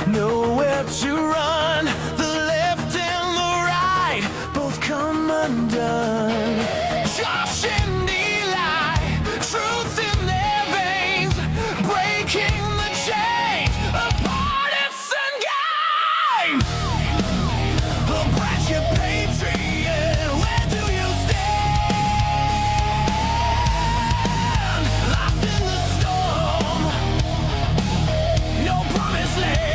Nowhere to run, the left and the right both come undone. Josh and Eli, truth in their veins, breaking the chains of partisan game. Oh, Brad, you patriot, where do you stand? Lost in the storm, no promised land.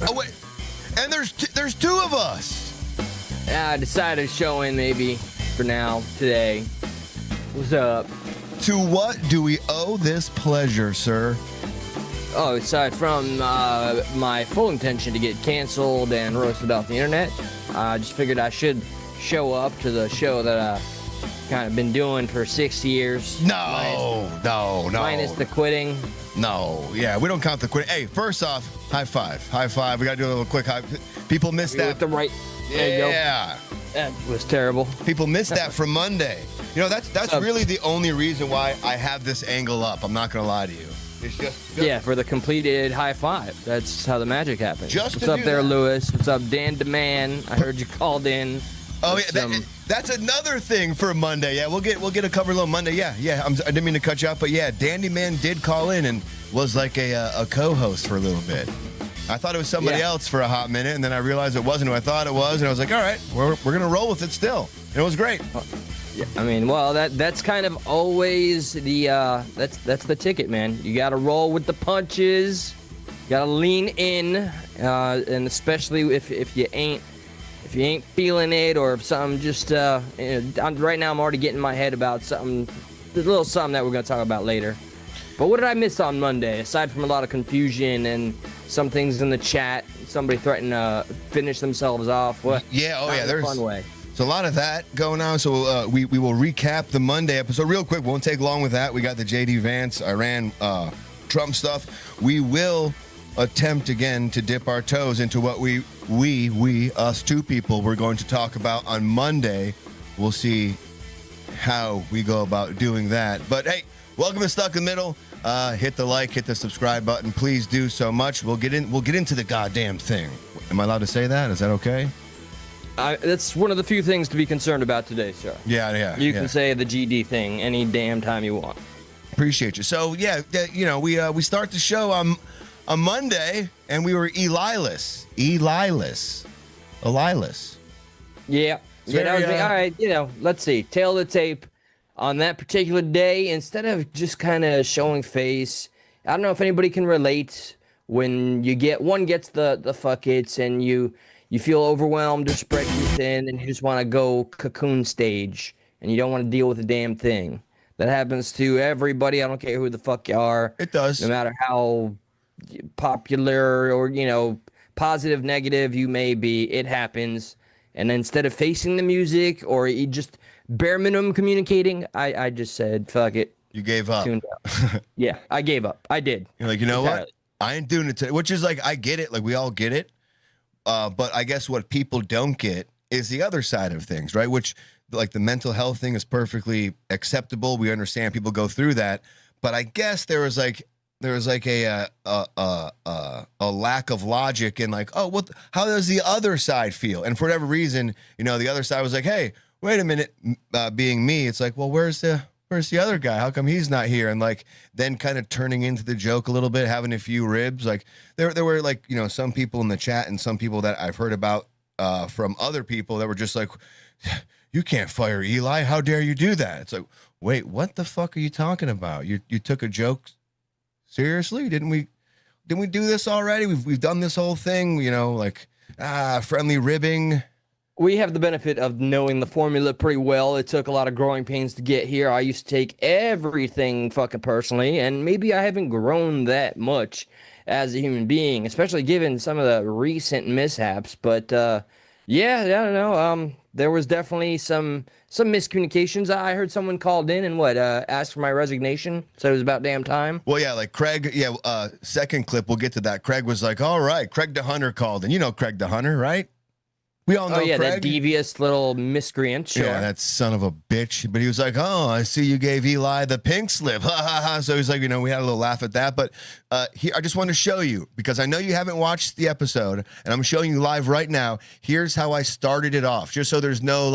Oh wait, and there's two of us. I decided to show in maybe for now today. What's up? To what do we owe this pleasure, sir? Oh, aside from my full intention to get canceled and roasted off the internet, I just figured I should show up to the show that I kind of been doing for 6 years. No. Minus the quitting. No, yeah, we don't count the quitting. Hey, first off, high five. High five. We got to do a little quick high. People missed that. With the right. There you go. Yeah. That was terrible. People missed that from Monday. You know, that's really the only reason why I have this angle up. I'm not going to lie to you. It's just yeah, for the completed high five. That's how the magic happens. What's up there, Lewis? What's up, Dan DeMan? I heard you called in. Oh yeah, that's another thing for Monday. Yeah, we'll get a cover on Monday. Yeah. I didn't mean to cut you off, but yeah, Dandy Man did call in and was like a co-host for a little bit. I thought it was somebody else for a hot minute, and then I realized it wasn't who I thought it was, and I was like, all right, we're gonna roll with it still. And it was great. Yeah, I mean, well, that's kind of always the that's the ticket, man. You got to roll with the punches. You got to lean in, and especially if you ain't feeling it, or if something just right now I'm already getting in my head about something, a little something that we're gonna talk about later. But what did I miss on Monday? Aside from a lot of confusion and some things in the chat, somebody threatened to finish themselves off. What? Yeah, There's a fun way. So a lot of that going on. So we will recap the Monday episode real quick. Won't take long with that. We got the JD Vance, Iran, Trump stuff. We will attempt again to dip our toes into what us two people, we're going to talk about on Monday. We'll see how we go about doing that. But hey, welcome to Stuck in the Middle. Hit the like, hit the subscribe button. Please do so much. We'll get into the goddamn thing. Am I allowed to say that? Is that okay? That's one of the few things to be concerned about today, sir. Yeah. You can say the GD thing any damn time you want. Appreciate you. So yeah, we start the show on Monday, and we were Elilas. Yeah. Yeah, that was me. All right, let's see. Tail of the tape. On that particular day, instead of just kind of showing face, I don't know if anybody can relate when one gets the fuck it's and you feel overwhelmed or spread too thin and you just want to go cocoon stage and you don't want to deal with a damn thing. That happens to everybody. I don't care who the fuck you are. It does. No matter how popular or, positive, negative you may be, it happens. And instead of facing the music or just bare minimum communicating, I just said, fuck it. You gave up. Yeah, I gave up. I did. You're like, you know what? I ain't doing it today. Which is like, I get it. Like, we all get it. But I guess what people don't get is the other side of things, right? Which, like, the mental health thing is perfectly acceptable. We understand people go through that. But I guess there was like a lack of logic in like, oh, how does the other side feel? And for whatever reason, the other side was like, hey, wait a minute, being me, it's like, well, where's the other guy? How come he's not here? And like, then kind of turning into the joke a little bit, having a few ribs. Like there were like, some people in the chat and some people that I've heard about from other people that were just like, you can't fire Eli. How dare you do that? It's like, wait, what the fuck are you talking about? You took a joke seriously? Didn't we do this already? We've done this whole thing, friendly ribbing. We have the benefit of knowing the formula pretty well. It took a lot of growing pains to get here. I used to take everything fucking personally, and maybe I haven't grown that much as a human being, especially given some of the recent mishaps. But yeah, I don't know. There was definitely some miscommunications. I heard someone called in and asked for my resignation. So it was about damn time. Well, yeah, like Craig. Yeah, second clip. We'll get to that. Craig was like, "All right." Craig DeHunter called, and you know Craig DeHunter, right? We all know. Oh yeah, Craig. That devious little miscreant. Sure. Yeah, that son of a bitch. But he was like, "Oh, I see you gave Eli the pink slip." Ha ha ha. So he's like, we had a little laugh at that. But I just want to show you, because I know you haven't watched the episode, and I'm showing you live right now. Here's how I started it off, just so there's no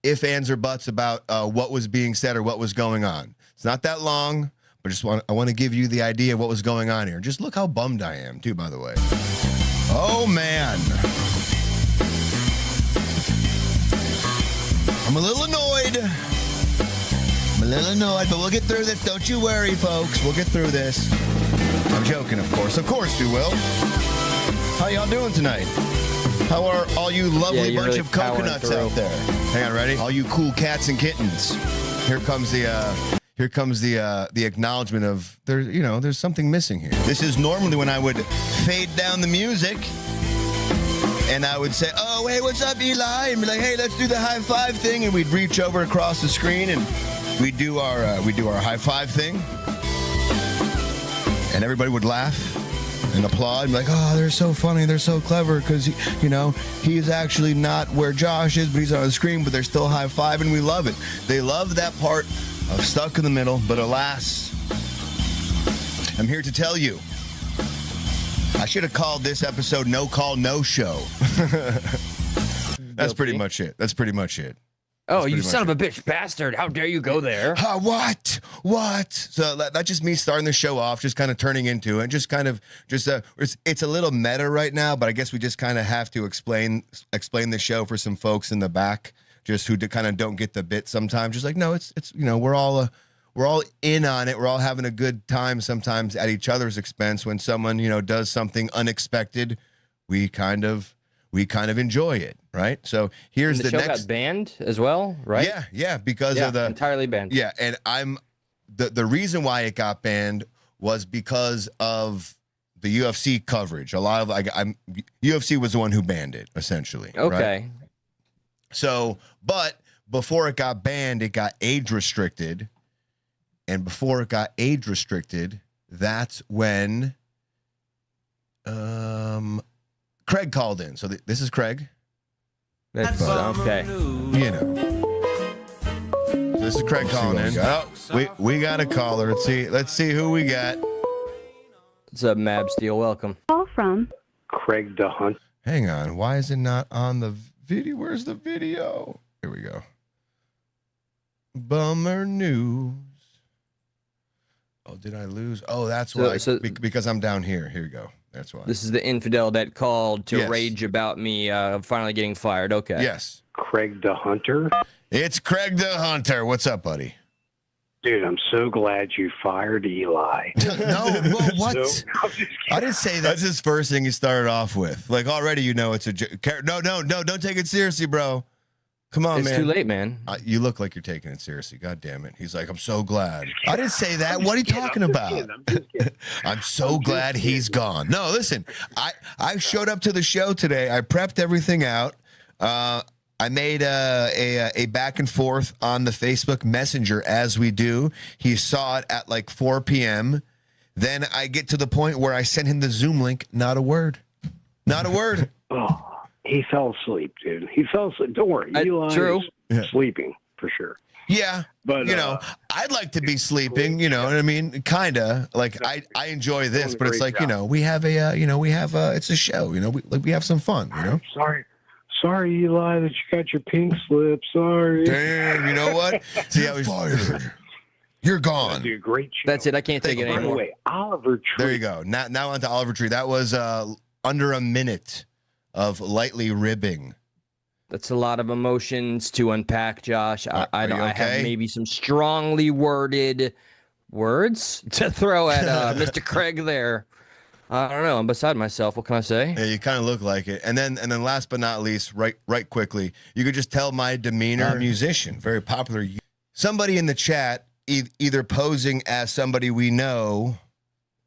if, ands, or buts about what was being said or what was going on. It's not that long, but I want to give you the idea of what was going on here. Just look how bummed I am, too, by the way. Oh, man. I'm a little annoyed, but we'll get through this. Don't you worry, folks. We'll get through this. I'm joking, of course. Of course we will. How y'all doing tonight? How are all you lovely bunch really of coconuts out there? Hang on, ready? All you cool cats and kittens. Here comes the acknowledgement of there's something missing here. This is normally when I would fade down the music. And I would say, oh, hey, what's up, Eli? And be like, hey, let's do the high five thing. And we'd reach over across the screen and we'd do our high five thing. And everybody would laugh and applaud and be like, oh, they're so funny. They're so clever because, he's actually not where Josh is, but he's on the screen, but they're still high five. And we love it. They love that part of Stuck in the Middle. But alas, I'm here to tell you, I should have called this episode No Call, No Show. That's pretty much it. Oh, you son of a bitch bastard. How dare you go there? What? So that's just me starting the show off, just kind of turning into it. It's a little meta right now, but I guess we just kind of have to explain the show for some folks in the back, just who kind of don't get the bit sometimes. Just like, no, it's we're all in on it. We're all having a good time sometimes at each other's expense. When someone, does something unexpected, we kind of enjoy it, right? So here's the show next. Got banned as well, right? Yeah, because of the entirely banned. Yeah, and the reason why it got banned was because of the UFC coverage. A lot of UFC was the one who banned it, essentially. Okay. Right? So, but before it got banned, it got age restricted. And before it got age restricted, that's when Craig called in. So this is Craig. That's okay. You know. This is Craig calling in. Oh, we got a caller. Let's see who we got. What's up, Mab Steel? Welcome. Call from Craig the Hunt. Hang on. Why is it not on the video? Where's the video? Here we go. Bummer news. Oh, did I lose? Oh, that's why. Because I'm down here. Here you go. That's why. This is the infidel that called to Yes. rage about me finally getting fired. Okay. Yes. Craig the Hunter. It's Craig the Hunter. What's up, buddy? Dude, I'm so glad you fired Eli. No, well, what? I'm just kidding. I didn't say that. That's his first thing he started off with. Like, already you know it's a no, don't take it seriously, bro. Come on, It's man. too late, man. You look like you're taking it seriously. God damn it. He's like, I'm so glad. I didn't say that. What are you talking about? I'm just kidding. I'm so glad he's gone. No, listen, I showed up to the show today. I prepped everything out. I made a back and forth on the Facebook Messenger as we do. He saw it at like 4 p.m. Then I get to the point where I sent him the Zoom link. Not a word. Not a word. Oh, he fell asleep, dude. He fell asleep. Don't worry. Eli true. is sleeping for sure. Yeah, But, you know, I'd like to be sleeping. You know what I mean? Kinda. Like I enjoy this, but it's like, you know, we have it's a show. You know, we have some fun. You know. Sorry, Eli, that you got your pink slip. Sorry. Damn, you know what? See, I was fired. You're gone. Dude, great show. That's it. I can't take it By the anymore. way, Oliver Tree. There you go. Now on to Oliver Tree. That was under a minute of lightly ribbing. That's a lot of emotions to unpack, Josh. I Are you have okay? maybe some strongly worded words to throw at Mr. Craig there. I don't know. I'm beside myself. What can I say? Yeah, you kind of look like it. And then last but not least, right quickly, you could just tell my demeanor. Musician, very popular. Somebody in the chat, either posing as somebody we know,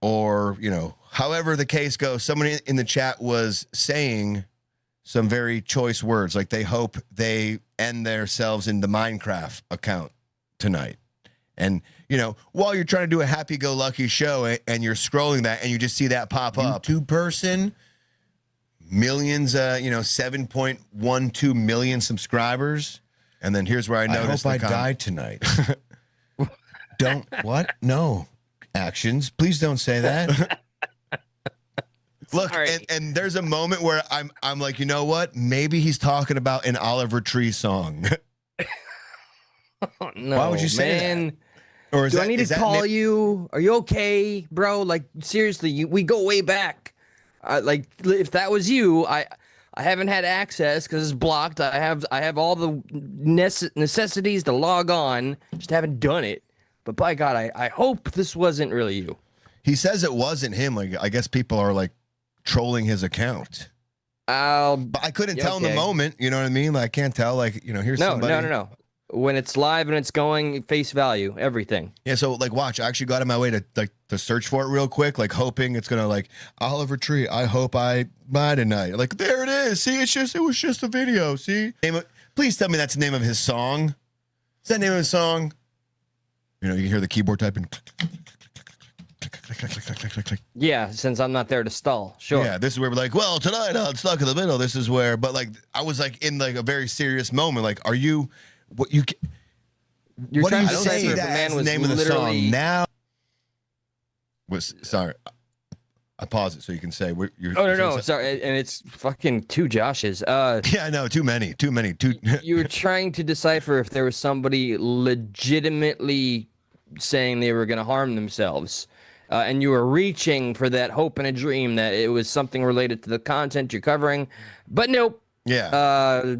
or you know, however the case goes, somebody in the chat was saying some very choice words, like they hope they end themselves in the Minecraft account tonight. And, you know, while you're trying to do a happy-go-lucky show and you're scrolling that and you just see that pop up, YouTube person, millions, 7.12 million subscribers. And then here's where I noticed I die tonight. Don't, what? No. Actions. Please don't say that. Look, and there's a moment where I'm like, you know what? Maybe he's talking about an Oliver Tree song. Oh, no, Why would you say man. Or is Do that, I need to call you? Are you okay, bro? Like seriously, we go way back. Like if that was you, I haven't had access because it's blocked. I have all the necessities to log on, just haven't done it. But by God, I hope this wasn't really you. He says it wasn't him. Like I guess people are like trolling his account. But I couldn't tell in the moment. You know what I mean? Like I can't tell. Like here's somebody. No. When it's live and it's going face value, everything. Yeah, so like watch, I actually got out of my way to search for it real quick, like hoping it's gonna like Oliver Tree, I hope I buy tonight. Like there it is. See, it was just a video. See? Please tell me that's the name of his song. Is that the name of his song? You know, you can hear the keyboard typing. Yeah, since I'm not there to stall. Sure. Yeah, this is where we're like, well, tonight on Stuck in the Middle, this is where, but like I was like in like a very serious moment. Like, are you You're what do trying you to say decipher if that the man as the was name of the literally song now? Sorry, I pause it so you can say. You're Oh no, sorry, and it's fucking two Joshes. Yeah, I know, too many. You were trying to decipher if there was somebody legitimately saying they were going to harm themselves, and you were reaching for that hope and a dream that it was something related to the content you're covering, but nope. Yeah.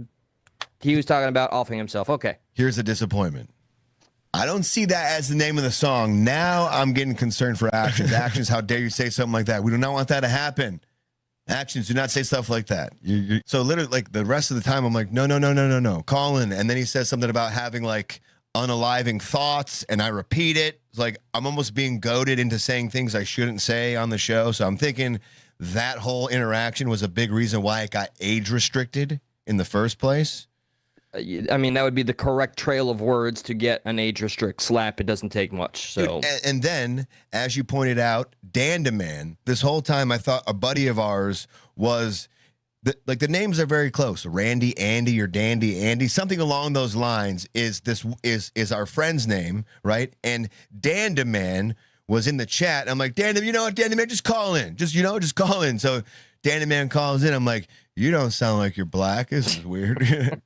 He was talking about offing himself. Okay. Here's the disappointment. I don't see that as the name of the song. Now I'm getting concerned for Actions. Actions, how dare you say something like that? We do not want that to happen. Actions, do not say stuff like that. So literally, like the rest of the time, I'm like, no. Call in. And then he says something about having like unaliving thoughts, and I repeat it. It's like I'm almost being goaded into saying things I shouldn't say on the show. So I'm thinking that whole interaction was a big reason why it got age restricted in the first place. I mean, that would be the correct trail of words to get an age restrict slap. It doesn't take much. So, and then, as you pointed out, Dandaman, this whole time I thought a buddy of ours was, the names are very close. Randy, Andy, or Dandy, Andy, something along those lines is our friend's name, right? And Dandaman was in the chat. I'm like, Dandaman, you know what, Dandaman, just call in. Just call in. So Dandaman calls in. I'm like, you don't sound like you're black. This is weird.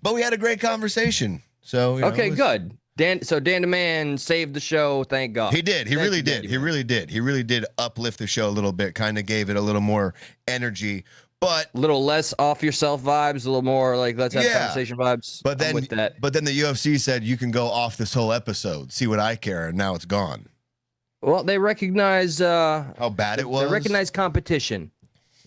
But we had a great conversation. So okay, good. So Dan the Man saved the show. Thank God. He did. He really did. He really did uplift the show a little bit. Kind of gave it a little more energy, but a little less off yourself vibes, a little more like let's have conversation vibes. But then, with that. But then the UFC said you can go off this whole episode. See what I care, and now it's gone. Well, they recognize how bad it was. They recognize competition.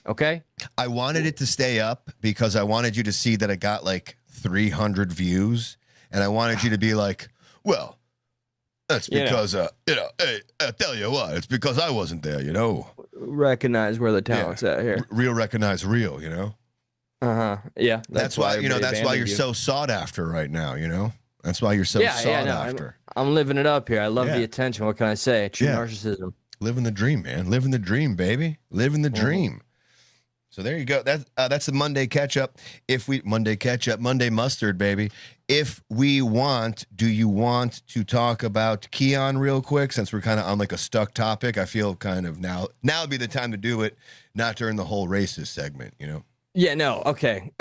Okay. I wanted it to stay up because I wanted you to see that it got like 300 views, and I wanted you to be like, well, that's because hey, I tell you what, it's because I wasn't there, recognize where the talent's at here. Real recognize real, Yeah, that's why you're so sought after right now, that's why you're so sought after. I'm living it up here. I love the attention. What can I say? True narcissism. Living the dream, man. Living the dream, baby. Living the dream. So there you go. That's the Monday catch up. Monday mustard, baby. Do you want to talk about Keon real quick, since we're kind of on like a stuck topic? I feel kind of now would be the time to do it, not during the whole racist segment, Yeah, no, okay.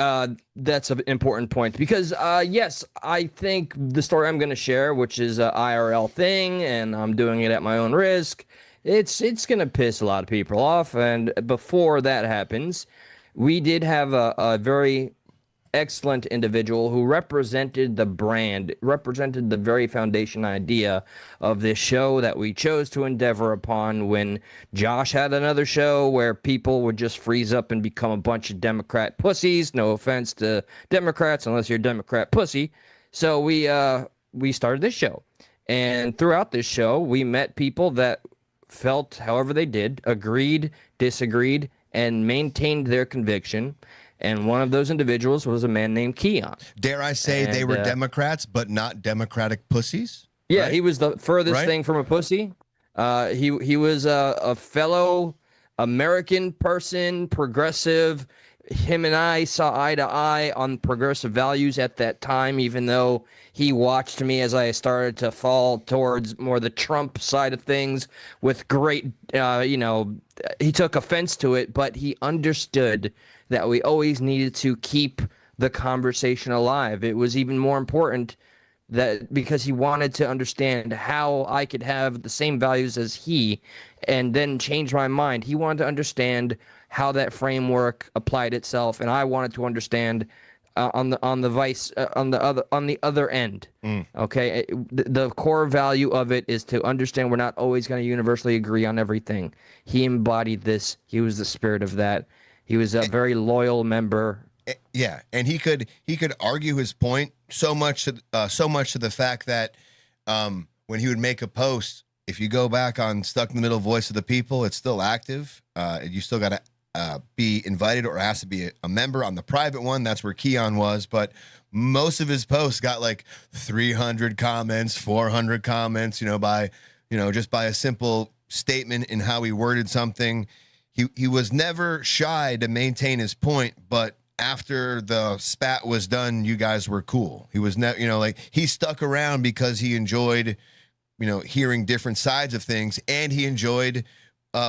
That's an important point because, yes, I think the story I'm going to share, which is an IRL thing, and I'm doing it at my own risk, it's going to piss a lot of people off. And before that happens, we did have a very excellent individual who represented the brand, represented the very foundation idea of this show that we chose to endeavor upon when Josh had another show where people would just freeze up and become a bunch of Democrat pussies. No offense to Democrats, unless you're a Democrat pussy. So we started this show. And throughout this show, we met people that felt however they did, agreed, disagreed, and maintained their conviction. And one of those individuals was a man named Keon. Dare I say they were Democrats, but not Democratic pussies? Yeah, right? He was the furthest thing from a pussy. He was a fellow American person, progressive. Him and I saw eye to eye on progressive values at that time, even though he watched me as I started to fall towards more the Trump side of things with great, he took offense to it, but he understood that we always needed to keep the conversation alive. It was even more important that because he wanted to understand how I could have the same values as he and then change my mind. He wanted to understand how that framework applied itself, and I wanted to understand on the other end. Okay, the core value of it is to understand we're not always going to universally agree on everything. He embodied this. He was the spirit of that. He was a very loyal member. Yeah, and he could argue his point so much to the fact that when he would make a post, if you go back on Stuck in the Middle Voice of the People, it's still active. You still got to be invited or has to be a member on the private one. That's where Keon was, but most of his posts got like 300 comments, 400 comments, just by a simple statement in how he worded something. He was never shy to maintain his point, but after the spat was done, you guys were cool. He was he stuck around because he enjoyed, hearing different sides of things, and he enjoyed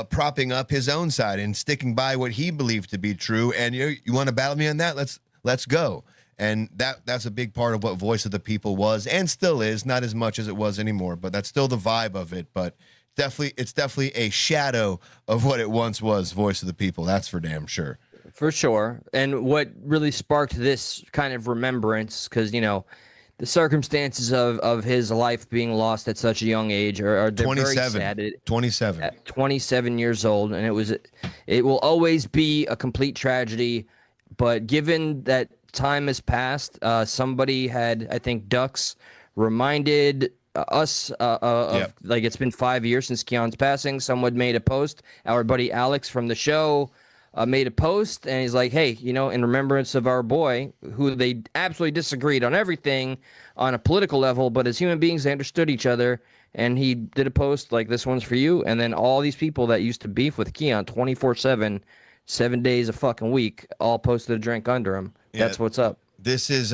propping up his own side and sticking by what he believed to be true. And you want to battle me on that? Let's go. And that's a big part of what Voice of the People was and still is, not as much as it was anymore, but that's still the vibe of it. But it's definitely a shadow of what it once was, Voice of the People. That's for damn sure. For sure. And what really sparked this kind of remembrance, because, the circumstances of his life being lost at such a young age are 27. Very sad. 27. At 27 years old, and it will always be a complete tragedy. But given that time has passed, somebody had, I think, Ducks reminded us of like it's been 5 years since Keon's passing. Someone made a post. Our buddy Alex from the show made a post, and he's like, hey, in remembrance of our boy, who they absolutely disagreed on everything on a political level, but as human beings, they understood each other. And he did a post like, this one's for you. And then all these people that used to beef with Keon 24/7, 7 days a fucking week, all posted a drink under him. Yeah. That's what's up. This is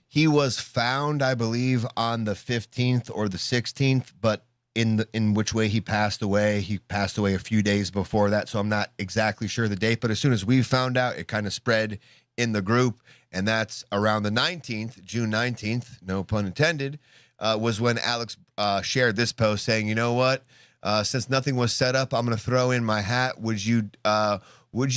he was found, I believe, on the 15th or the 16th, but in which way he passed away a few days before that, so I'm not exactly sure the date, but as soon as we found out, it kind of spread in the group, and that's around the 19th, June 19th, no pun intended, was when Alex shared this post saying, you know what, since nothing was set up, I'm going to throw in my hat. Would you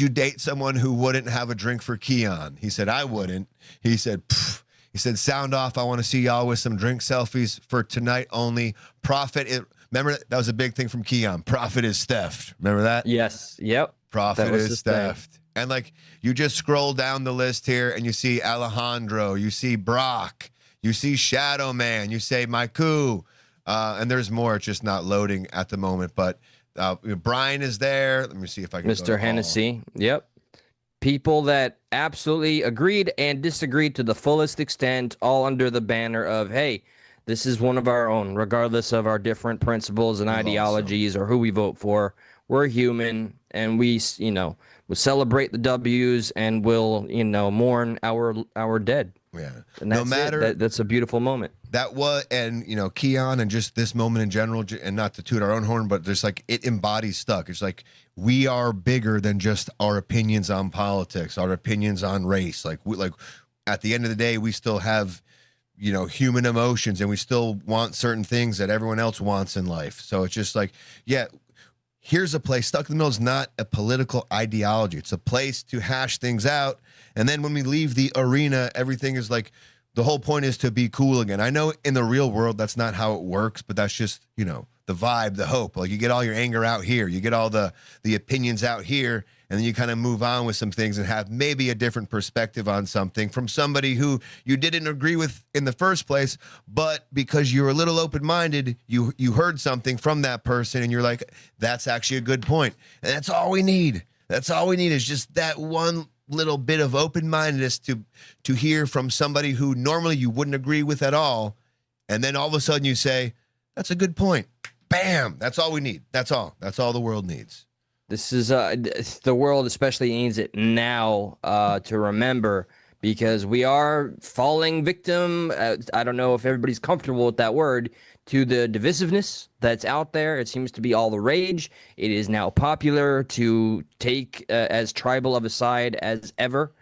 date someone who wouldn't have a drink for Keon? He said, I wouldn't. He said, pfft. He said, sound off. I want to see y'all with some drink selfies for tonight only. Remember, that was a big thing from Keon. Profit is theft. Remember that? Yes. Yep. Profit is theft. And like, you just scroll down the list here and you see Alejandro, you see Brock, you see Shadow Man, you say Maiku, and there's more. It's just not loading at the moment. But Brian is there. Let me see if I can. Mr. Hennessy. Yep. People that absolutely agreed and disagreed to the fullest extent, all under the banner of, hey, this is one of our own, regardless of our different principles and ideologies or who we vote for. We're human, and we celebrate the W's, and we'll, mourn our dead. Yeah. And that's no matter that's a beautiful moment. That was, and Keon, and just this moment in general, and not to toot our own horn, but just like it embodies stuck. It's like we are bigger than just our opinions on politics, our opinions on race. Like at the end of the day, we still have human emotions, and we still want certain things that everyone else wants in life. So it's just like, yeah, here's a place. Stuck in the Middle is not a political ideology. It's a place to hash things out. And then when we leave the arena, everything is like, the whole point is to be cool again. I know in the real world, that's not how it works, but that's just, the vibe, the hope. Like, you get all your anger out here. You get all the opinions out here, and then you kind of move on with some things and have maybe a different perspective on something from somebody who you didn't agree with in the first place, but because you're a little open-minded, you heard something from that person, and you're like, that's actually a good point. And that's all we need. That's all we need, is just that one little bit of open-mindedness to hear from somebody who normally you wouldn't agree with at all, and then all of a sudden you say, that's a good point. Bam! That's all we need. That's all. That's all the world needs. This is the world especially needs it now to remember, because we are falling victim. I don't know if everybody's comfortable with that word, to the divisiveness that's out there. It seems to be all the rage. It is now popular to take as tribal of a side as ever.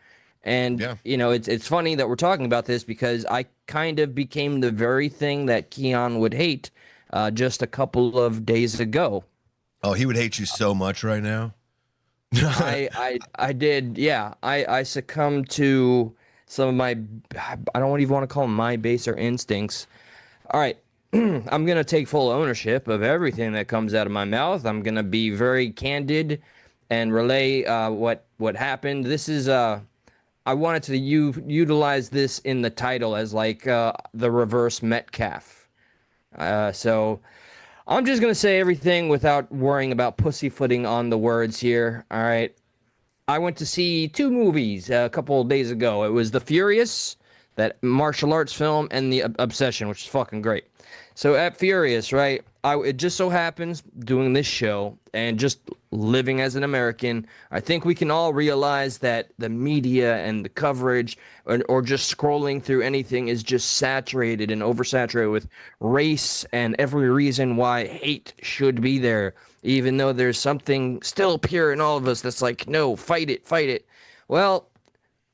And, it's funny that we're talking about this, because I kind of became the very thing that Keon would hate just a couple of days ago. Oh, he would hate you so much right now. I did. Yeah. I succumbed to some of my, I don't even want to call them my baser instincts. All right. I'm going to take full ownership of everything that comes out of my mouth. I'm going to be very candid and relay what happened. This is, I wanted to utilize this in the title as like the reverse Metcalf. So I'm just going to say everything without worrying about pussyfooting on the words here. All right. I went to see two movies a couple of days ago. It was The Furious, that martial arts film, and The Obsession, which is fucking great. So at Furious, right, it just so happens, doing this show and just living as an American, I think we can all realize that the media and the coverage, or just scrolling through anything, is just saturated and oversaturated with race and every reason why hate should be there, even though there's something still pure in all of us that's like, no, fight it, fight it. Well,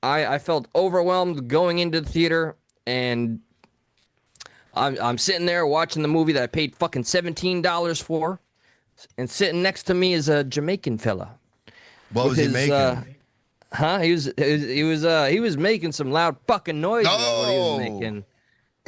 I felt overwhelmed going into the theater, and I'm sitting there watching the movie that I paid fucking $17 for, and sitting next to me is a Jamaican fella. What was he making? He was making some loud fucking noise. What he was making.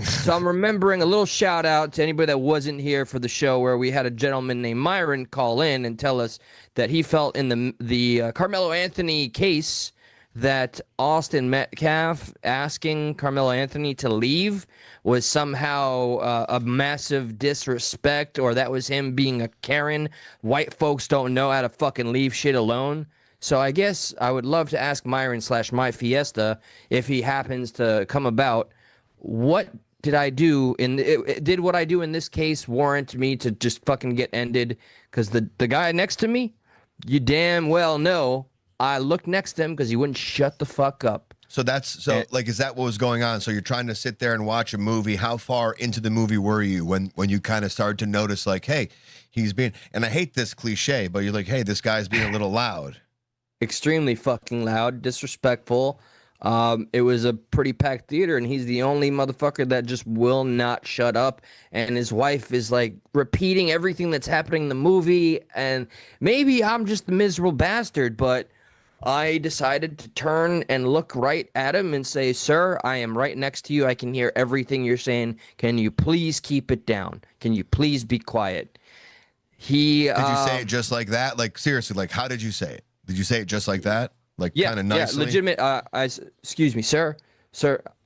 So I'm remembering a little shout out to anybody that wasn't here for the show, where we had a gentleman named Myron call in and tell us that he felt in the Carmelo Anthony case that Austin Metcalf asking Carmelo Anthony to leave was somehow a massive disrespect, or that was him being a Karen. White folks don't know how to fucking leave shit alone. So I guess I would love to ask Myron / My Fiesta, if he happens to come about, what did I do did what I do in this case warrant me to just fucking get ended? Because the guy next to me, you damn well know I looked next to him because he wouldn't shut the fuck up. So is that what was going on? So you're trying to sit there and watch a movie. How far into the movie were you when you kind of started to notice, like, hey, he's being, and I hate this cliche, but you're like, hey, this guy's being a little loud. Extremely fucking loud, disrespectful. It was a pretty packed theater, and he's the only motherfucker that just will not shut up. And his wife is like repeating everything that's happening in the movie. And maybe I'm just the miserable bastard, but I decided to turn and look right at him and say, "Sir, I am right next to you. I can hear everything you're saying. Can you please keep it down? Can you please be quiet?" Did you say it just like that? Like, seriously, like, how did you say it? Did you say it just like that? Like, kind of nicely? Yeah, legitimate. Excuse me, sir.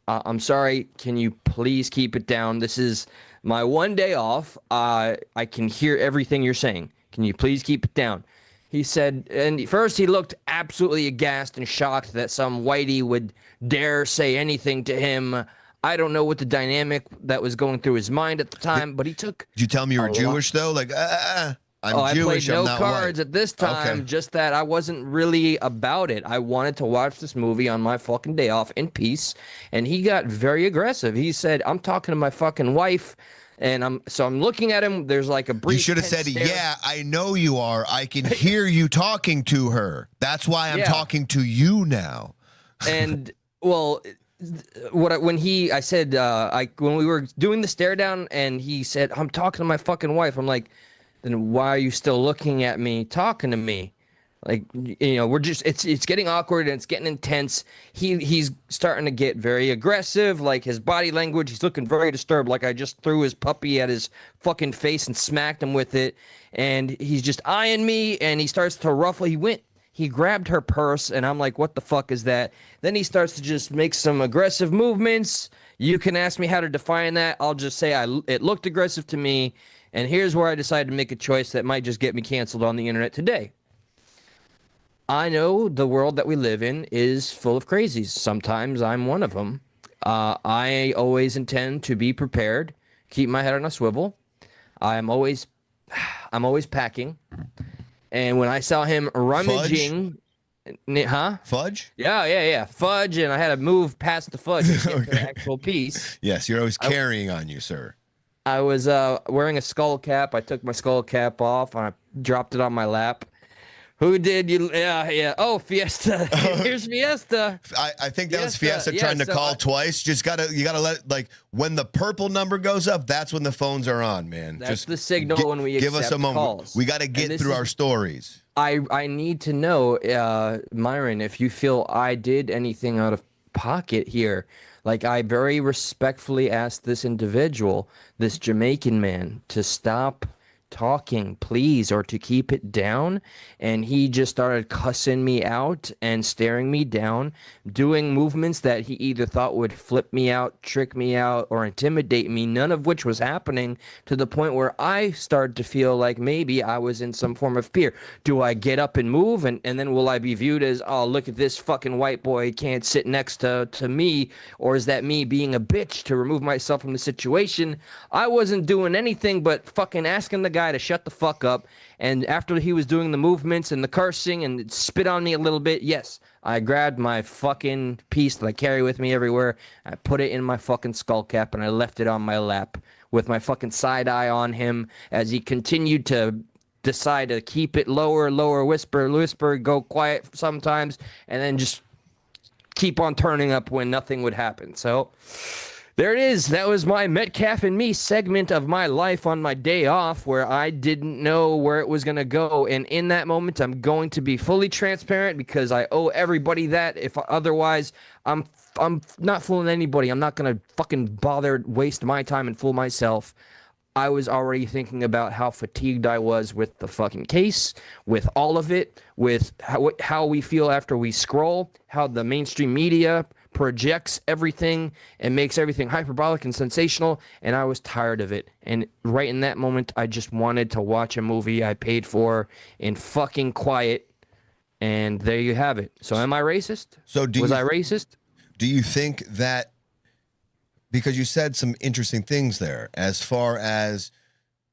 I'm sorry. Can you please keep it down? This is my one day off. I can hear everything you're saying. Can you please keep it down? He said, and first he looked absolutely aghast and shocked that some whitey would dare say anything to him. I don't know what the dynamic that was going through his mind at the time, but he took. Did you tell me you were Jewish though? Like, I'm Jewish. I played no I'm not cards white. at this time. Okay. Just that I wasn't really about it. I wanted to watch this movie on my fucking day off in peace, and he got very aggressive. He said, "I'm talking to my fucking wife." And I'm looking at him. There's like a brief. You should have said, "Yeah, I know you are. I can hear you talking to her. That's why I'm talking to you now." And well, when we were doing the stare down, and he said, "I'm talking to my fucking wife." I'm like, then why are you still looking at me, talking to me? Like, we're just, it's getting awkward and it's getting intense. He's starting to get very aggressive, like his body language. He's looking very disturbed, like I just threw his puppy at his fucking face and smacked him with it. And he's just eyeing me, and he starts to ruffle. He grabbed her purse, and I'm like, what the fuck is that? Then he starts to just make some aggressive movements. You can ask me how to define that. I'll just say it looked aggressive to me. And here's where I decided to make a choice that might just get me canceled on the internet today. I know the world that we live in is full of crazies. Sometimes I'm one of them. I always intend to be prepared, keep my head on a swivel. I'm always packing. And when I saw him rummaging, Fudge? Yeah. Fudge, and I had to move past the fudge to get to the actual piece. Yes, you're always carrying on you, sir. I was wearing a skull cap. I took my skull cap off, and I dropped it on my lap. Who did you? Yeah. Oh, Fiesta. Here's Fiesta. I think that was Fiesta trying to call twice. You gotta let, like, when the purple number goes up, that's when the phones are on, man. That's the signal when we give us a moment. Calls. We got to get through our stories. I need to know, Myron, if you feel I did anything out of pocket here. Like, I very respectfully asked this individual, this Jamaican man, to stop talking, please, or to keep it down, and he just started cussing me out and staring me down, doing movements that he either thought would flip me out, trick me out, or intimidate me, none of which was happening, to the point where I started to feel like maybe I was in some form of fear. Do I get up and move, and then will I be viewed as, oh, look at this fucking white boy, can't sit next to me, or is that me being a bitch to remove myself from the situation? I wasn't doing anything but fucking asking the guy to shut the fuck up. And after he was doing the movements and the cursing and spit on me a little bit, yes, I grabbed my fucking piece that I carry with me everywhere. I put it in my fucking skull cap, and I left it on my lap with my fucking side eye on him as he continued to decide to keep it lower, whisper, go quiet sometimes, and then just keep on turning up when nothing would happen. So there it is. That was my Metcalf and Me segment of my life on my day off, where I didn't know where it was going to go. And in that moment, I'm going to be fully transparent because I owe everybody that. If otherwise, I'm not fooling anybody. I'm not going to fucking bother waste my time and fool myself. I was already thinking about how fatigued I was with the fucking case, with all of it, with how we feel after we scroll, how the mainstream media projects everything and makes everything hyperbolic and sensational, and I was tired of it. And right in that moment, I just wanted to watch a movie I paid for in fucking quiet, and there you have it. So am I racist? So was I racist? Do you think that, because you said some interesting things there, as far as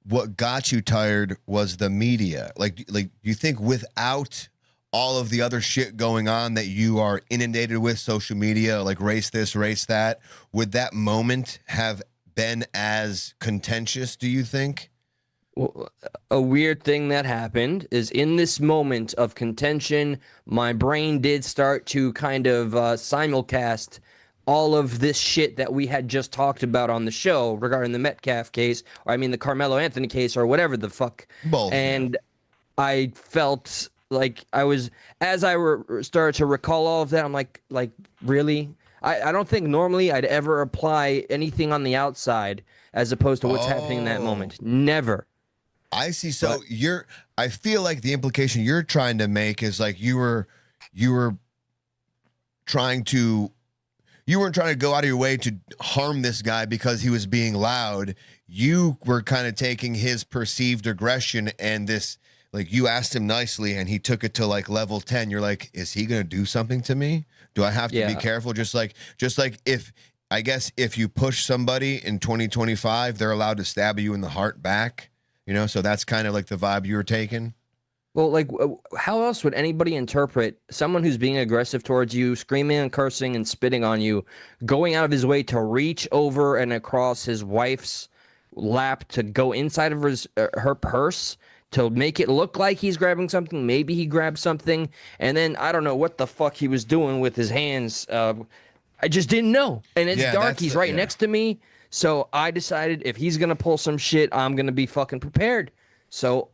what got you tired was the media, like you think without all of the other shit going on that you are inundated with, social media, like race this, race that, would that moment have been as contentious, do you think? Well, a weird thing that happened is in this moment of contention, my brain did start to kind of simulcast all of this shit that we had just talked about on the show regarding the Metcalf case, or I mean the Carmelo Anthony case, or whatever the fuck. Both. And I felt like I was, as I started to recall all of that, I'm like really? I don't think normally I'd ever apply anything on the outside as opposed to what's happening in that moment. Never. I see. So I feel like the implication you're trying to make is like you weren't trying to go out of your way to harm this guy because he was being loud. You were kind of taking his perceived aggression and this, like, you asked him nicely and he took it to like level 10. You're like, is he going to do something to me? Do I have to be careful? Just like if you push somebody in 2025, they're allowed to stab you in the heart back, so that's kind of like the vibe you were taking. Well, like, how else would anybody interpret someone who's being aggressive towards you, screaming and cursing and spitting on you, going out of his way to reach over and across his wife's lap to go inside of her purse to make it look like he's grabbing something? Maybe he grabbed something, and then I don't know what the fuck he was doing with his hands. I just didn't know. And it's dark. He's right next to me. So I decided if he's going to pull some shit, I'm going to be fucking prepared. So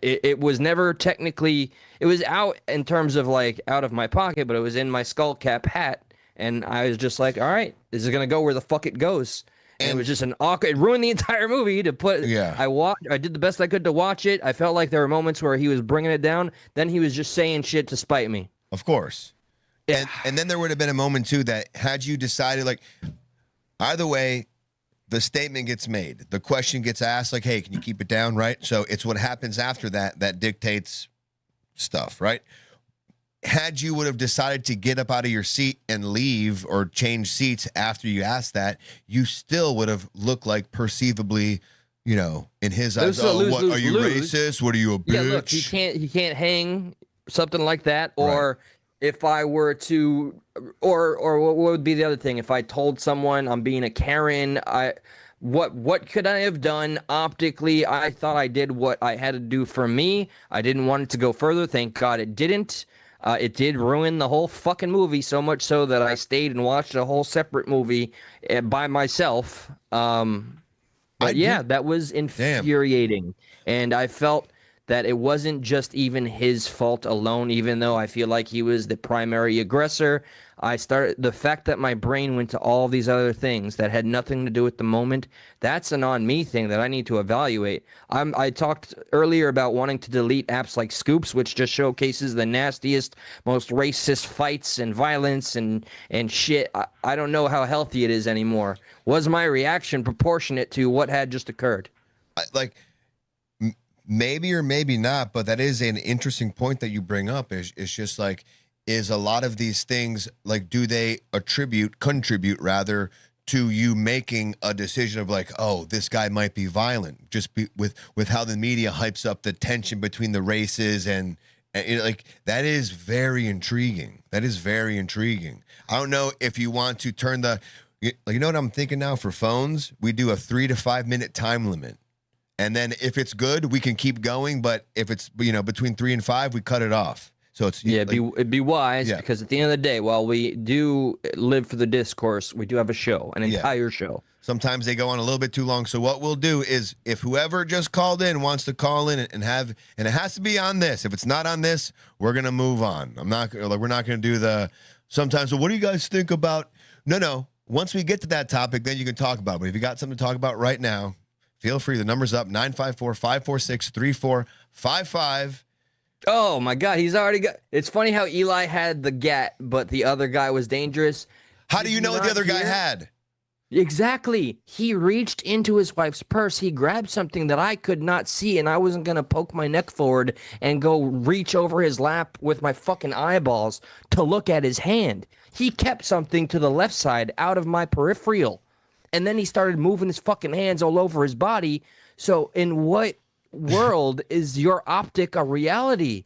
it was never technically, it was out in terms of like out of my pocket, but it was in my skull cap hat. And I was just like, all right, this is going to go where the fuck it goes. And it was just an awkward, it ruined the entire movie to put, I did the best I could to watch it. I felt like there were moments where he was bringing it down. Then he was just saying shit to spite me. Of course. Yeah. And then there would have been a moment too that had you decided, like, either way, the statement gets made, the question gets asked, like, hey, can you keep it down, right? So it's what happens after that that dictates stuff, right? Had you would have decided to get up out of your seat and leave or change seats after you asked that, you still would have looked like perceivably, in his eyes, what are you racist? What are you, a bitch? Yeah, look, he can't hang something like that, or if I were to, or what would be the other thing? If I told someone I'm being a Karen, what could I have done optically? I thought I did what I had to do for me. I didn't want it to go further. Thank God it didn't. It did ruin the whole fucking movie, so much so that I stayed and watched a whole separate movie by myself. But yeah, that was infuriating. And I felt that it wasn't just even his fault alone, even though I feel like he was the primary aggressor. The fact that my brain went to all these other things that had nothing to do with the moment, that's an on me thing that I need to evaluate. I talked earlier about wanting to delete apps like Scoops, which just showcases the nastiest, most racist fights and violence and shit. I don't know how healthy it is anymore. Was my reaction proportionate to what had just occurred? Maybe or maybe not, but that is an interesting point that you bring up. Is just like, is a lot of these things, like, do they contribute rather to you making a decision of like, oh, this guy might be violent, just with how the media hypes up the tension between the races and like, that is very intriguing. That is very intriguing. I don't know if you want to turn you know what I'm thinking now for phones? We do a 3 to 5 minute time limit. And then if it's good, we can keep going. But if it's, between 3 and 5, we cut it off. So it's it'd be wise because at the end of the day, while we do live for the discourse, we do have a show, an entire show. Sometimes they go on a little bit too long. So what we'll do is, if whoever just called in wants to call in and it has to be on this. If it's not on this, we're gonna move on. We're not gonna do the sometimes. So what do you guys think about? No. Once we get to that topic, then you can talk about it. But if you got something to talk about right now, feel free. The number's up 954-546-3455. Oh my God, he's already got. It's funny how Eli had the gat, but the other guy was dangerous. How do you know what the other guy had? Exactly. He reached into his wife's purse. He grabbed something that I could not see, and I wasn't going to poke my neck forward and go reach over his lap with my fucking eyeballs to look at his hand. He kept something to the left side out of my peripheral, and then he started moving his fucking hands all over his body. So in what world is your optic a reality?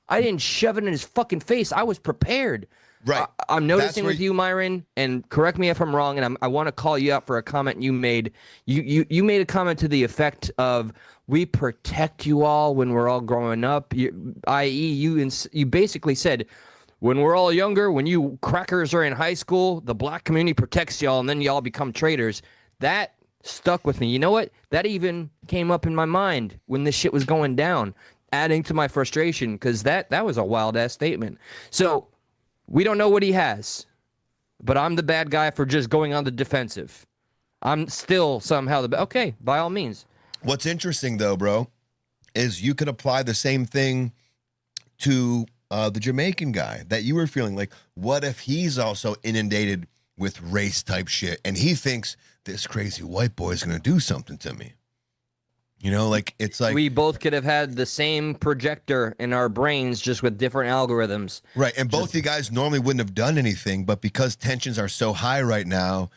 I didn't shove it in his fucking face. I was prepared. Right. I'm noticing with you, Myron, and correct me if I'm wrong, and I want to call you out for a comment you made. You made a comment to the effect of, we protect you all when we're all growing up, i.e. you basically said, when we're all younger, when you crackers are in high school, the black community protects y'all, and then y'all become traitors. That stuck with me. You know what? That even came up in my mind when this shit was going down, adding to my frustration, because that was a wild-ass statement. So we don't know what he has, but I'm the bad guy for just going on the defensive. I'm still somehow okay, by all means. What's interesting, though, bro, is you could apply the same thing to the Jamaican guy that you were feeling. Like, what if he's also inundated with race-type shit, and he thinks this crazy white boy is going to do something to me? You know, like, it's like we both could have had the same projector in our brains, just with different algorithms. Right, and both you guys normally wouldn't have done anything, but because tensions are so high right now,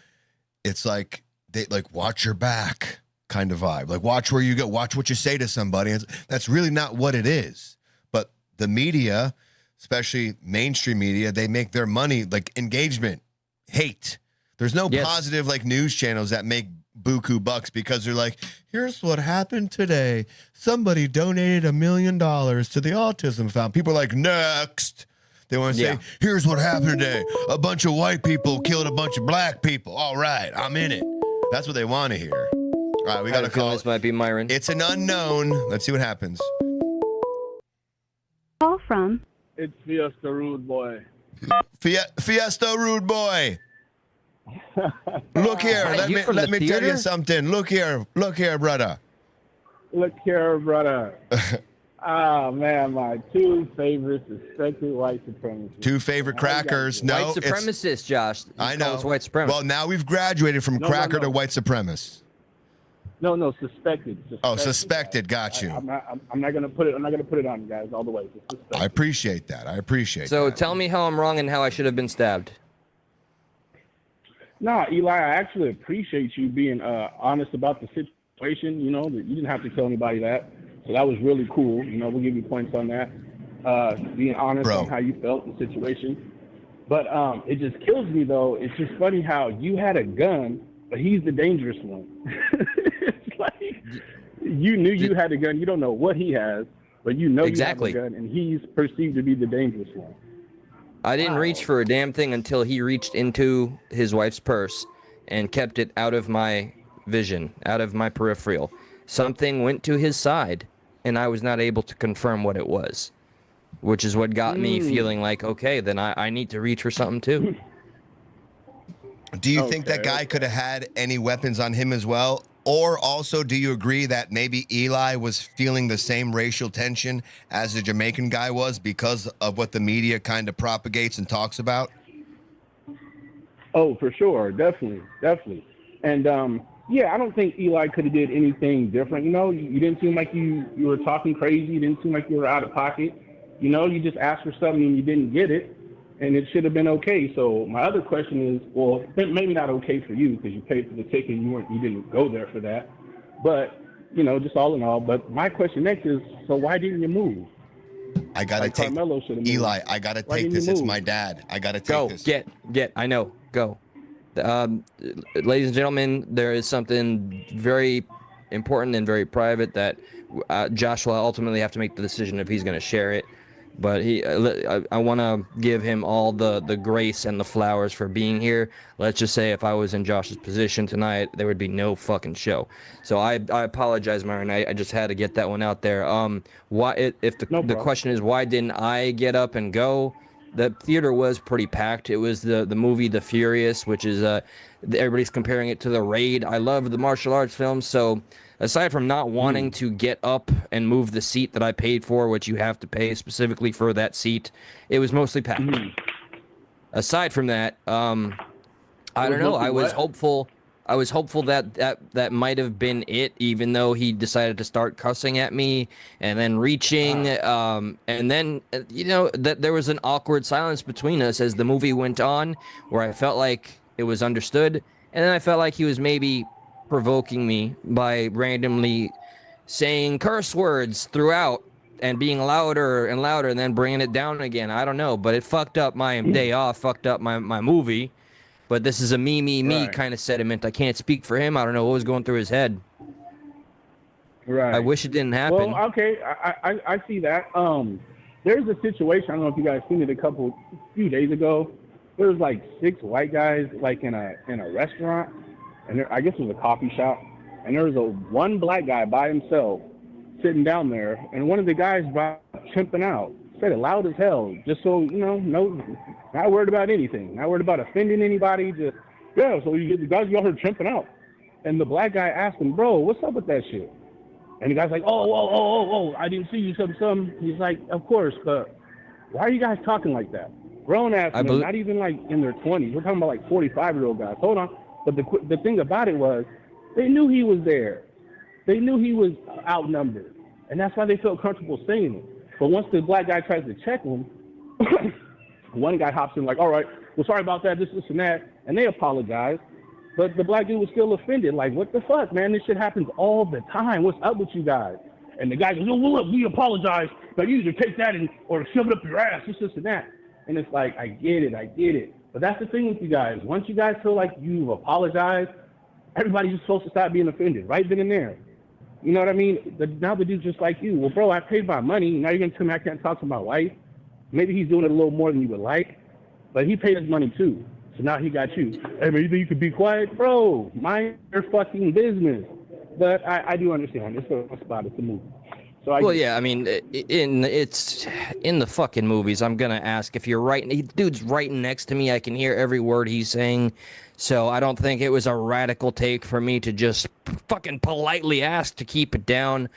it's like they like watch your back kind of vibe. Like, watch where you go, watch what you say to somebody. That's really not what it is. But the media, especially mainstream media, they make their money like engagement, hate. There's no positive like news channels that make buku bucks because they're like, here's what happened today. Somebody donated $1 million to the Autism Foundation. People are like, next. They want to say, here's what happened today. A bunch of white people killed a bunch of black people. All right, I'm in it. That's what they want to hear. All right, we got to call. This might be Myron. It's an unknown. Let's see what happens. Call from. It's Fiesta Rude Boy. Fiesta Rude Boy. Look here, let me tell you something. Look here, brother. Look here, brother. Ah, man, my two favorite suspected white supremacists. Two favorite crackers. No, white supremacists, Josh. I know. It's white supremacist. Well, now we've graduated from cracker to white supremacist. No, suspected. Oh, suspected. Got you. I'm not gonna put it. I'm not gonna put it on you guys all the way. I appreciate that. So tell me how I'm wrong and how I should have been stabbed. No, Eli, I actually appreciate you being honest about the situation. You know, you didn't have to tell anybody that. So that was really cool. You know, we'll give you points on that. Being honest on how you felt in the situation. But it just kills me, though. It's just funny how you had a gun, but he's the dangerous one. It's like you knew you had a gun. You don't know what he has, but you know you have a gun, and he's perceived to be the dangerous one. I didn't reach for a damn thing until he reached into his wife's purse and kept it out of my vision, out of my peripheral. Something went to his side, and I was not able to confirm what it was, which is what got me feeling like, okay, then I need to reach for something too. Do you think that guy could have had any weapons on him as well? Or also, do you agree that maybe Eli was feeling the same racial tension as the Jamaican guy was because of what the media kind of propagates and talks about? Oh, for sure. Definitely. And, yeah, I don't think Eli could have did anything different. You know, you didn't seem like you were talking crazy. You didn't seem like you were out of pocket. You know, you just asked for something and you didn't get it, and it should have been okay. So my other question is, well, maybe not okay for you because you paid for the ticket and you didn't go there for that. But, you know, just all in all. But my question next is, so why didn't you move? I got to take Eli. I got to take this. It's my dad. I got to take this. Get. I know. Go. Ladies and gentlemen, there is something very important and very private that Josh will ultimately have to make the decision if he's going to share it. But I want to give him all the grace and the flowers for being here. Let's just say if I was in Josh's position tonight, there would be no fucking show. So I apologize, Myron. I just had to get that one out there. The question is, why didn't I get up and go? the theater was pretty packed. It was the movie The Furious, which is everybody's comparing it to The Raid. I love the martial arts films, so aside from not wanting to get up and move the seat that I paid for, which you have to pay specifically for that seat, it was mostly packed. Aside from that, I don't know. I was hopeful. I was hopeful that might have been it, even though he decided to start cussing at me and then reaching, and then that there was an awkward silence between us as the movie went on, where I felt like it was understood, and then I felt like he was maybe provoking me by randomly saying curse words throughout and being louder and louder and then bringing it down again. I don't know, but it fucked up my day off, fucked up my movie. But this is a me kind of sentiment. I can't speak for him. I don't know what was going through his head. Right. I wish it didn't happen. Well, okay, I see that. There's a situation. I don't know if you guys seen it a few days ago. There was like 6 white guys like in a restaurant, and I guess it was a coffee shop, and there was one black guy by himself sitting down there, and one of the guys brought chimping out. Said it loud as hell, just so, not worried about anything, not worried about offending anybody, so you get the guys out here tripping out. And the black guy asked him, bro, what's up with that shit? And the guy's like, oh, I didn't see you, something. He's like, of course, but why are you guys talking like that? Grown ass men, not even like in their 20s. We're talking about like 45-year-old guys. Hold on. But the thing about it was, they knew he was there. They knew he was outnumbered. And that's why they felt comfortable saying it. But once the black guy tries to check him, one guy hops in like, all right, well, sorry about that, this, and that. And they apologize. But the black dude was still offended. Like, what the fuck, man? This shit happens all the time. What's up with you guys? And the guy goes, well, look, we apologize. But you either take that or shove it up your ass, this, and that. And it's like, I get it. But that's the thing with you guys. Once you guys feel like you've apologized, everybody's just supposed to stop being offended right then and there. You know what I mean? Now the dude's just like you. Well, bro, I paid my money. Now you're going to tell me I can't talk to my wife? Maybe he's doing it a little more than you would like, but he paid his money too. So now he got you. Hey, man, you think you could be quiet? Bro, mind your fucking business. But I do understand. It's a spot. It's a movie. So I mean, it's in the fucking movies. I'm going to ask if you're right. Dude's right next to me. I can hear every word he's saying. So I don't think it was a radical take for me to just fucking politely ask to keep it down.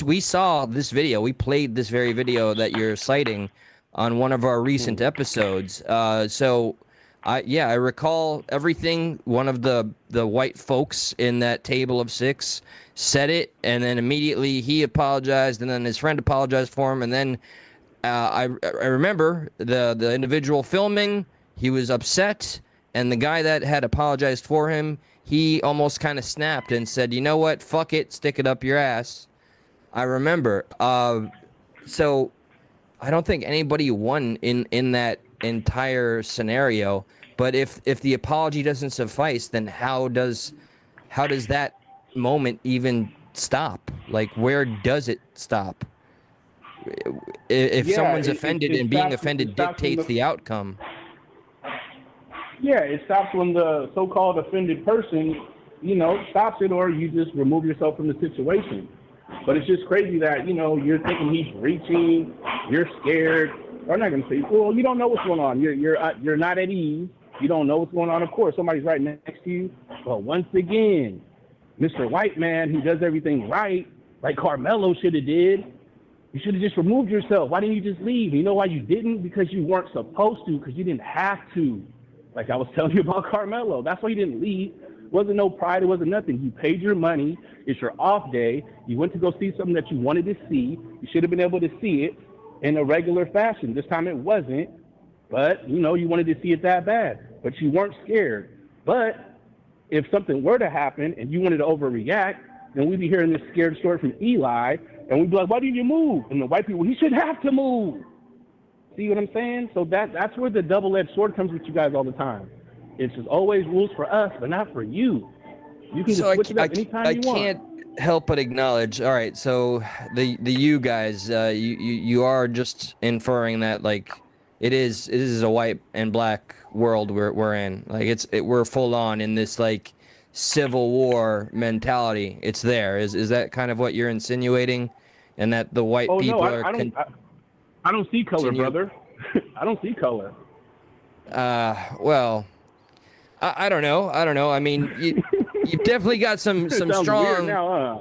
We saw this video. We played this very video that you're citing on one of our recent episodes. So I recall everything. One of the white folks in that table of 6 said it, and then immediately he apologized, and then his friend apologized for him, and then I remember the individual filming. He was upset. And the guy that had apologized for him, he almost kind of snapped and said, you know what, fuck it, stick it up your ass. I remember. So I don't think anybody won in that entire scenario. But if the apology doesn't suffice, then how does that moment even stop? Like, where does it stop? If someone's offended and being offended dictates the outcome. Yeah, it stops when the so-called offended person, stops it, or you just remove yourself from the situation. But it's just crazy that, you're thinking he's reaching, you're scared. I'm not going to say, well, you don't know what's going on. You're not at ease. You don't know what's going on. Of course, somebody's right next to you. But once again, Mr. White Man, who does everything right, like Carmelo should have did, you should have just removed yourself. Why didn't you just leave? You know why you didn't? Because you weren't supposed to, because you didn't have to. Like I was telling you about Carmelo. That's why you didn't leave. It wasn't no pride. It wasn't nothing. You paid your money. It's your off day. You went to go see something that you wanted to see. You should have been able to see it in a regular fashion. This time it wasn't. But, you wanted to see it that bad. But you weren't scared. But if something were to happen and you wanted to overreact, then we'd be hearing this scared story from Eli. And we'd be like, why didn't you move? And the white people, he should have to move. See what I'm saying? So that's where the double-edged sword comes with you guys all the time. It's just always rules for us, but not for you. You can just switch it up anytime you want. I can't help but acknowledge. All right, so the you guys, you are just inferring that like it is a white and black world we're in. Like we're full on in this like civil war mentality. It's there. Is that kind of what you're insinuating? And that the white people are. I don't see color, brother. I don't see color. Well, I don't know. I don't know. I mean, you definitely got some It sounds strong. weird now, huh?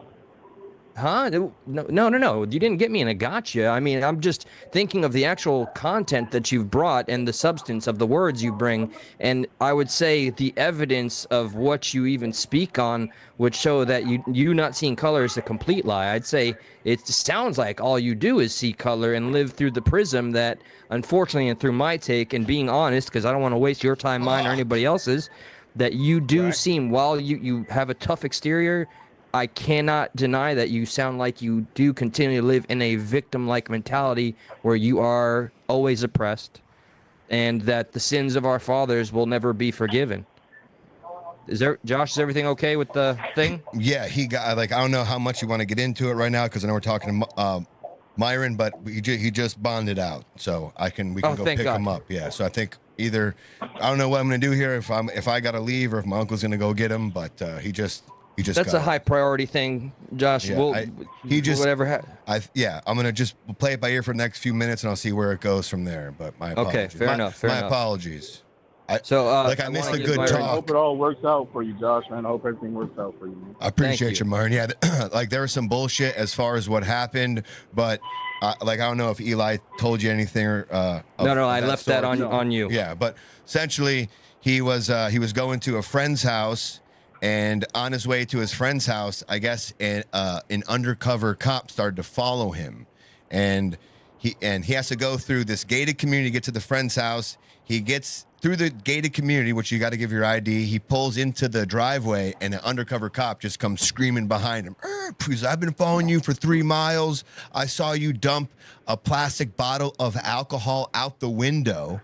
Huh? No. You didn't get me in a gotcha. I mean, I'm just thinking of the actual content that you've brought and the substance of the words you bring. And I would say the evidence of what you even speak on would show that you not seeing color is a complete lie. I'd say it sounds like all you do is see color and live through the prism that, unfortunately, and through my take and being honest, because I don't want to waste your time, mine, or anybody else's, that you do seem, while you have a tough exterior, I cannot deny that you sound like you do continue to live in a victim-like mentality where you are always oppressed and that the sins of our fathers will never be forgiven. Josh, is everything okay with the thing? Yeah, he got, like, I don't know how much you want to get into it right now because I know we're talking to Myron, but he just bonded out, so we can go pick him up. Yeah, so I think either, I don't know what I'm going to do here, if I got to leave or if my uncle's going to go get him, but he just that's a high priority thing, Josh. Yeah, whatever. I'm gonna just play it by ear for the next few minutes, and I'll see where it goes from there. But my apologies. Okay, fair enough. My apologies. I missed a good I talk. hope it all works out for you, Josh, man. I hope everything works out for you. I appreciate you, Myron. Yeah, like there was some bullshit as far as what happened, but like I don't know if Eli told you anything or. No, I left that on you. Yeah, but essentially he was going to a friend's house. And on his way to his friend's house, I guess an undercover cop started to follow him, and he has to go through this gated community to get to the friend's house. He gets through the gated community, which you got to give your ID. He pulls into the driveway, and an undercover cop just comes screaming behind him. Please, I've been following you for 3 miles. I saw you dump a plastic bottle of alcohol out the window,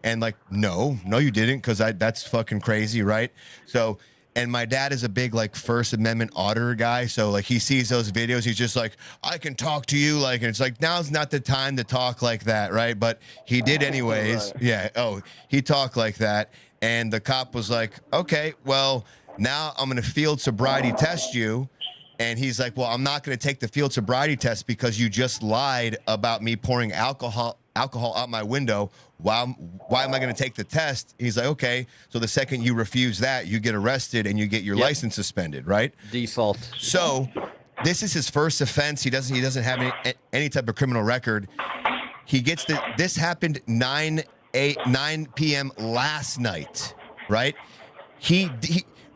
and like, no, you didn't, because that's fucking crazy, right? So. And my dad is a big, like, First Amendment auditor guy. So, like, he sees those videos. He's just like, I can talk to you. Like, and it's like, now's not the time to talk like that, right? But he did anyways. Right. Yeah. Oh, he talked like that. And the cop was like, okay, well, now I'm going to field sobriety test you. And he's like, well, I'm not going to take the field sobriety test because you just lied about me pouring alcohol out my window. Why am I going to take the test? He's like, okay. So the second you refuse that, you get arrested and you get your license suspended, right? Default. So this is his first offense. He doesn't have any type of criminal record. He gets this happened 9 p.m. last night, right? He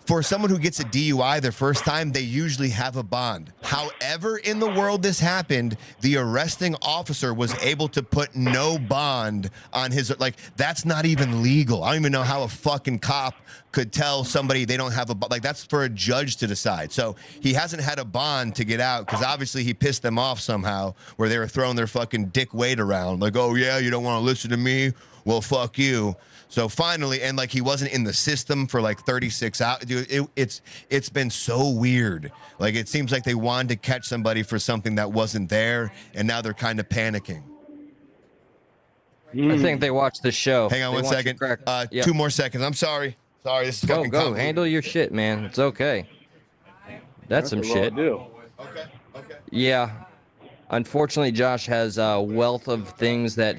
for someone who gets a DUI their first time, they usually have a bond. However, in the world this happened, the arresting officer was able to put no bond on his, like, that's not even legal. I don't even know how a fucking cop could tell somebody they don't have a bond. Like, that's for a judge to decide. So he hasn't had a bond to get out because obviously he pissed them off somehow where they were throwing their fucking dick weight around. Like, oh yeah, you don't want to listen to me? Well, fuck you. So finally, and like he wasn't in the system for like 36 hours. Dude, it's been so weird. Like it seems like they wanted to catch somebody for something that wasn't there, and now they're kind of panicking. I think they watched the show. Hang on one second. 2 more seconds. I'm sorry. Sorry, this is fucking go. Handle your shit, man. It's okay. That's some shit. Okay. Yeah. Unfortunately, Josh has a wealth of things that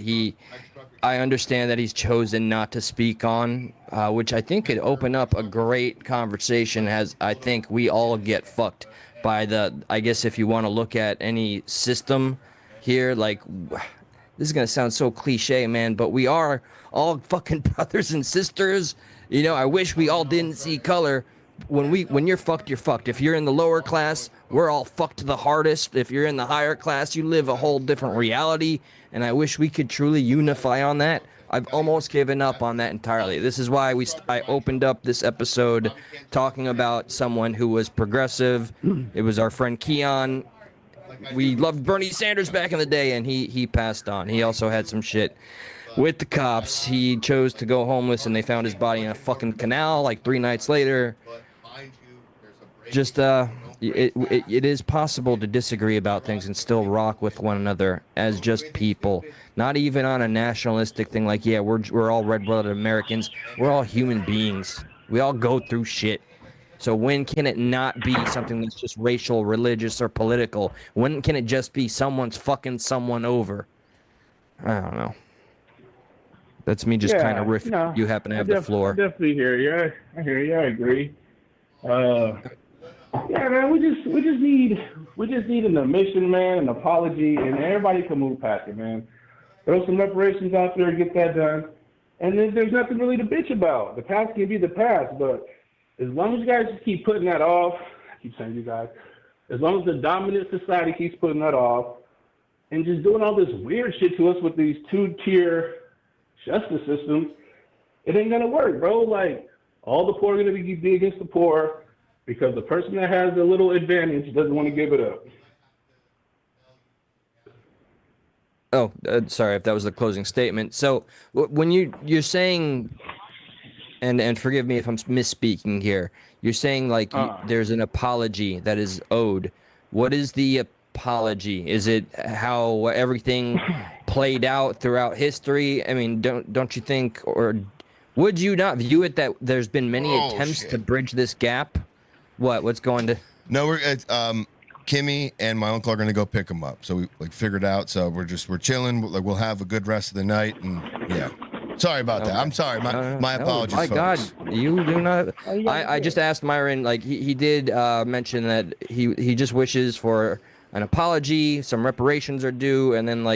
I understand that he's chosen not to speak on, which I think could open up a great conversation, as I think we all get fucked by I guess if you want to look at any system here, like, this is going to sound so cliche, man, but we are all fucking brothers and sisters. You know, I wish we all didn't see color. When you're fucked, you're fucked. If you're in the lower class, we're all fucked the hardest. If you're in the higher class, you live a whole different reality. And I wish we could truly unify on that. I've almost given up on that entirely. This is why I opened up this episode talking about someone who was progressive. It was our friend Keon. We loved Bernie Sanders back in the day, and he passed on. He also had some shit with the cops. He chose to go homeless, and they found his body in a fucking canal like 3 nights later. Just it is possible to disagree about things and still rock with one another as just people. Not even on a nationalistic thing like, yeah, we're all red-blooded Americans. We're all human beings. We all go through shit. So when can it not be something that's just racial, religious, or political? When can it just be someone's fucking someone over? I don't know. That's me just kind of riffing. No, You happen to have the I floor. definitely hear you. I hear you. I agree. Yeah, man, we just need an admission, man, an apology, and everybody can move past it, man. Throw some reparations out there and get that done. And then there's nothing really to bitch about. The past can be the past, but as long as you guys just keep putting that off, I keep saying you guys, as long as the dominant society keeps putting that off and just doing all this weird shit to us with these two-tier justice systems, it ain't gonna work, bro. Like, all the poor are gonna be against the poor because the person that has a little advantage doesn't want to give it up. Oh, sorry if that was the closing statement. So when you're saying, and forgive me if I'm misspeaking here, you're saying like there's an apology that is owed. What is the apology? Is it how everything played out throughout history? I mean, don't you think, or would you not view it that there's been many attempts to bridge this gap? What's going to? No, we're Kimmy and my uncle are gonna go pick him up. So we like figured out. So we're chilling. Like we'll have a good rest of the night. And yeah, sorry about that. I'm sorry. My apologies. My folks. God, you do not. I just asked Myron. Like he did mention that he just wishes for an apology. Some reparations are due, and then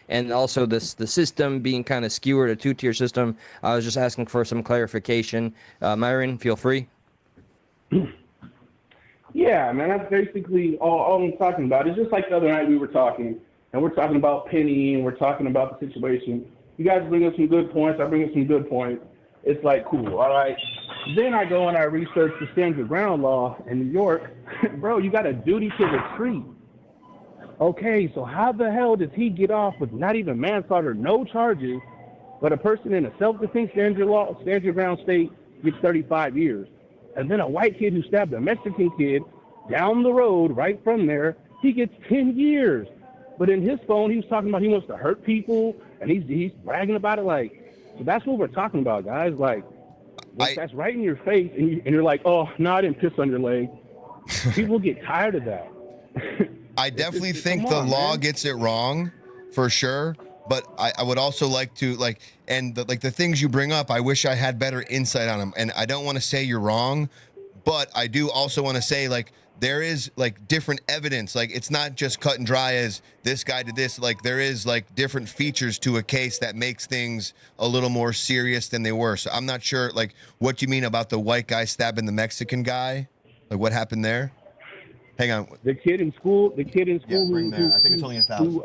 and also the system being kind of skewered, a two-tier system. I was just asking for some clarification. Myron, feel free. Yeah, man, that's basically all I'm talking about. It's just like the other night we were talking, and we're talking about Penny, and we're talking about the situation. You guys bring up some good points. I bring up some good points. It's like, cool, all right. Then I go and I research the stand your ground law in New York. Bro, you got a duty to retreat. Okay, so how the hell does he get off with not even manslaughter, no charges, but a person in a self-defense stand your ground state gets 35 years? And then a white kid who stabbed a Mexican kid down the road right from there, he gets 10 years. But in his phone, he was talking about he wants to hurt people, and he's bragging about it. Like, so that's what we're talking about, guys. Like, that's right in your face, and you're like, oh, no, I didn't piss on your leg. People get tired of that. I definitely think the law gets it wrong, for sure. But I would also like to the things you bring up, I wish I had better insight on them. And I don't want to say you're wrong, but I do also want to say there is different evidence. Like it's not just cut and dry as this guy did this. Like there is different features to a case that makes things a little more serious than they were. So I'm not sure what you mean about the white guy stabbing the Mexican guy. Like what happened there? Hang on. The kid in school who I think it's only 1,000. Who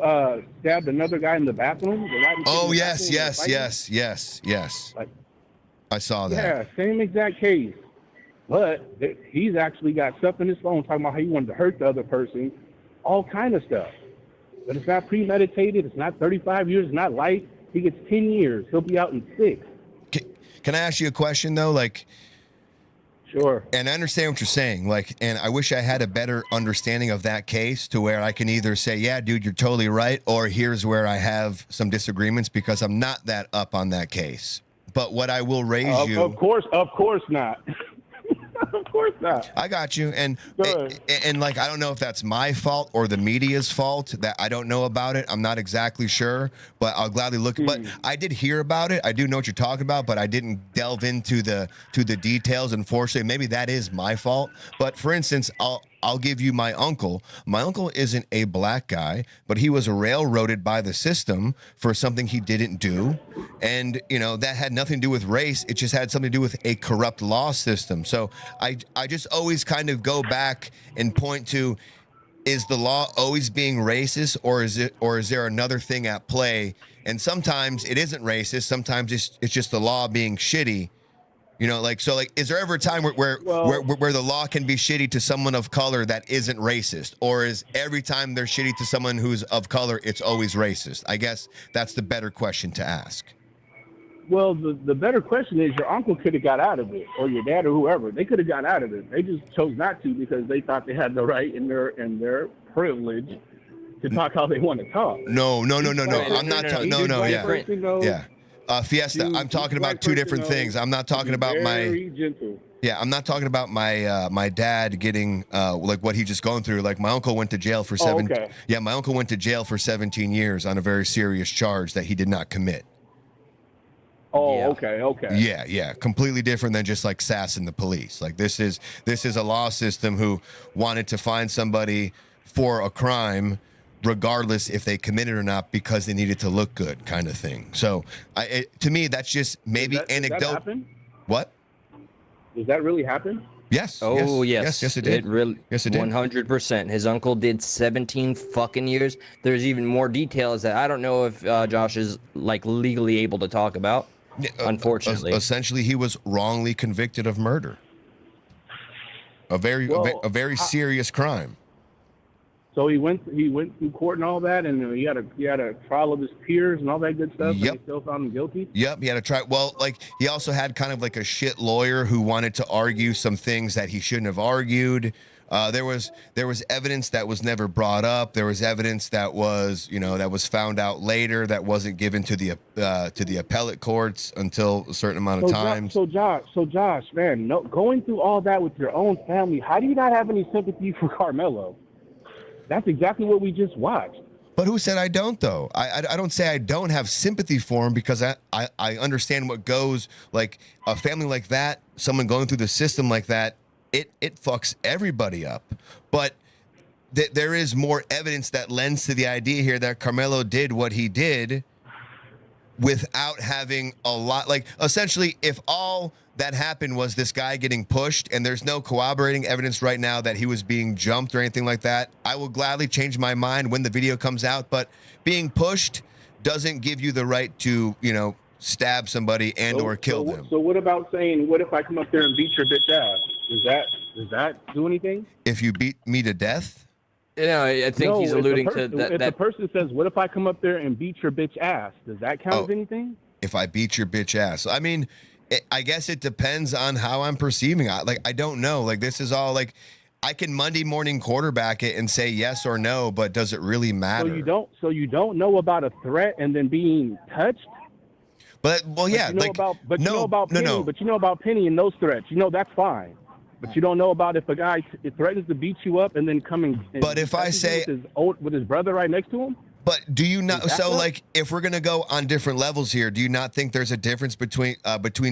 stabbed another guy in the bathroom. Oh, yes. I saw that. Yeah, same exact case. But he's actually got stuff in his phone talking about how he wanted to hurt the other person, all kind of stuff. But it's not premeditated. It's not 35 years. It's not life. He gets 10 years. He'll be out in 6. Can I ask you a question, though? Sure. And I understand what you're saying. And I wish I had a better understanding of that case to where I can either say, yeah, dude, you're totally right, or here's where I have some disagreements because I'm not that up on that case. But what I will raise you. Of course not. Of course not. I got you. And I don't know if that's my fault or the media's fault that I don't know about it. I'm not exactly sure, but I'll gladly look. But I did hear about it. I do know what you're talking about, but I didn't delve into the details. Unfortunately, maybe that is my fault. But for instance, I'll give you my uncle. My uncle isn't a black guy, but he was railroaded by the system for something he didn't do. And, that had nothing to do with race. It just had something to do with a corrupt law system. So I just always kind of go back and point to, is the law always being racist or is there another thing at play? And sometimes it isn't racist. Sometimes it's just the law being shitty. Is there ever a time where the law can be shitty to someone of color that isn't racist? Or is every time they're shitty to someone who's of color, it's always racist? I guess that's the better question to ask. Well, the better question is your uncle could have got out of it, or your dad or whoever. They could have got out of it. They just chose not to because they thought they had the right and their privilege to talk how they want to talk. No. I'm not talking. No. Yeah. Fiesta. I'm talking about two different things. I'm not talking about very gentle. Yeah, I'm not talking about my dad getting what he just going through. Like my uncle went to jail for Yeah, my uncle went to jail for 17 years on a very serious charge that he did not commit. Oh, Yeah. okay. Yeah, completely different than just like sassing the police. Like this is a law system who wanted to find somebody for a crime, regardless if they committed or not, because they needed to look good, kind of thing. So, to me, that's just maybe Does that anecdote. happen? What? Does that really happen? Yes. Oh yes, it did. It really. Yes, it did. 100%. His uncle did 17 fucking years. There's even more details that I don't know if Josh is like legally able to talk about. Unfortunately, Essentially, he was wrongly convicted of murder. A very serious crime. So he went through court and all that, and he had a trial of his peers and all that good stuff. Yep. And he still found him guilty. Yep, he had to try. Well, like he also had kind of like a shit lawyer who wanted to argue some things that he shouldn't have argued. There was evidence that was never brought up. There was evidence that was found out later that wasn't given to the appellate courts until a certain amount of time. So Josh, man, going through all that with your own family, how do you not have any sympathy for Carmelo? That's exactly what we just watched. But who said I don't, though? I don't say I don't have sympathy for him, because I understand what goes, like a family like that, someone going through the system like that, it fucks everybody up. But there is more evidence that lends to the idea here that Carmelo did what he did without having a lot. Like, essentially, if all that happened was this guy getting pushed and there's no corroborating evidence right now that he was being jumped or anything like that, I will gladly change my mind when the video comes out. But being pushed doesn't give you the right to, stab somebody or kill them. So what about saying, what if I come up there and beat your bitch ass? Does that do anything? If you beat me to death? I think he's alluding to that. If the person says, what if I come up there and beat your bitch ass? Does that count as anything? If I beat your bitch ass. I mean, I guess it depends on how I'm perceiving it. Like, I don't know. Like, this is all like, I can Monday morning quarterback it and say yes or no, but does it really matter? So you don't know about a threat and then being touched? But yeah, you know about Penny and those threats. That's fine. But you don't know about if a guy threatens to beat you up and then coming. But if I say with his brother right next to him. But do you not? So, like, if we're gonna go on different levels here, do you not think there's a difference between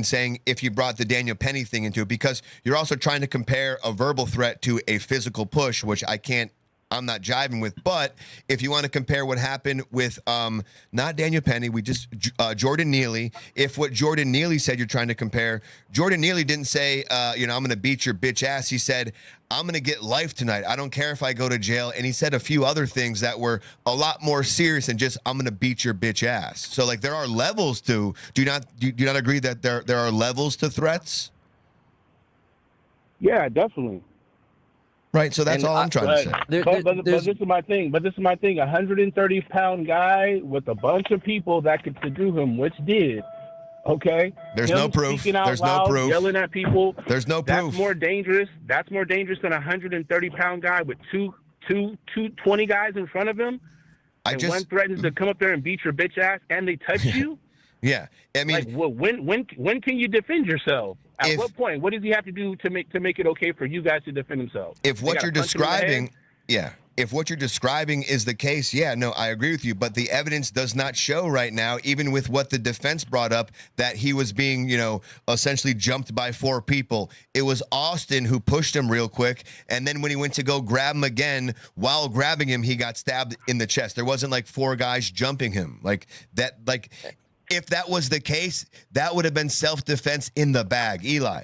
saying if you brought the Daniel Penny thing into it, because you're also trying to compare a verbal threat to a physical push, which I'm not jiving with. But if you want to compare what happened with not Daniel Penny, Jordan Neely. If what Jordan Neely said you're trying to compare, Jordan Neely didn't say I'm going to beat your bitch ass. He said, I'm going to get life tonight. I don't care if I go to jail. And he said a few other things that were a lot more serious than just I'm going to beat your bitch ass. So, like, there are levels to. Do you not agree that there are levels to threats? Yeah, definitely. Right, so that's all I'm trying to say. But this is my thing. 130-pound guy with a bunch of people that could subdue him, which did. Okay. There's no proof. There's no proof. Yelling at people. There's no proof. That's more dangerous. That's more dangerous than a 130-pound guy with two 20 guys in front of him. One threatens to come up there and beat your bitch ass, and they touch you. Yeah, I mean, like, well, when can you defend yourself? At what point? What does he have to do to make it okay for you guys to defend himself? If what you're describing, if what you're describing is the case, no, I agree with you. But the evidence does not show right now, even with what the defense brought up, that he was being, essentially jumped by 4 people. It was Austin who pushed him real quick, and then when he went to go grab him again, while grabbing him, he got stabbed in the chest. There wasn't like 4 guys jumping him like that. Like, if that was the case, that would have been self-defense in the bag. Eli.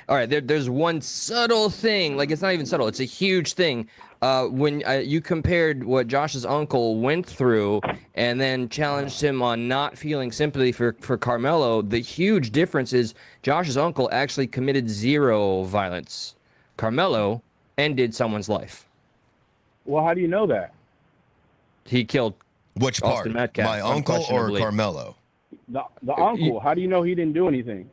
All right, there's one subtle thing. Like, it's not even subtle. It's a huge thing. When you compared what Josh's uncle went through and then challenged him on not feeling sympathy for Carmelo, the huge difference is Josh's uncle actually committed 0 violence. Carmelo ended someone's life. Well, how do you know that? He killed which part? Metcalf, my uncle or Carmelo? The uncle. How do you know he didn't do anything?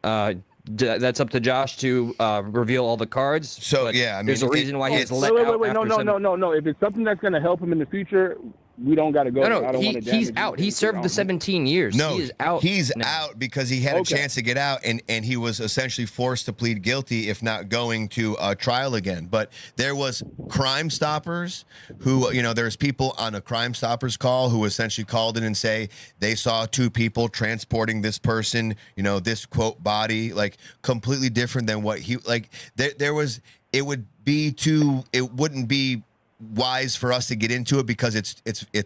That's up to Josh to reveal all the cards. So, yeah, I mean, there's a reason why he's let wait, out. No. If it's something that's going to help him in the future, we don't got to go. No, I don't he, want to he's out. He served the 17 years. No, he is out. he's now. out because he had a chance to get out, and he was essentially forced to plead guilty, if not going to trial again. But there was Crime Stoppers who, there's people on a Crime Stoppers call who essentially called in and say they saw two people transporting this person, this quote body, like completely different than what he like. There was. It wouldn't be wise for us to get into it because it's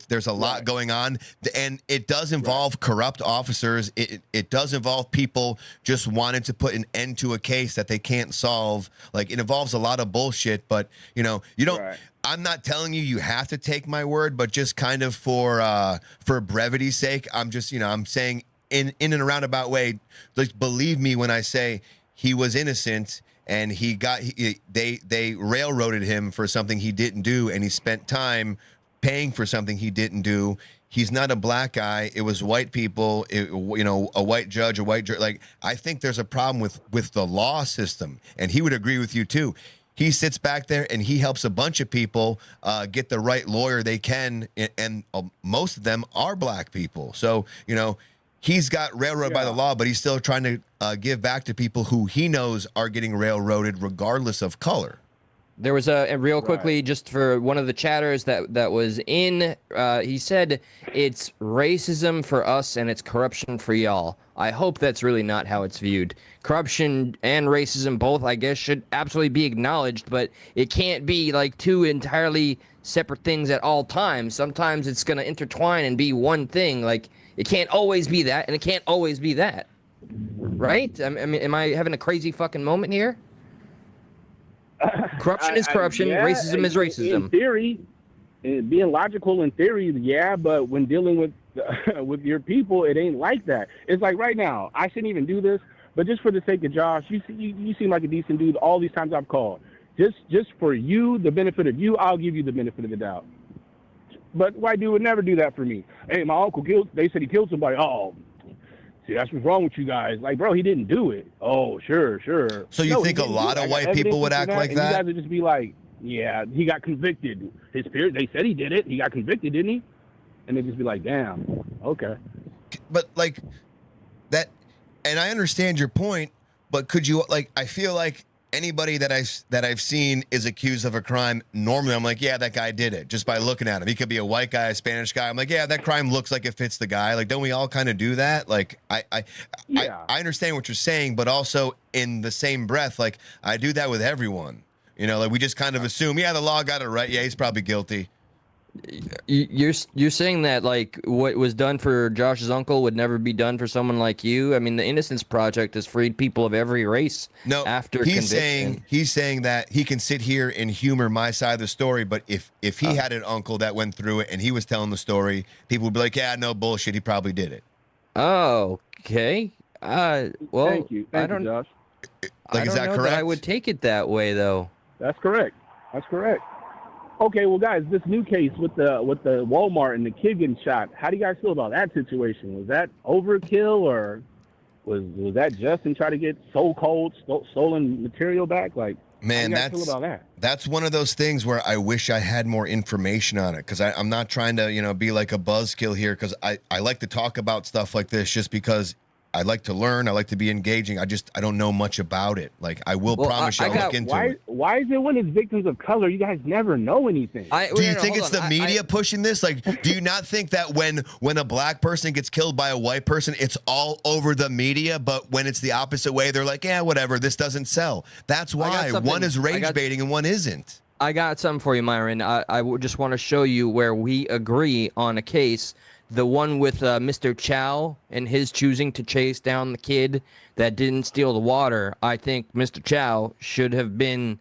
there's a lot going on, and it does involve corrupt officers. It does involve people just wanting to put an end to a case that they can't solve. Like, it involves a lot of bullshit, but you don't. Right. I'm not telling you have to take my word, but just kind of for brevity's sake, I'm just I'm saying in and a roundabout way, like, believe me when I say he was innocent. And they railroaded him for something he didn't do, and he spent time paying for something he didn't do. He's not a black guy. It was white people. A white judge, Like, I think there's a problem with the law system, and he would agree with you too. He sits back there and he helps a bunch of people get the right lawyer they can, and most of them are black people. So he's got railroaded by the law, but he's still trying to give back to people who he knows are getting railroaded regardless of color. There was a real quickly, just for one of the chatters that was in, he said, it's racism for us and it's corruption for y'all. I hope that's really not how it's viewed. Corruption and racism both, I guess, should absolutely be acknowledged, but it can't be like two entirely separate things at all times. Sometimes it's going to intertwine and be one thing. Like, it can't always be that, and it can't always be that. Right? I mean, am I having a crazy fucking moment here? Corruption is corruption. Racism is racism. In theory, being logical in theory, yeah, but when dealing with with your people, it ain't like that. It's like right now, I shouldn't even do this, but just for the sake of Josh, you seem like a decent dude all these times I've called. Just for you, the benefit of you, I'll give you the benefit of the doubt. But white dude would never do that for me. Hey, my uncle they said he killed somebody. Oh, see, that's what's wrong with you guys. Like, bro, he didn't do it. Oh, sure. So you think a lot of white people would act like that? You guys would just be like, yeah, he got convicted. His peers, they said he did it. He got convicted, didn't he? And they'd just be like, damn, okay. But like that, and I understand your point, but could you, like, I feel like anybody that I've seen is accused of a crime, normally I'm like, yeah, that guy did it, just by looking at him. He could be a white guy, a Spanish guy. I'm like, yeah, that crime looks like it fits the guy. Like, don't we all kind of do that? Like, I understand what you're saying, but also in the same breath, like, I do that with everyone. Like, we just kind of assume, yeah, the law got it right. Yeah, he's probably guilty. You're saying that, like, what was done for Josh's uncle would never be done for someone like you? I mean, the Innocence Project has freed people of every race. No, after he's conviction. he's saying that he can sit here and humor my side of the story, but if he had an uncle that went through it and he was telling the story, people would be like, yeah, no bullshit, he probably did it. Oh, okay. Well, Thank you, Josh. Like, is that correct? That I would take it that way, though. That's correct. Okay, well, guys, this new case with the Walmart and the kid getting shot, how do you guys feel about that situation? Was that overkill, or was that just in try to get stolen material back? Like, man, how do you guys feel about that? That's one of those things where I wish I had more information on it, because I'm not trying to be like a buzzkill here, because I like to talk about stuff like this just because I like to learn. I like to be engaging. I don't know much about it. Like, I will promise you I'll look into it. Why is it when it's victims of color, you guys never know anything? Do you think it's the media pushing this? Like, do you not think that when a black person gets killed by a white person, it's all over the media? But when it's the opposite way, they're like, yeah, whatever, this doesn't sell. That's why one is rage baiting and one isn't. I got something for you, Myron. I just want to show you where we agree on a case. The one with Mr. Chow and his choosing to chase down the kid that didn't steal the water. I think Mr. Chow should have been,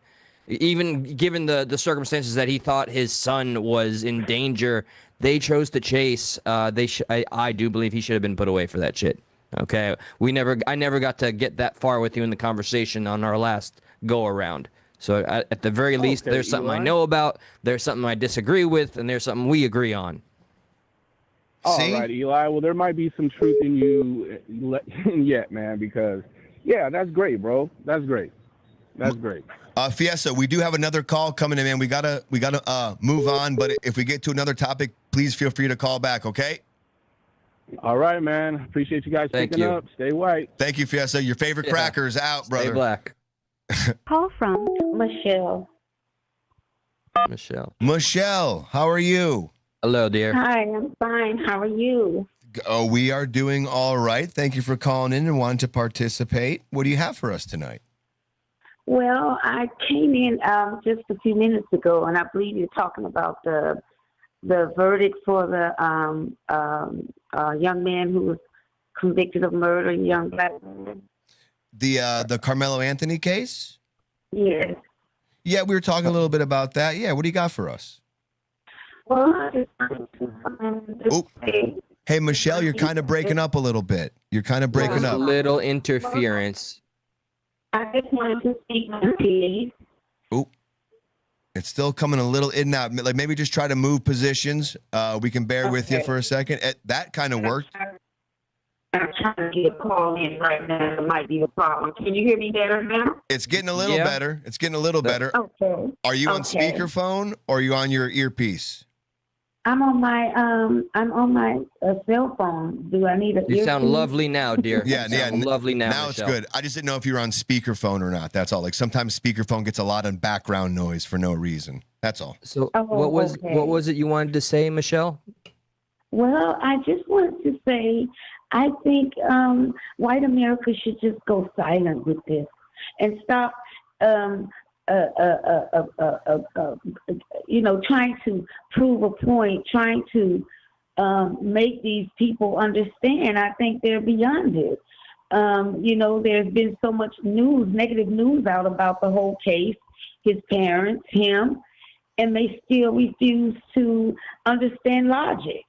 even given the circumstances that he thought his son was in danger, they chose to chase. I do believe he should have been put away for that shit. Okay, I never got to get that far with you in the conversation on our last go around. So at the very least, there's something I know about, there's something I disagree with, and there's something we agree on. All right, Eli. Well, there might be some truth in you yet, man, because, yeah, that's great, bro. That's great. Fiesta, we do have another call coming in, man. We gotta move on, but if we get to another topic, please feel free to call back, okay? All right, man. Appreciate you guys Thank picking you. up. Stay white. Thank you, Fiesta. Your favorite crackers out, brother. Stay black. Call from Michelle. Michelle, how are you? Hello, dear. Hi, I'm fine. How are you? Oh, we are doing all right. Thank you for calling in and wanting to participate. What do you have for us tonight? Well, I came in just a few minutes ago, and I believe you're talking about the verdict for the young man who was convicted of murder, a young black man. The Carmelo Anthony case? Yes. Yeah, we were talking a little bit about that. Yeah, what do you got for us? Well, I just wanted to Oop. say, Hey, Michelle, you're kind of breaking up a little bit. You're kind of breaking There's a up. little interference. I just wanted to speak to you. Oop. It's still coming a little in and out. Like maybe just try to move positions. We can bear with you Okay. for a second. That kind of worked. I'm trying to get a call in right now. It might be a problem. Can you hear me better now? It's getting a little Yeah. better. It's getting a little better. Okay. Are you on Okay. speakerphone or are you on your earpiece? I'm on my cell phone. Do I need a You sound earpiece? lovely now, dear. Yeah, You sound lovely now. Now it's Michelle. good. I just didn't know if you were on speakerphone or not. That's all. Like sometimes speakerphone gets a lot of background noise for no reason. That's all. So Oh, what was it you wanted to say, Michelle? Well, I just wanted to say, I think white America should just go silent with this and stop, trying to prove a point, trying to make these people understand. I think they're beyond it. There's been so much negative news out about the whole case, his parents, him, and they still refuse to understand logic.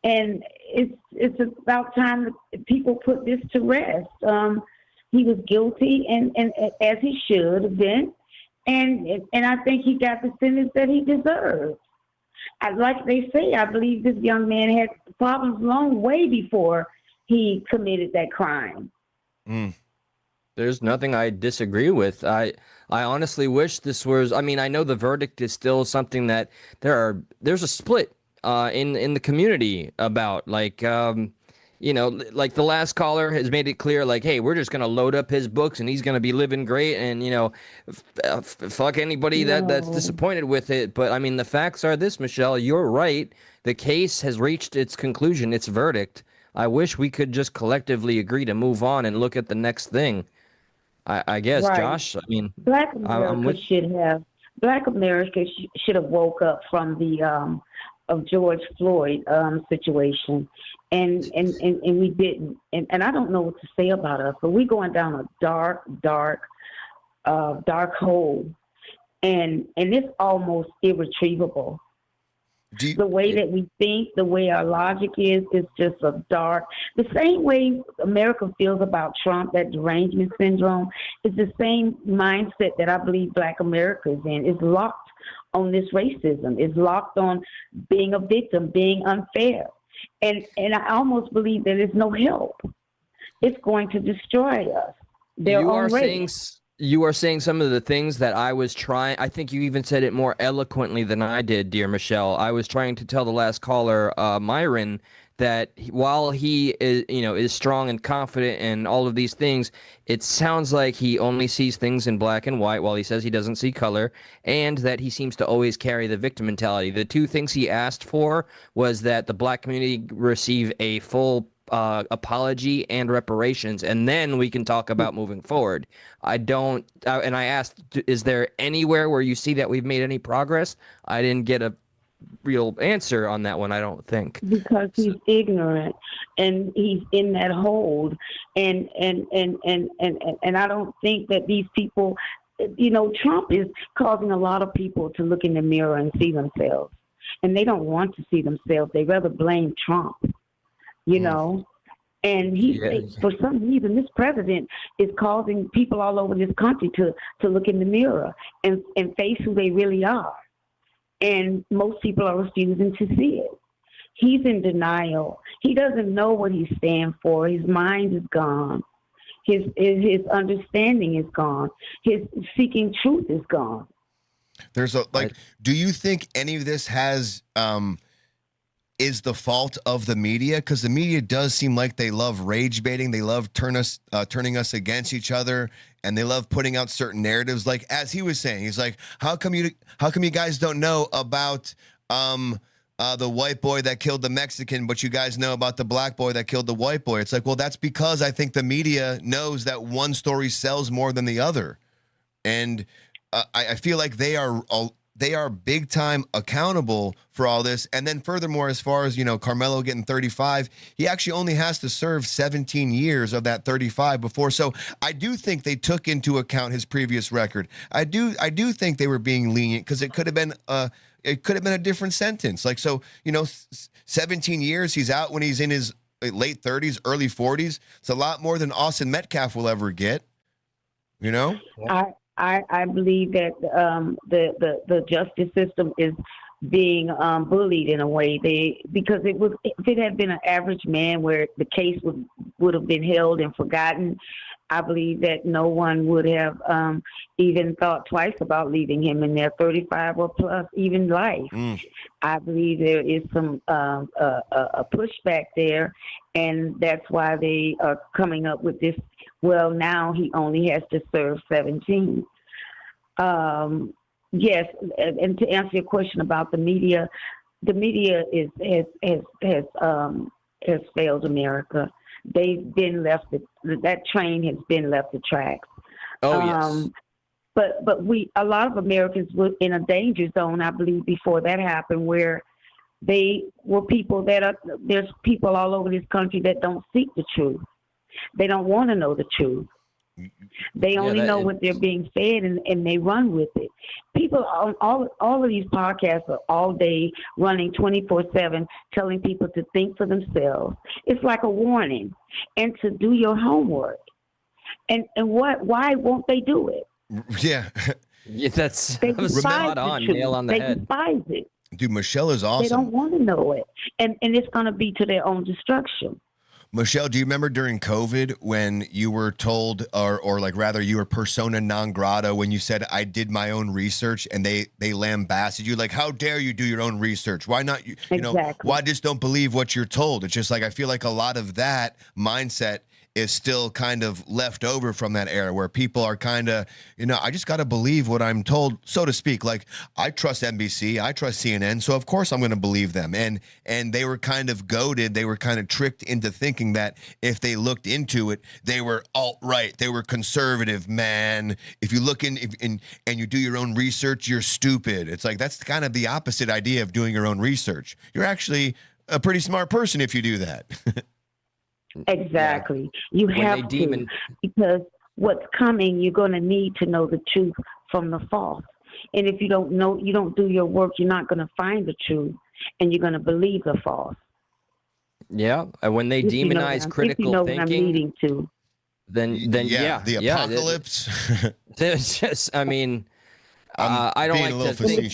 And it's about time that people put this to rest. He was guilty, and as he should have been, and I think he got the sentence that he deserved. Like they say, I believe this young man had problems long way before he committed that crime. There's nothing I disagree with. I honestly wish this was. I mean, I know the verdict is still something that there's a split in the community about, like like the last caller has made it clear, like, hey, we're just gonna load up his books and he's gonna be living great, and fuck anybody that's disappointed with it. But I mean, the facts are this, Michelle. You're right. The case has reached its conclusion, its verdict. I wish we could just collectively agree to move on and look at the next thing. I guess, Right. Josh. I mean, Black I'm America with- should have woke up from the of George Floyd situation, and we didn't. And I don't know what to say about us, but we're going down a dark hole, and it's almost irretrievable. The way that we think, the way our logic is just a dark. The same way America feels about Trump, that derangement syndrome, is the same mindset that I believe Black America is in. It's locked on this racism. It's locked on being a victim, being unfair. And I almost believe there is no help. It's going to destroy us. You are saying some of the things that I was trying. I think you even said it more eloquently than I did, dear Michelle. I was trying to tell the last caller, Myron, that while he is strong and confident and all of these things, it sounds like he only sees things in black and white, while he says he doesn't see color, and that he seems to always carry the victim mentality. The two things he asked for was that the black community receive a full apology and reparations, and then we can talk about moving forward. And I asked, is there anywhere where you see that we've made any progress? I didn't get a real answer on that one, I don't think. Because he's ignorant and he's in that hold, and I don't think that these people, Trump is causing a lot of people to look in the mirror and see themselves, and they don't want to see themselves. They rather blame Trump. And for some reason, this president is causing people all over this country to look in the mirror and face who they really are. And most people are refusing to see it. He's in denial. He doesn't know what he stands for. His mind is gone. His understanding is gone. His seeking truth is gone. There's a like. Do you think any of this has is the fault of the media? Because the media does seem like they love rage baiting. They love turning us against each other, and they love putting out certain narratives. Like as he was saying, he's like, how come you guys don't know about the white boy that killed the Mexican, but you guys know about the black boy that killed the white boy? It's like, well, that's because I think the media knows that one story sells more than the other, and I feel like they are big time accountable for all this. And then furthermore, as far as, Carmelo getting 35, he actually only has to serve 17 years of that 35 before. So I do think they took into account his previous record. I do think they were being lenient because it could have been a different sentence. Like, so, 17 years, he's out when he's in his late 30s, early 40s. It's a lot more than Austin Metcalf will ever get, I believe that the justice system is being bullied in a way. Because if it had been an average man where the case would have been held and forgotten, I believe that no one would have even thought twice about leaving him in there 35 or plus, even life. I believe there is some a pushback there, and that's why they are coming up with this. Well, now he only has to serve 17. Yes, and to answer your question about the media has failed America. They've been left. That train has been left the tracks. Oh yes. But a lot of Americans were in a danger zone, I believe, before that happened, where they were there's people all over this country that don't seek the truth. They don't want to know the truth. They only know what they're being fed, and they run with it. People on all of these podcasts are all day running 24/7, telling people to think for themselves. It's like a warning, and to do your homework. And why won't they do it? Yeah. That's they spot on, nail on the head. They despise it. Dude, Michelle is awesome. They don't want to know it, and it's going to be to their own destruction. Michelle, do you remember during COVID when you were told, or like rather you were persona non grata when you said, I did my own research, and they lambasted you? Like, how dare you do your own research? Why not? Why just don't believe what you're told? It's just like, I feel like a lot of that mindset is still kind of left over from that era where people are kind of, I just got to believe what I'm told, so to speak. Like, I trust NBC, I trust CNN, so of course I'm going to believe them. And they were kind of goaded, they were kind of tricked into thinking that if they looked into it, they were alt-right, they were conservative, man. If you look in and you do your own research, you're stupid. It's like, that's kind of the opposite idea of doing your own research. You're actually a pretty smart person if you do that. Exactly. You have to, because what's coming, you're going to need to know the truth from the false. And if you don't know, you don't do your work, you're not going to find the truth, and you're going to believe the false. Yeah, and when they demonize critical thinking, then yeah, the apocalypse. There's just, I mean, I don't like to think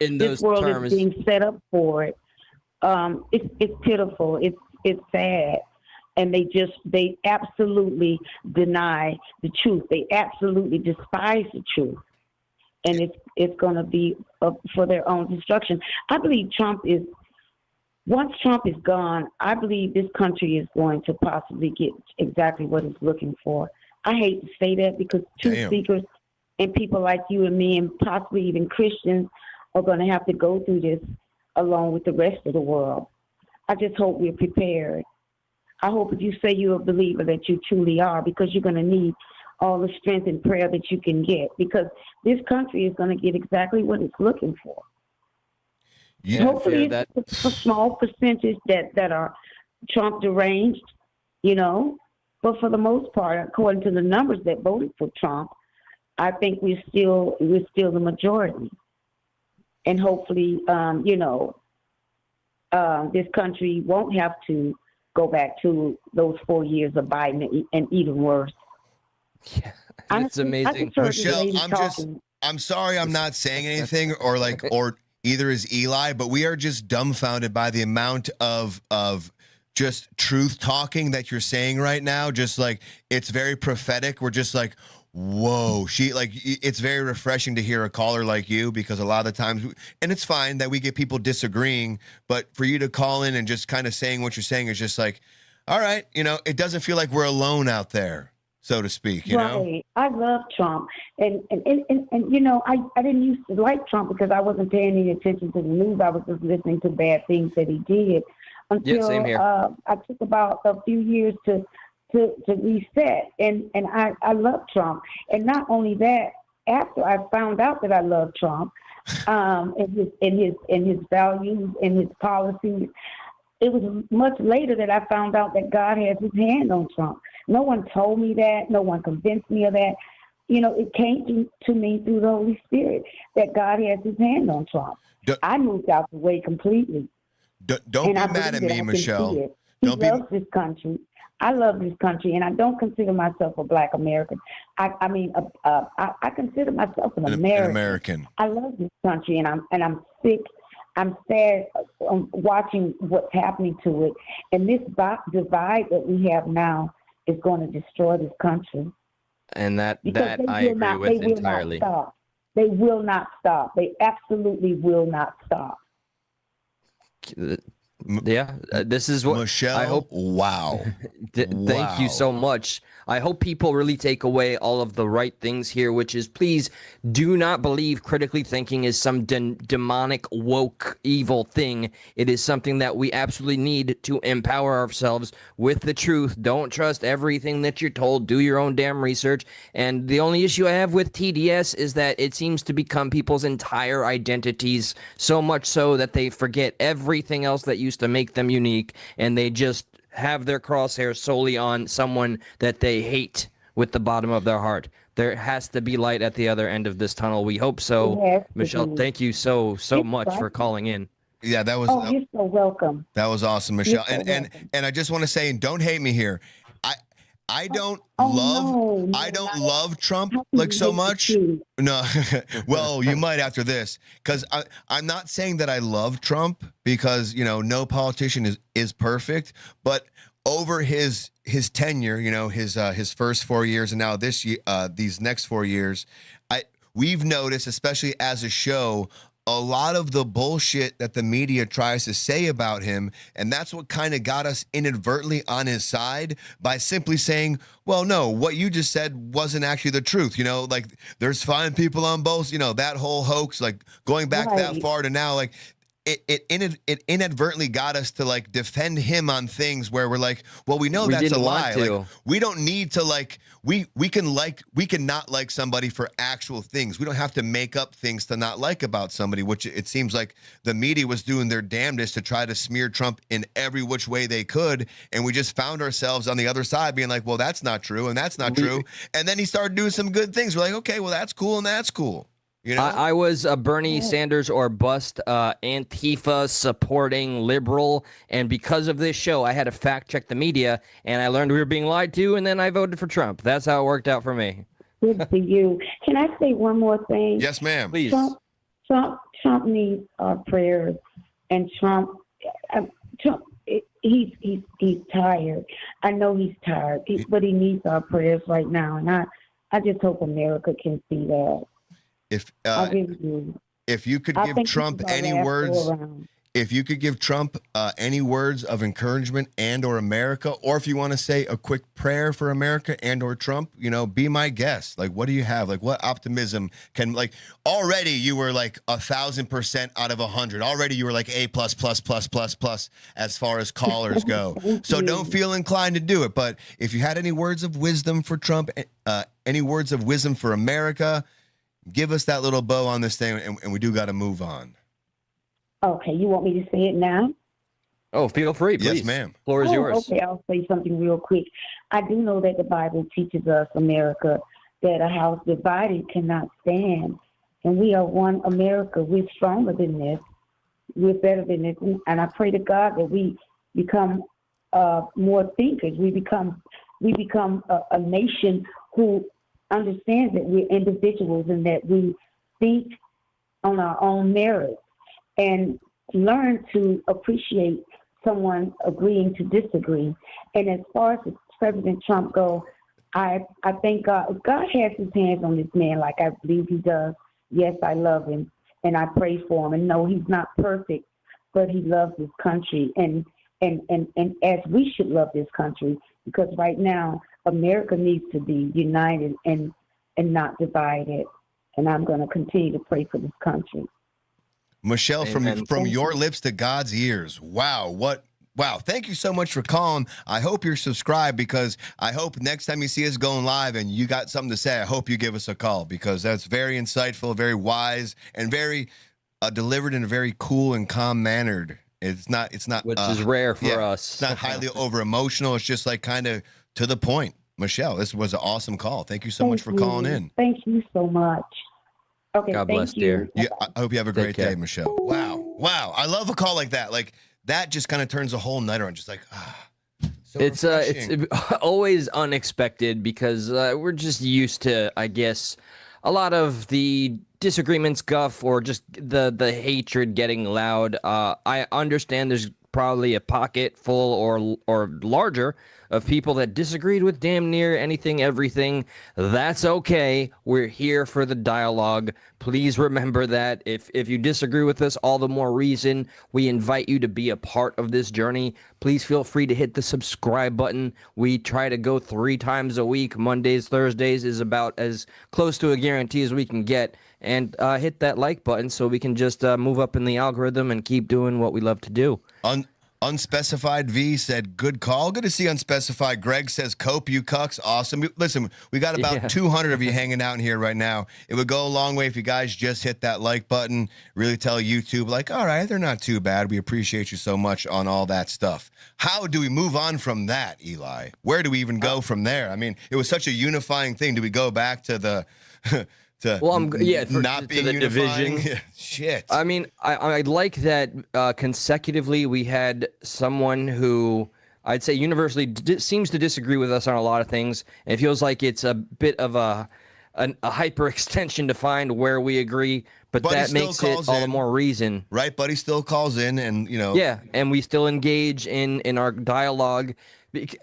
in those terms. This world is being set up for it. It's pitiful. It's sad. And they absolutely deny the truth. They absolutely despise the truth. And it's going to be for their own destruction. I believe once Trump is gone, I believe this country is going to possibly get exactly what it's looking for. I hate to say that because truth seekers and people like you and me and possibly even Christians are going to have to go through this along with the rest of the world. I just hope we're prepared. I hope if you say you're a believer that you truly are, because you're going to need all the strength and prayer that you can get, because this country is going to get exactly what it's looking for. Yeah, hopefully it's a small percentage that are Trump deranged, but for the most part, according to the numbers that voted for Trump, I think we're still the majority. And hopefully, this country won't have to go back to those 4 years of Biden and even worse. Yeah, it's amazing. Michelle, I'm sorry I'm not saying anything or either is Eli, but we are just dumbfounded by the amount of just truth talking that you're saying right now. Just like, it's very prophetic. We're just like, whoa, it's very refreshing to hear a caller like you, because a lot of the times, and it's fine that we get people disagreeing, but for you to call in and just kind of saying what you're saying is just like, all right, it doesn't feel like we're alone out there, so to speak, you know? Right. I love Trump. And I didn't used to like Trump because I wasn't paying any attention to the news. I was just listening to bad things that he did until same here. I took about a few years to reset. And I love Trump. And not only that, after I found out that I love Trump, and his values and his policies, it was much later that I found out that God has his hand on Trump. No one told me that. No one convinced me of that. It came to me through the Holy Spirit that God has his hand on Trump. I moved out the way completely. Don't be mad at me, Michelle. He loves this country. I love this country, and I don't consider myself a Black American. I consider myself an American. I love this country, and I'm sick. I'm sad watching what's happening to it, and this divide that we have now is going to destroy this country. And that I agree with entirely. They will not stop. They absolutely will not stop. Yeah, this is what Michelle. I hope. Wow. Thank you so much. I hope people really take away all of the right things here, which is, please do not believe critically thinking is some demonic, woke, evil thing. It is something that we absolutely need to empower ourselves with the truth. Don't trust everything that you're told. Do your own damn research. And the only issue I have with TDS is that it seems to become people's entire identities, so much so that they forget everything else that used to make them unique, and they just have their crosshairs solely on someone that they hate with the bottom of their heart. There has to be light at the other end of this tunnel. We hope so. Yes, Michelle, thank you so much for calling in. Yeah, that was. Oh, you're so welcome. That was awesome, Michelle. So and I just want to say, and don't hate me here, I don't love Trump like so much. No, well, you might after this, because I'm not saying that I love Trump, because no politician is perfect, but over his tenure, his first 4 years, and now these next 4 years, we've noticed, especially as a show, a lot of the bullshit that the media tries to say about him, and that's what kind of got us inadvertently on his side by simply saying, well, no, what you just said wasn't actually the truth. Like, there's fine people on both, that whole hoax, like going back that far to now, like it inadvertently got us to like defend him on things where we're like, well, we know that's a lie. Like, we don't need to like, we can not like somebody for actual things. We don't have to make up things to not like about somebody, which it seems like the media was doing their damnedest to try to smear Trump in every which way they could. And we just found ourselves on the other side being like, well, that's not true. And that's not true. And then he started doing some good things. We're like, okay, well, that's cool. And that's cool. I was a Bernie Sanders or bust Antifa supporting liberal, and because of this show, I had to fact check the media, and I learned we were being lied to, and then I voted for Trump. That's how it worked out for me. Good for you. Can I say one more thing? Yes, ma'am. Please. Trump needs our prayers, and Trump, he's tired. I know he's tired, but he needs our prayers right now, and I just hope America can see that. If you could give Trump any words, if you could give Trump any words of encouragement and or America, or if you want to say a quick prayer for America and or Trump, be my guest. Like, what do you have? Like, what optimism can, like, already you were like 1,000% out of 100. Already you were like A+++++ as far as callers go. So don't feel inclined to do it. But if you had any words of wisdom for Trump, any words of wisdom for America, give us that little bow on this thing, and we do got to move on. Okay, you want me to say it now? Oh, feel free, please. Yes, ma'am. Floor is yours. Okay, I'll say something real quick. I do know that the Bible teaches us, America, that a house divided cannot stand. And we are one America. We're stronger than this. We're better than this. And I pray to God that we become more thinkers. We become a nation who understands that we're individuals and that we think on our own merit and learn to appreciate someone agreeing to disagree. And as far as President Trump goes, I think God has his hands on this man like I believe he does. Yes, I love him, and I pray for him. And no, he's not perfect, but he loves this country, and as we should love this country, because right now America needs to be united and not divided. And I'm going to continue to pray for this country. Michelle, Amen. from your lips to God's ears. Wow. Wow. Thank you so much for calling. I hope you're subscribed, because I hope next time you see us going live and you got something to say, I hope you give us a call, because that's very insightful, very wise, and very delivered in a very cool and calm mannered. It's not, Which is rare for us. It's not highly over emotional. It's just like kind of to the point. Michelle, this was an awesome call. Thank you so much for calling in. Thank you so much. Okay, God bless, thank you. dear. Yeah, I hope you have a great care. day, Michelle. Wow. I love a call like that. Like that just kind of turns the whole night around. Just like, so It's refreshing. always unexpected, because we're just used to, I guess, a lot of the disagreements, guff, or just the hatred getting loud. I understand there's probably a pocket full or larger of people that disagreed with damn near anything, everything. That's okay. We're here for the dialogue. Please remember that. If you disagree with us, all the more reason we invite you to be a part of this journey. Please feel free to hit the subscribe button. We try to go 3 times a week. Mondays, Thursdays is about as close to a guarantee as we can get. And hit that like button so we can just move up in the algorithm and keep doing what we love to do. Unspecified V said, good call. Good to see Unspecified. Greg says, cope, you cucks. Awesome. Listen, we got about 200 of you hanging out in here right now. It would go a long way if you guys just hit that like button, really tell YouTube, like, all right, they're not too bad. We appreciate you so much on all that stuff. How do we move on from that, Eli? Where do we even go from there? I mean, it was such a unifying thing. Do we go back to the... not being the unifying? division. Shit. I mean, I like that consecutively we had someone who I'd say universally seems to disagree with us on a lot of things. And it feels like it's a bit of a hyperextension to find where we agree, but Buddy that still makes it calls all the in. more reason. Right, Buddy still calls in, and Yeah, and we still engage in our dialogue.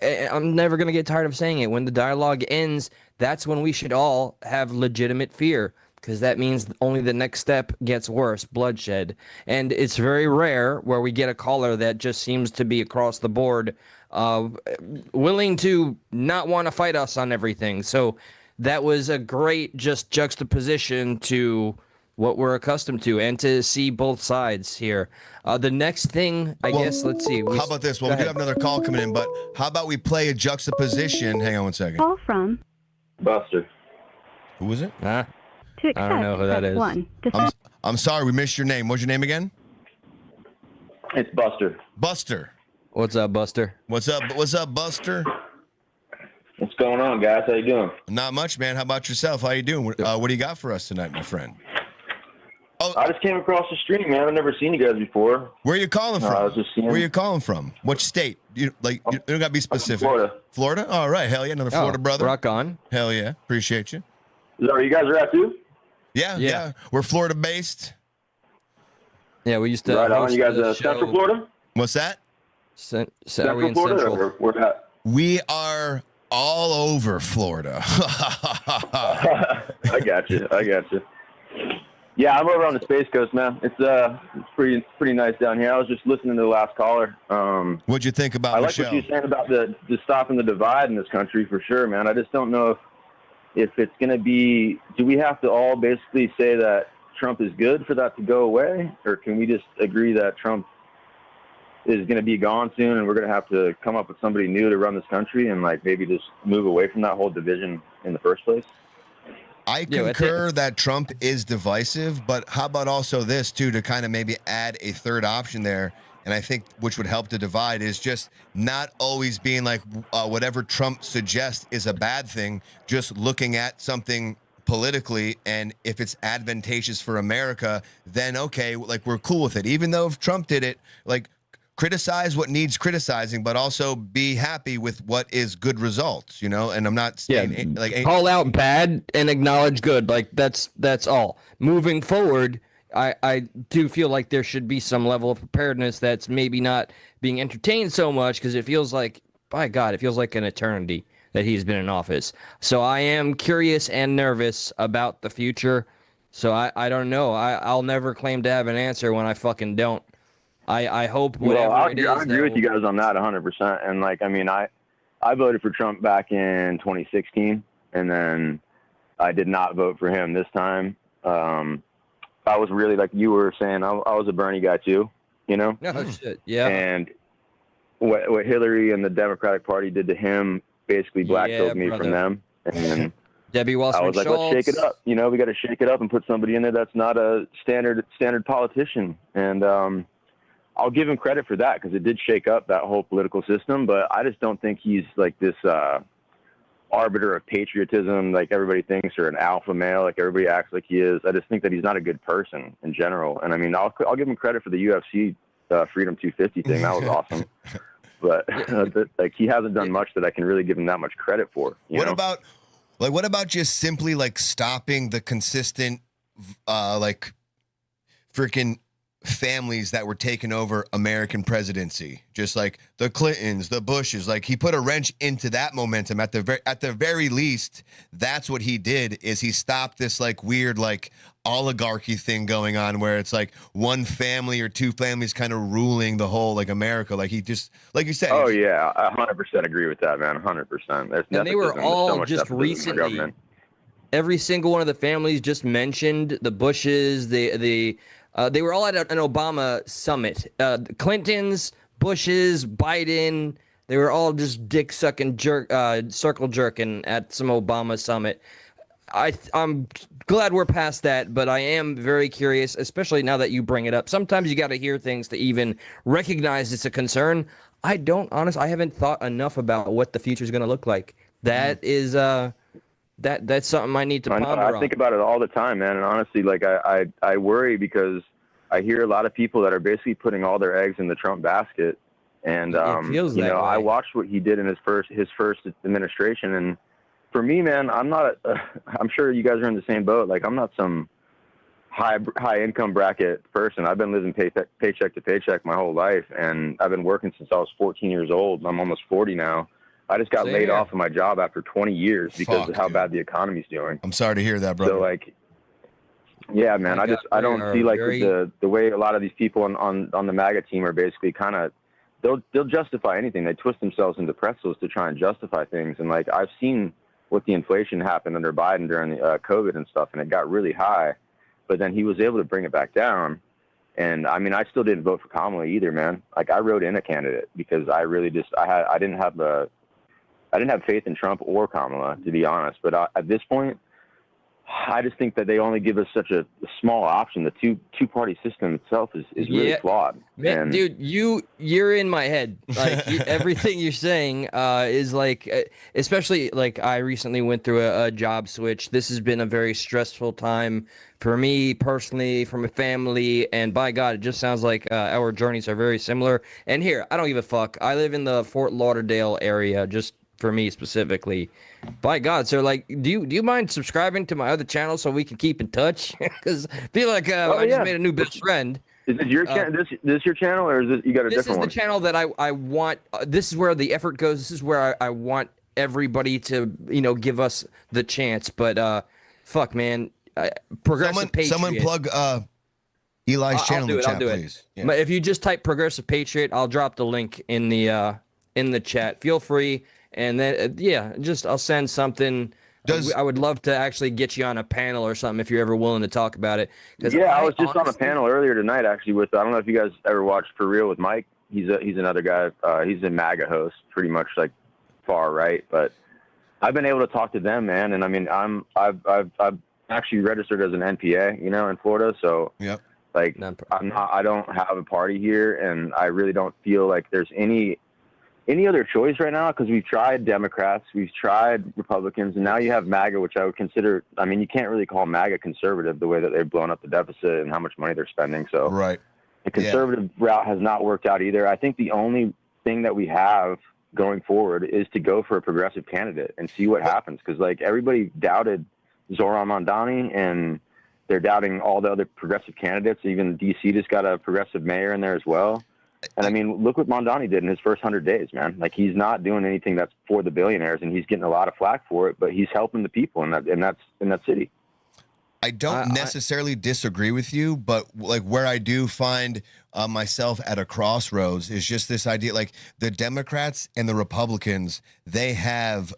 I'm never going to get tired of saying it. When the dialogue ends, that's when we should all have legitimate fear, because that means only the next step gets worse, bloodshed. And it's very rare where we get a caller that just seems to be across the board willing to not want to fight us on everything. So that was a great just juxtaposition to what we're accustomed to, and to see both sides here. The next thing, I guess, let's see. How about this? Well, we do have another call coming in, but how about we play a juxtaposition? Hang on one second. Call from Buster. Who was it? Huh? to accept. I don't know who that press is. 1. To I'm sorry, we missed your name. What's your name again? It's Buster. Buster. What's up, Buster? What's up? What's up, Buster? What's going on, guys? How you doing? Not much, man. How about yourself? How you doing? What do you got for us tonight, my friend? I just came across the stream, man. I've never seen you guys before. Where are you calling from? I was just seeing. Where are you calling from? Which state? You don't got to be specific. Florida. Florida? All right. Hell yeah. Another Florida brother. Rock on. Hell yeah. Appreciate you. Is that where you guys are at, too? Yeah. We're Florida based. Yeah, we used to. Right on. host You guys the Central show. Florida? What's that? Are we Central in Florida? Central? Or where at? We are all over Florida. I got you. Yeah, I'm over on the Space Coast, man. It's pretty nice down here. I was just listening to the last caller. What'd you think about I like Michelle? what you're saying about the stopping the divide in this country for sure, man. I just don't know if it's going to be. Do we have to all basically say that Trump is good for that to go away, or can we just agree that Trump is going to be gone soon, and we're going to have to come up with somebody new to run this country, and like maybe just move away from that whole division in the first place? I concur that Trump is divisive, but how about also this too, to kind of maybe add a third option there? And I think which would help to divide is just not always being like whatever Trump suggests is a bad thing, just looking at something politically, and if it's advantageous for America, then okay, like we're cool with it. Even though if Trump did it, like criticize what needs criticizing, but also be happy with what is good results, you know? And I'm not saying like call out bad and acknowledge good. Like that's all. Moving forward, I do feel like there should be some level of preparedness that's maybe not being entertained so much because it feels like, by God, it feels like an eternity that he's been in office. So I am curious and nervous about the future. So I don't know. I'll never claim to have an answer when I fucking don't. I hope whatever Well, I it is. agree with you guys on that 100%. And like, I mean, I voted for Trump back in 2016, and then I did not vote for him this time. I was really, like you were saying, I was a Bernie guy too, you know? No shit. Yeah. And what Hillary and the Democratic Party did to him basically blackpilled me from them. And Debbie Wasserman I was like, let's shake it up. You know, we got to shake it up and put somebody in there that's not a standard politician. And I'll give him credit for that because it did shake up that whole political system. But I just don't think he's like this arbiter of patriotism like everybody thinks, or an alpha male like everybody acts like he is. I just think that he's not a good person in general. And I mean, I'll give him credit for the UFC Freedom 250 thing. That was awesome. But like, he hasn't done much that I can really give him that much credit for. What about just simply like stopping the consistent like freaking families that were taking over American presidency, just like the Clintons, the Bushes? Like, he put a wrench into that momentum. At the very least, that's what he did, is he stopped this like weird like oligarchy thing going on where it's like one family or two families kind of ruling the whole like America. Like, he just, like you said. Oh yeah, I 100% agree with that, man. 100%. And they were all just recently. Every single one of the families just mentioned, the Bushes, they were all at an Obama summit. Clintons, Bushes, Biden, they were all just dick sucking circle jerking at some Obama summit. I'm glad we're past that, but I am very curious, especially now that you bring it up. Sometimes you got to hear things to even recognize it's a concern. I haven't thought enough about what the future is going to look like. That is that's something I need to ponder on. I think about it all the time, man. And honestly, like I worry because I hear a lot of people that are basically putting all their eggs in the Trump basket. And you know, I watched what he did in his first administration, and for me, man, I'm sure you guys are in the same boat. Like, I'm not some high income bracket person. I've been living paycheck to paycheck my whole life, and I've been working since I was 14 years old. I'm almost 40 now. I just got laid off of my job after 20 years because of how bad the economy's doing. I'm sorry to hear that, brother. So like, yeah, man, I don't see like the way a lot of these people on the MAGA team are basically kind of, they'll justify anything. They twist themselves into pretzels to try and justify things. And like, I've seen what the inflation happened under Biden during the COVID and stuff, and it got really high, but then he was able to bring it back down. And I mean, I still didn't vote for Kamala either, man. Like, I wrote in a candidate because I really just, I didn't have faith in Trump or Kamala, to be honest. But at this point, I just think that they only give us such a small option. The two-party system itself is really flawed. Man, dude, you're in my head. Like, everything you're saying is like, especially like, I recently went through a job switch. This has been a very stressful time for me personally, for my family, and by God, it just sounds like our journeys are very similar. And here, I don't give a fuck. I live in the Fort Lauderdale area, just for me specifically. By God, so like, do you mind subscribing to my other channel so we can keep in touch? Because I feel like I just made a new best friend. Is this your channel? This your channel, or is this you got a different one? This is the channel that I want. This is where the effort goes. This is where I want everybody to give us the chance. But fuck, man, Progressive Patriot. Someone plug Eli's channel in the chat, please. Yeah. If you just type Progressive Patriot, I'll drop the link in the chat. Feel free. And then, I'll send something. I would love to actually get you on a panel or something if you're ever willing to talk about it. Yeah, I was just on a panel earlier tonight, actually, with, I don't know if you guys ever watched For Real with Mike. He's another guy. He's a MAGA host, pretty much like far right. But I've been able to talk to them, man. And I mean, I've actually registered as an NPA, in Florida. So like, I don't have a party here, and I really don't feel like there's any other choice right now, because we've tried Democrats, we've tried Republicans, and now you have MAGA, which I would consider, I mean, you can't really call MAGA conservative the way that they've blown up the deficit and how much money they're spending. So the conservative route has not worked out either. I think the only thing that we have going forward is to go for a progressive candidate and see what happens. Because like, everybody doubted Zoran Mondani and they're doubting all the other progressive candidates. Even DC just got a progressive mayor in there as well. And I mean, look what Mondani did in his first 100 days, man. Like, he's not doing anything that's for the billionaires, and he's getting a lot of flack for it, but he's helping the people in that city. I don't necessarily disagree with you, but like where I do find myself at a crossroads is just this idea, like the Democrats and the Republicans, they have,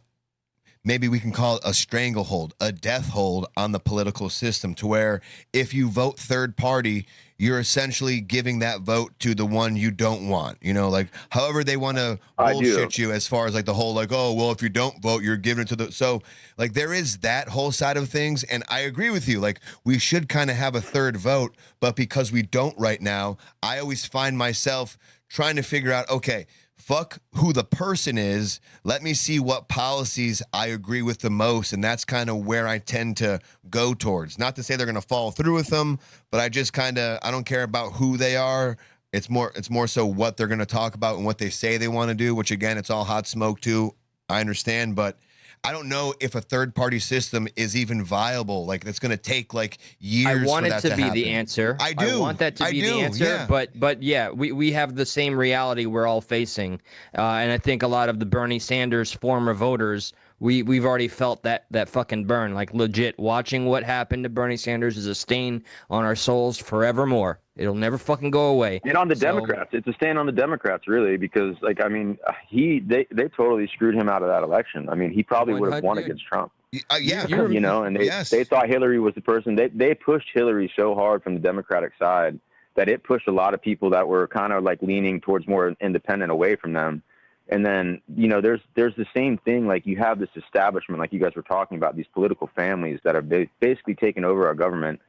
maybe we can call it a stranglehold, a death hold on the political system, to where if you vote third party, you're essentially giving that vote to the one you don't want. You know, like however they want to bullshit you as far as like the whole like, oh, well, if you don't vote, you're giving it to the. So like there is that whole side of things. And I agree with you. Like we should kind of have a third vote. But because we don't right now, I always find myself trying to figure out, okay, fuck who the person is. Let me see what policies I agree with the most. And that's kind of where I tend to go towards. Not to say they're going to follow through with them, but I just kind of, I don't care about who they are. It's more so what they're going to talk about and what they say they want to do, which again, it's all hot smoke too. I understand, but I don't know if a third party system is even viable. Like it's going to take like years. I want for it that to be happen. the answer. I do. I want that to be the answer. Yeah. But yeah, we have the same reality we're all facing, and I think a lot of the Bernie Sanders former voters, we've already felt that fucking burn. Like legit, watching what happened to Bernie Sanders is a stain on our souls forevermore. It'll never fucking go away. And on the Democrats, it's a stain on the Democrats, really, because, like, I mean, they totally screwed him out of that election. I mean, he probably would have won against Trump. Yeah, you know, and they thought Hillary was the person. They pushed Hillary so hard from the Democratic side that it pushed a lot of people that were kind of like leaning towards more independent away from them. And then, you know, there's the same thing. Like you have this establishment, like you guys were talking about, these political families that have basically taken over our government.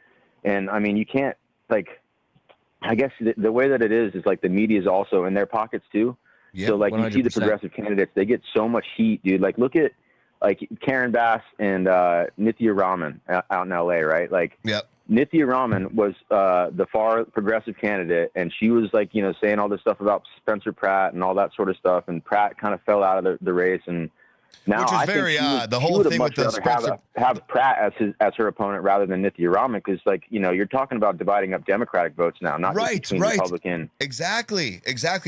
And I mean, you can't, like, I guess the way that it is like the media is also in their pockets too. Yep, so like 100%. You see the progressive candidates, they get so much heat, dude. Like look at like Karen Bass and Nithya Raman out in LA, right? Like yep. Nithya Raman was the far progressive candidate, and she was like, you know, saying all this stuff about Spencer Pratt and all that sort of stuff, and Pratt kind of fell out of the race. And now which is very odd. The whole thing with the Spencer have Pratt as her opponent rather than Nithya Raman, because like, you know, you're talking about dividing up Democratic votes now, not just between Republican. Exactly.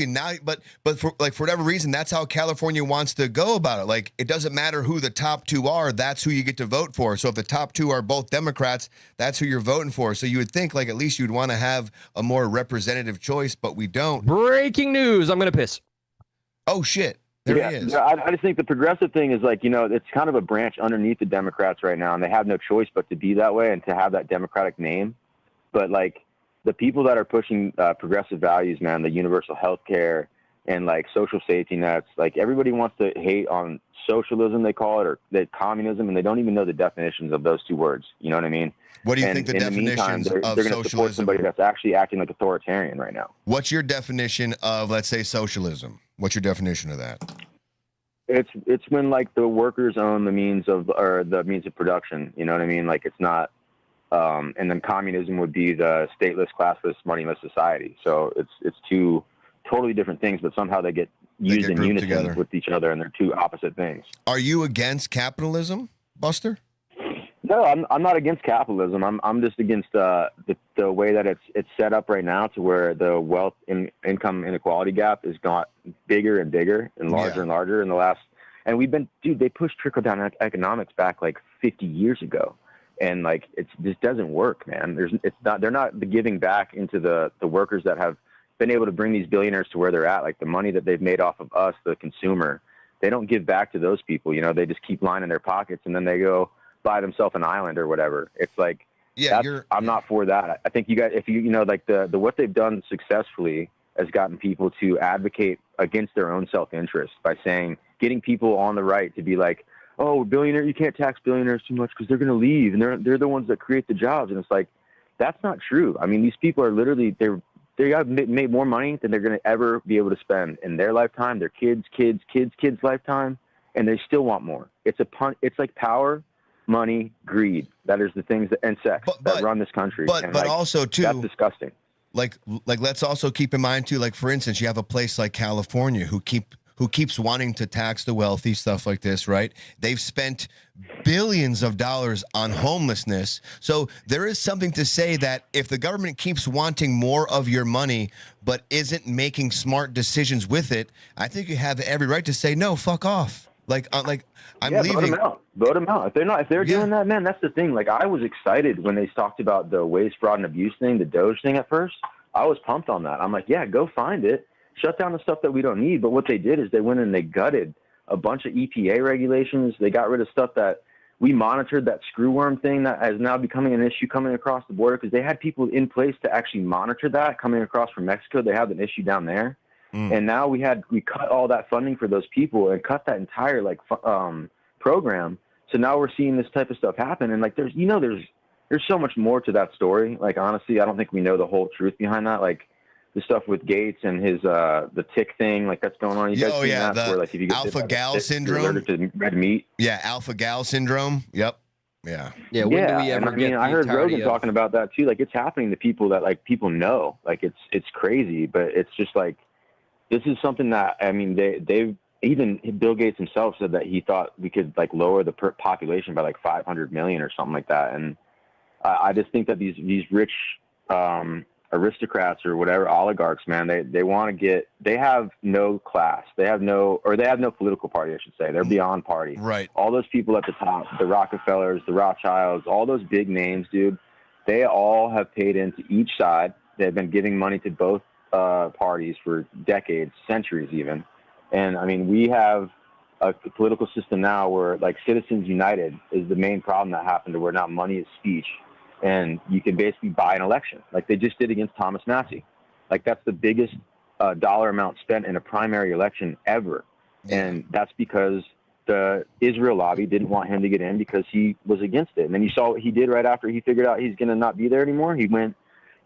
Now, but for whatever reason, that's how California wants to go about it. Like it doesn't matter who the top two are, that's who you get to vote for. So if the top two are both Democrats, that's who you're voting for. So you would think like at least you'd want to have a more representative choice, but we don't. Breaking news! I'm gonna piss. Oh shit. There he is. I just think the progressive thing is like, you know, it's kind of a branch underneath the Democrats right now, and they have no choice but to be that way and to have that Democratic name. But like the people that are pushing progressive values, man, the universal health care and like social safety nets, like everybody wants to hate on socialism, they call it, or the communism, and they don't even know the definitions of those two words. You know what I mean? What do you think the definitions they're of going to support socialism? Somebody that's actually acting like authoritarian right now. What's your definition of, let's say, socialism? What's your definition of that? It's when like the workers own the means of production. You know what I mean? Like it's not, and then communism would be the stateless, classless, moneyless society. So it's two totally different things, but somehow they get used in unison together with each other, and they're two opposite things. Are you against capitalism, Buster? No, I'm not against capitalism. I'm just against the way that it's set up right now, to where the wealth and income inequality gap has got bigger and bigger and larger and larger in the last. And they pushed trickle down economics back like 50 years ago, and like this doesn't work, man. They're not giving back into the workers that have been able to bring these billionaires to where they're at. Like the money that they've made off of us, the consumer, they don't give back to those people. You know, they just keep lining their pockets, and then they go buy themselves an island or whatever. It's like, I'm not for that. I think you guys, if you know, like the what they've done successfully has gotten people to advocate against their own self-interest by getting people on the right to be like, oh, billionaire, you can't tax billionaires too much because they're going to leave, and they're the ones that create the jobs. And it's like, that's not true. I mean, these people are literally, they have made more money than they're going to ever be able to spend in their lifetime, their kids' lifetime, and they still want more. It's like power, money, greed. That is the things and sex that run this country. But like, also too, that's disgusting. Like let's also keep in mind too, like for instance, you have a place like California who who keeps wanting to tax the wealthy, stuff like this, right? They've spent billions of dollars on homelessness. So there is something to say that if the government keeps wanting more of your money but isn't making smart decisions with it, I think you have every right to say, no, fuck off. Like I'm leaving. Vote them out. Vote them out. If they're doing that, man, that's the thing. Like, I was excited when they talked about the waste, fraud, and abuse thing, the Doge thing at first. I was pumped on that. I'm like, yeah, go find it. Shut down the stuff that we don't need. But what they did is they went and they gutted a bunch of EPA regulations. They got rid of stuff that we monitored, that screwworm thing that is now becoming an issue coming across the border, because they had people in place to actually monitor that coming across from Mexico. They had an issue down there. And now we cut all that funding for those people and cut that entire program. So now we're seeing this type of stuff happen. And like, there's so much more to that story. Like, honestly, I don't think we know the whole truth behind that. Like, the stuff with Gates and his the tick thing, like, that's going on. You guys seen that? Where, like, if you get alpha-gal syndrome, you're allergic to red meat. Yeah, alpha-gal syndrom. Yep. Yeah. Yeah. When do we ever get I heard Rogan talking about that too. Like, it's happening to people that, like, people know. Like, it's crazy, but it's just like, this is something that, I mean, they've even Bill Gates himself said that he thought we could, like, lower the population by like 500 million or something like that. And I just think that these rich aristocrats or whatever, oligarchs, man, they have no class. They have no political party, I should say. They're beyond party. Right. All those people at the top, the Rockefellers, the Rothschilds, all those big names, dude, they all have paid into each side. They've been giving money to both parties for decades, centuries even. And I mean, we have a political system now where, like, Citizens United is the main problem that happened, to where now money is speech, and you can basically buy an election, like they just did against Thomas Massey. Like, that's the biggest dollar amount spent in a primary election ever. And that's because the Israel lobby didn't want him to get in because he was against it. And then you saw what he did right after he figured out he's going to not be there anymore. He went,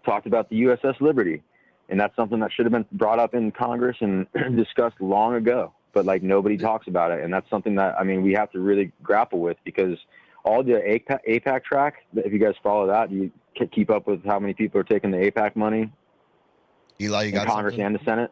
talked about the USS Liberty. And that's something that should have been brought up in Congress and discussed long ago, but, like, nobody talks about it. And that's something that, I mean, we have to really grapple with, because all the APAC track, if you guys follow that, do you keep up with how many people are taking the APAC money? Eli, you got Congress something? and the Senate?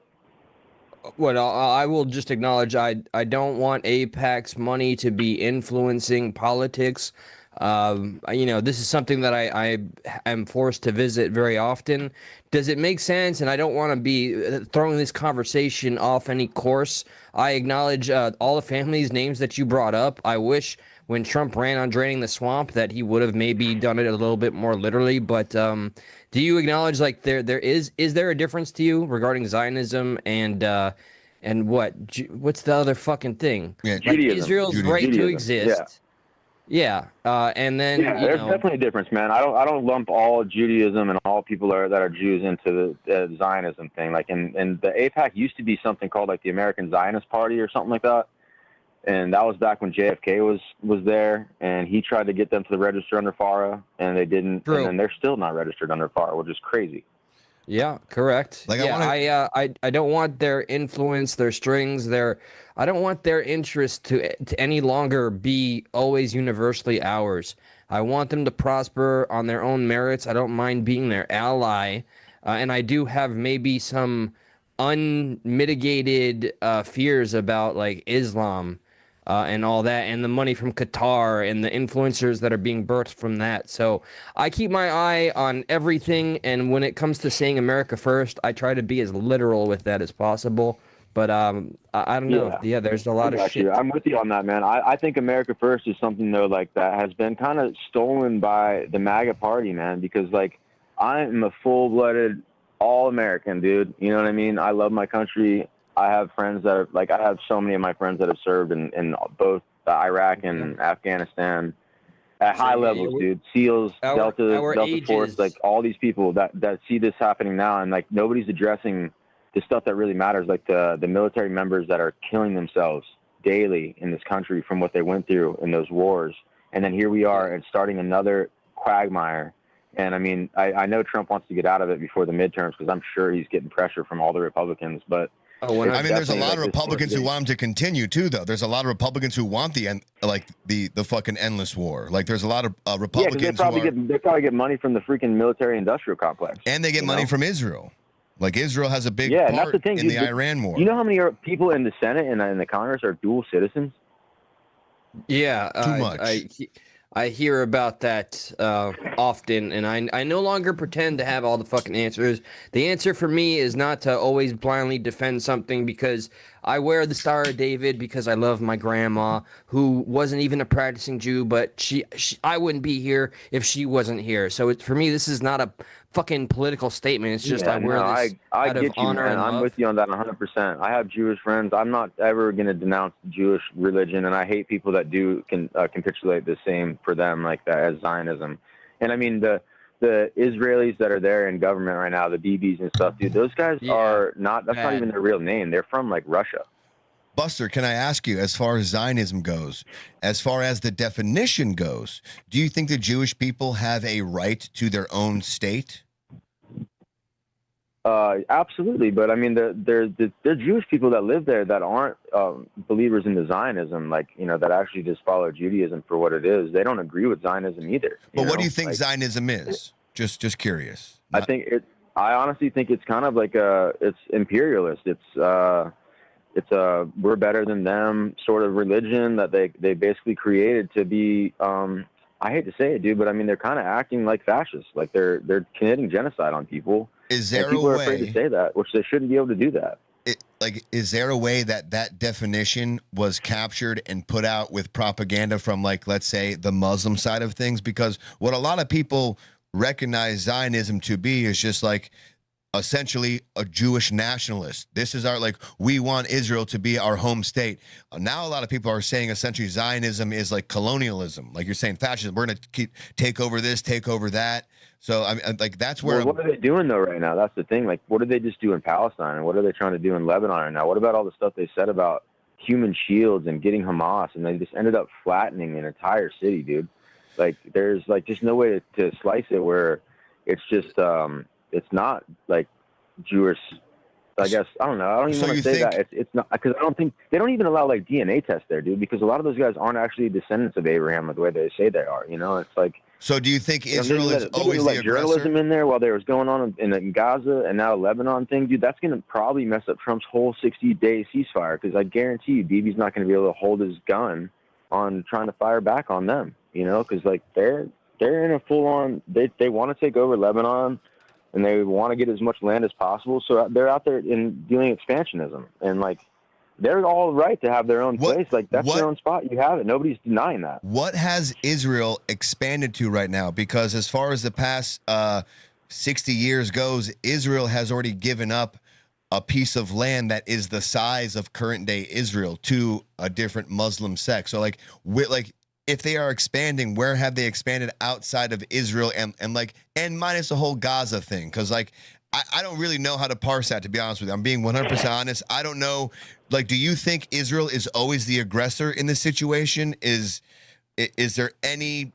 Well, I will just acknowledge I don't want AIPAC's money to be influencing politics. This is something that I am forced to visit very often. Does it make sense? And I don't want to be throwing this conversation off any course. I acknowledge all the families' names that you brought up. I wish when Trump ran on draining the swamp that he would have maybe done it a little bit more literally. But do you acknowledge, like, there is there a difference to you regarding Zionism and what's the other fucking thing? Yeah, like, Judaism. Israel's right to Judaism. exist. Yeah. And then There's definitely a difference, man. I don't lump all Judaism and all people that are Jews into the Zionism thing. Like, and the AIPAC used to be something called, like, the American Zionist Party or something like that. And that was back when JFK was there, and he tried to get them to register under FARA, and they didn't. True. And then they're still not registered under FARA, which is crazy. Yeah, correct. Like, I don't want their influence, their strings, I don't want their interest to any longer be always universally ours. I want them to prosper on their own merits. I don't mind being their ally, and I do have maybe some unmitigated fears about, like, Islam. And all that, and the money from Qatar, and the influencers that are being birthed from that. So I keep my eye on everything, and when it comes to saying America first, I try to be as literal with that as possible. But I don't know. Yeah, there's a lot of shit. I'm with you on that, man. I think America first is something, though, like, that has been kind of stolen by the MAGA party, man, because, like, I'm a full-blooded all-American, dude. You know what I mean? I love my country. I have friends that are, like, I have so many of my friends that have served in both Iraq and Afghanistan at high levels, dude. SEALs, Delta Force, like, all these people that see this happening now, and, like, nobody's addressing the stuff that really matters, like the military members that are killing themselves daily in this country from what they went through in those wars. And then here we are and starting another quagmire. And I mean, I know Trump wants to get out of it before the midterms, because I'm sure he's getting pressure from all the Republicans, but I mean, there's a lot of Republicans who want him to continue too, though. There's a lot of Republicans who want the fucking endless war. Like, there's a lot of Republicans they probably get money from the freaking military industrial complex. And they get money from Israel. Like Israel has a big Yeah, and that's part the thing, in dude. the Iran war. You know how many people in the Senate and in the Congress are dual citizens? Yeah, Too much. I hear about that often, and I no longer pretend to have all the fucking answers. The answer for me is not to always blindly defend something, because I wear the Star of David because I love my grandma, who wasn't even a practicing Jew, but I wouldn't be here if she wasn't here. So for me, this is not a fucking political statement. It's just I wear this I out get of you, honor man. and I'm love. with you on that 100%. I have Jewish friends. I'm not ever going to denounce Jewish religion, and I hate people that can capitulate the same for them like that as Zionism. And I mean the Israelis that are there in government right now, the BBs and stuff, dude. Those guys are not. That's not even their real name. They're from like Russia. Buster, can I ask you, as far as Zionism goes, as far as the definition goes, do you think the Jewish people have a right to their own state? Absolutely, but I mean, they're Jewish people that live there that aren't believers into Zionism, like, you know, that actually just follow Judaism for what it is. They don't agree with Zionism either. But what do you think Zionism is? Just curious. I honestly think it's kind of like it's imperialist. It's a we're better than them sort of religion that they basically created to be. I hate to say it, dude, but I mean, they're kind of acting like fascists. Like they're committing genocide on people. Is there people a are way, afraid to say that, which they shouldn't be able to do that. Is there a way that definition was captured and put out with propaganda from, like, let's say, the Muslim side of things? Because what a lot of people recognize Zionism to be is just like essentially a Jewish nationalist. This is our, like, we want Israel to be our home state. Now a lot of people are saying essentially Zionism is like colonialism. Like you're saying fascism. We're going to take over this, take over that. So I mean, like, that's where. Well, what are they doing though right now? That's the thing. Like, what did they just do in Palestine, and what are they trying to do in Lebanon right now? What about all the stuff they said about human shields and getting Hamas, and they just ended up flattening an entire city, dude? Like, there's like just no way to slice it where it's just it's not like Jewish. I guess I don't know. I don't even want to say that. It's not, because I don't think they don't even allow like DNA tests there, dude. Because a lot of those guys aren't actually descendants of Abraham the way they say they are. You know, it's like. So do you think Israel is always the aggressor? Journalism in there while there was going on in Gaza and now Lebanon thing, dude, that's going to probably mess up Trump's whole 60-day ceasefire, because I guarantee you Bibi's not going to be able to hold his gun on trying to fire back on them, you know, because like they're in a full-on, they want to take over Lebanon and they want to get as much land as possible. So they're out there in doing expansionism, and like, they're all right to have their own place. Like, that's their own spot. You have it. Nobody's denying that. What has Israel expanded to right now? Because as far as the past 60 years goes, Israel has already given up a piece of land that is the size of current day Israel to a different Muslim sect. So like, if they are expanding, where have they expanded outside of Israel and minus the whole Gaza thing? Because like, I don't really know how to parse that, to be honest with you. I'm being 100% honest. I don't know. Like, do you think Israel is always the aggressor in this situation? Is there any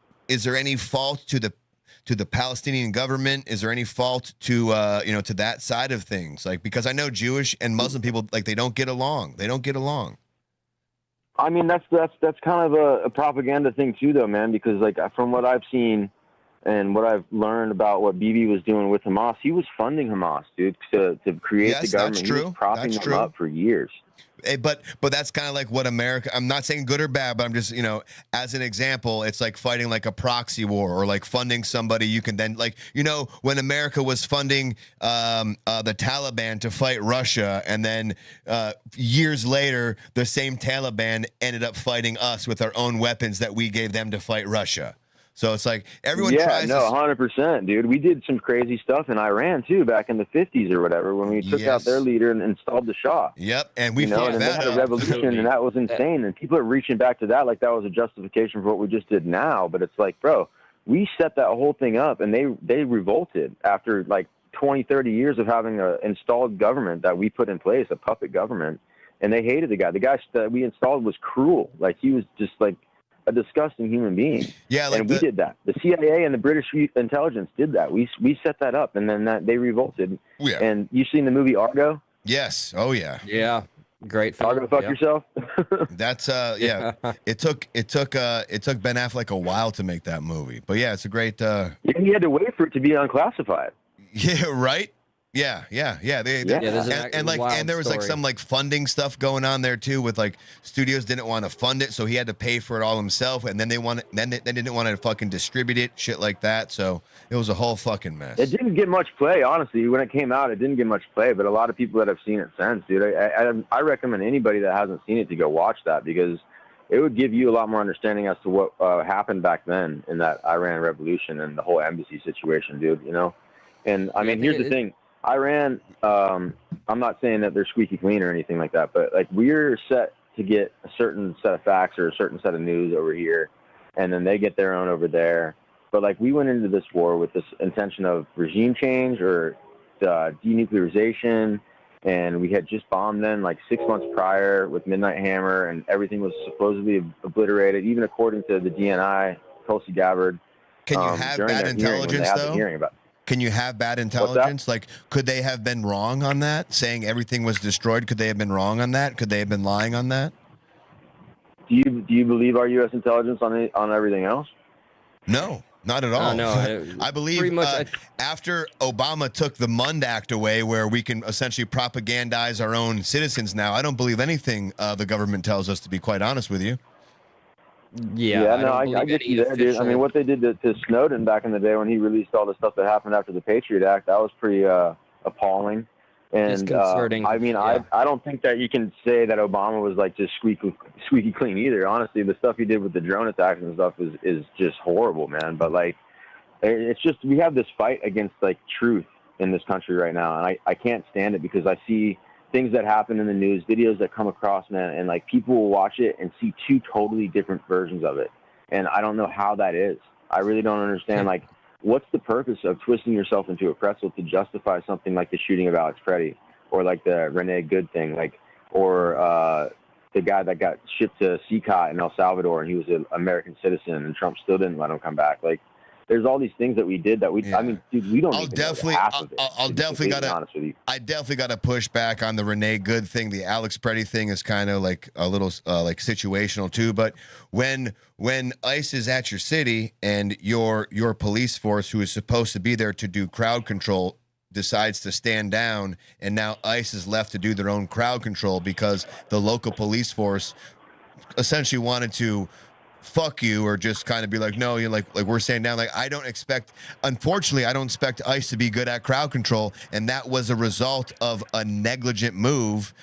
fault to the Palestinian government? Is there any fault to to that side of things? Like, because I know Jewish and Muslim people, like, they don't get along. They don't get along. I mean, that's kind of a propaganda thing too, though, man. Because like, from what I've seen and what I've learned about what Bibi was doing with Hamas, he was funding Hamas, dude, to create the government. That's true. He was propping them up for years. But that's kind of like what America, I'm not saying good or bad, but I'm just, as an example, it's like fighting like a proxy war, or like funding somebody. You can then, like, when America was funding the Taliban to fight Russia, and then years later, the same Taliban ended up fighting us with our own weapons that we gave them to fight Russia. So it's like everyone tries. Yeah, no, 100%, dude. We did some crazy stuff in Iran too, back in the 50s or whatever, when we took out their leader and installed the Shah. Yep, and we fought and that. They had a revolution, and that was insane. And people are reaching back to that like that was a justification for what we just did now. But it's like, bro, we set that whole thing up, and they revolted after like 20, 30 years of having an installed government that we put in place, a puppet government, and they hated the guy. The guy that we installed was cruel. Like, he was just like a disgusting human being. Yeah, like, and we did that. The CIA and the British intelligence did that. We set that up, and then they revolted. Yeah. And you seen the movie Argo? Yes. Oh yeah. Yeah. Great film. Argo, fuck yourself. That's yeah. It took Ben Affleck a while to make that movie, but yeah, it's a great. You had to wait for it to be unclassified. Yeah. Right. Yeah. Yeah, there's and there was like some like funding stuff going on there too, with like studios didn't want to fund it, so he had to pay for it all himself, and then they didn't want to fucking distribute it, shit like that. So it was a whole fucking mess. It didn't get much play, honestly. When it came out, it didn't get much play, but a lot of people that have seen it since, dude, I recommend anybody that hasn't seen it to go watch that, because it would give you a lot more understanding as to what happened back then in that Iran revolution and the whole embassy situation, dude, you know? And I mean, here's the thing. Iran, I'm not saying that they're squeaky clean or anything like that, but like we're set to get a certain set of facts or a certain set of news over here, and then they get their own over there. But like we went into this war with this intention of regime change or denuclearization, and we had just bombed them like 6 months prior with Midnight Hammer, and everything was supposedly obliterated, even according to the DNI, Tulsi Gabbard. Can you have bad intelligence though? Hearing about it. Can you have bad intelligence? Like, could they have been wrong on that, saying everything was destroyed? Could they have been wrong on that? Could they have been lying on that? Do you believe our U.S. intelligence on everything else? No, not at all. No, I believe after Obama took the Mund Act away, where we can essentially propagandize our own citizens now, I don't believe anything the government tells us, to be quite honest with you. I get you there, dude. I mean, what they did to Snowden back in the day when he released all the stuff that happened after the Patriot Act, that was pretty appalling. And disconcerting. I mean, I don't think that you can say that Obama was like just squeaky clean either. Honestly, the stuff he did with the drone attacks and stuff is just horrible, man. But like, it's just, we have this fight against like truth in this country right now, and I can't stand it, because I see things that happen in the news, videos that come across, man, and like people will watch it and see two totally different versions of it. And I don't know how that is. I really don't understand. Like, what's the purpose of twisting yourself into a pretzel to justify something like the shooting of Alex Preddy, or like the Renee Good thing, like, or the guy that got shipped to CCOT in El Salvador and he was an American citizen and Trump still didn't let him come back. Like, there's all these things that we did that I mean, dude, we don't even know half of it. I definitely gotta push back on the Renee Good thing. The Alex Preddy thing is kind of like a little like situational too. But when ICE is at your city and your police force, who is supposed to be there to do crowd control, decides to stand down, and now ICE is left to do their own crowd control because the local police force essentially wanted to fuck you, or just kind of be like, no, you're like we're staying down. Like, unfortunately, I don't expect ICE to be good at crowd control, and that was a result of a negligent move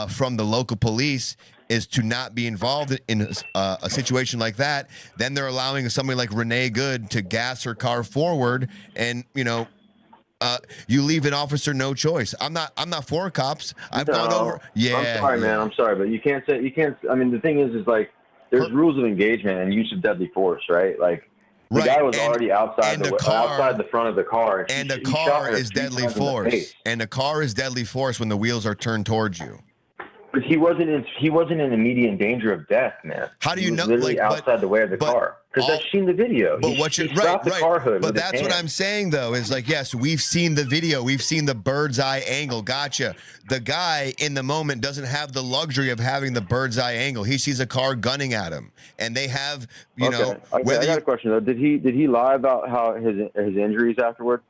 from the local police, is to not be involved in a situation like that. Then they're allowing somebody like Renee Good to gas her car forward, and you leave an officer no choice. I'm not for cops. I've gone over. Yeah, I'm sorry, man. I'm sorry, but you can't. I mean, the thing is like, there's rules of engagement and use of deadly force, right? Like, the guy was already outside the front of the car, and the car is deadly force. And the car is deadly force when the wheels are turned towards you. But he wasn't in immediate danger of death, man. How do you know? Literally outside the way of the car. Because I've seen the video. But car hood. But that's what I'm saying, though, is like, yes, we've seen the video, we've seen the bird's eye angle. Gotcha. The guy in the moment doesn't have the luxury of having the bird's eye angle. He sees a car gunning at him, and they have, you know. I got a question though. Did he lie about how his injuries afterward?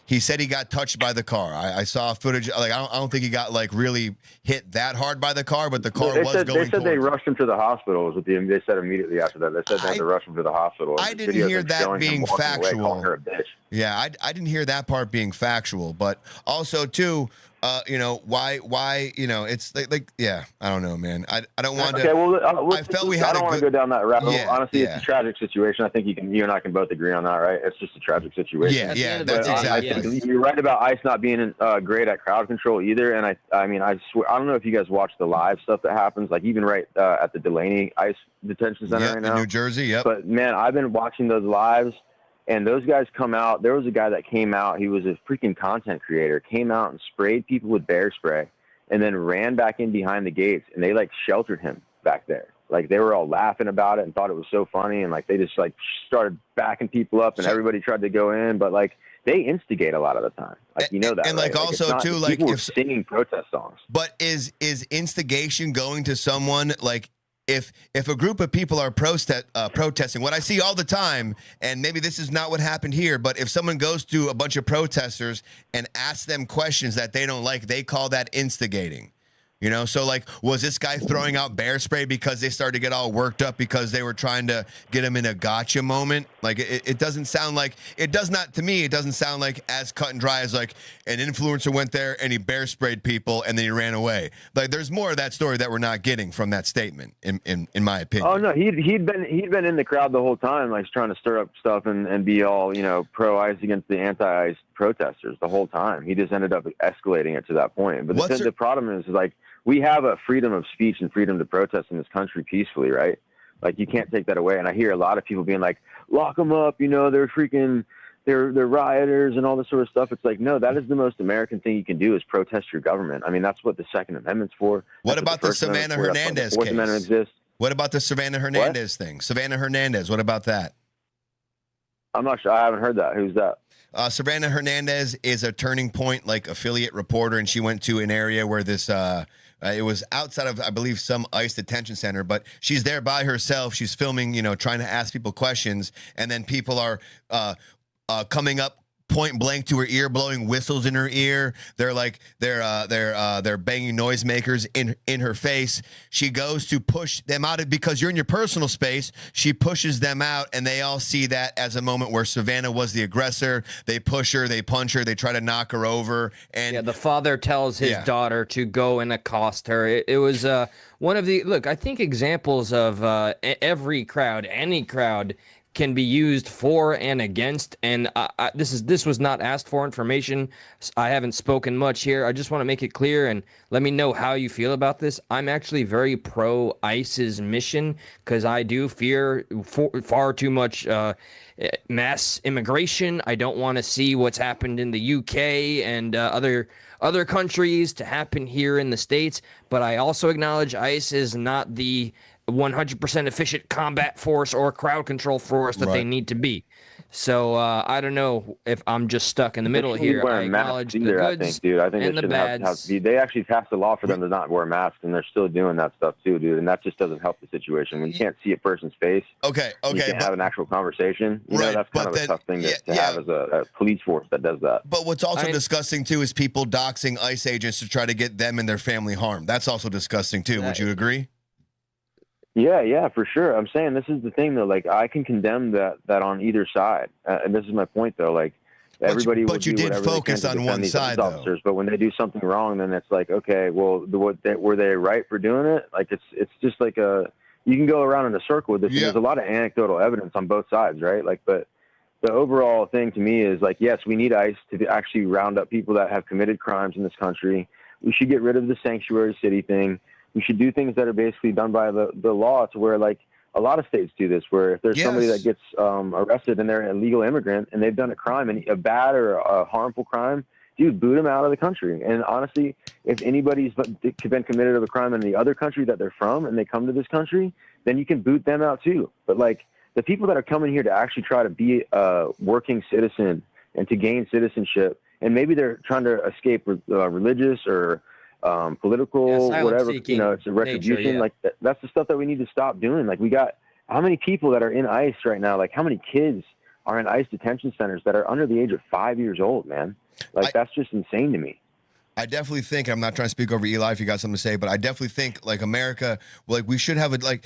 He said he got touched by the car. I saw footage. Like, I don't think he got like really hit that hard by the car, but the car was going. They said they rushed him to the hospital. They said immediately after that. They said they had to rush him to the hospital. I didn't hear that being factual. Yeah, I didn't hear that part being factual. But also too, why, it's like, yeah, I don't know, man. I don't want to. Okay, well, I felt we had. I don't want to go down that rabbit hole. Yeah, honestly, it's a tragic situation. I think you and I can both agree on that, right? It's just a tragic situation. Yeah, that's exactly. I think you're right about ICE not being great at crowd control either. And I mean, I swear, I don't know if you guys watch the live stuff that happens, like even right at the Delaney ICE detention center right now, in New Jersey. Yep. But man, I've been watching those lives. And those guys come out. There was a guy that came out. He was a freaking content creator. Came out and sprayed people with bear spray, and then ran back in behind the gates. And they like sheltered him back there. Like, they were all laughing about it and thought it was so funny. And like, they just like started backing people up, and everybody tried to go in. But like, they instigate a lot of the time. Like, you know that. And right? like also too, like if singing protest songs. But is instigation going to someone like? if a group of people are protesting, what I see all the time, and maybe this is not what happened here, but if someone goes to a bunch of protesters and asks them questions that they don't like, they call that instigating. You know, so like, was this guy throwing out bear spray because they started to get all worked up because they were trying to get him in a gotcha moment? Like, it doesn't sound like, it does not, to me, it doesn't sound like as cut and dry as like an influencer went there and he bear sprayed people and then he ran away. Like, there's more of that story that we're not getting from that statement, in my opinion. Oh no, he'd been in the crowd the whole time, like trying to stir up stuff and be all, you know, pro ICE against the anti ICE protesters the whole time. He just ended up escalating it to that point. But the problem is like, we have a freedom of speech and freedom to protest in this country peacefully, right? Like, you can't take that away. And I hear a lot of people being like, lock them up, you know, they're rioters and all this sort of stuff. It's like, no, that is the most American thing you can do, is protest your government. I mean, that's what the Second Amendment's for. What about the Savannah Hernandez Fourth case? Amendment exists. What about the Savannah Hernandez thing? Savannah Hernandez, what about that? I'm not sure. I haven't heard that. Who's that? Savannah Hernandez is a Turning Point, like, affiliate reporter, and she went to an area where this it was outside of, I believe, some ICE detention center, but she's there by herself. She's filming, you know, trying to ask people questions, and then people are coming up point blank to her ear, blowing whistles in her ear. They're like, they're banging noisemakers in her face. She goes to push them out because you're in your personal space. She pushes them out, and they all see that as a moment where Savannah was the aggressor. They push her, they punch her, they try to knock her over. And yeah, the father tells his daughter to go and accost her. It was one of the, look, I think examples of every crowd, any crowd, can be used for and against, and this was not asked for information. I haven't spoken much here. I just want to make it clear and let me know how you feel about this. I'm actually very pro ICE's mission, because I do fear far too much mass immigration. I don't want to see what's happened in the UK and other countries to happen here in the States, but I also acknowledge ICE is not the 100% efficient combat force or crowd control force that they need to be. So I don't know if I'm just stuck in the middle here. I acknowledge the goods I think, dude. I think and the bads. have to be. They actually passed a law for them to not wear masks, and they're still doing that stuff too, dude. And that just doesn't help the situation. When you can't see a person's face, you can't have an actual conversation. You know, that's kind of a tough thing to have as a police force that does that. But what's also disgusting too is people doxing ICE agents to try to get them and their family harmed. That's also disgusting too. Would you agree? Yeah, for sure. I'm saying this is the thing though. Like, I can condemn that on either side, and this is my point though. Like, everybody. But you did focus on one side though. But when they do something wrong, then it's like, okay, well, were they right for doing it? Like, it's just like you can go around in a circle with this. Yeah. There's a lot of anecdotal evidence on both sides, right? Like, but the overall thing to me is like, yes, we need ICE to actually round up people that have committed crimes in this country. We should get rid of the sanctuary city thing. We should do things that are basically done by the law, to where, like, a lot of states do this, where if there's somebody that gets arrested and they're an illegal immigrant and they've done a crime, and a bad or a harmful crime, dude, boot them out of the country. And honestly, if anybody's been committed of a crime in the other country that they're from and they come to this country, then you can boot them out too. But like, the people that are coming here to actually try to be a working citizen and to gain citizenship, and maybe they're trying to escape religious or political, whatever, you know, it's a retribution. Nature, like that's the stuff that we need to stop doing. Like, we got how many people that are in ICE right now? Like, how many kids are in ICE detention centers that are under the age of 5 years old, man? Like, that's just insane to me. I definitely think, I'm not trying to speak over Eli if you got something to say, but I definitely think, like, America, like, we should have it, like,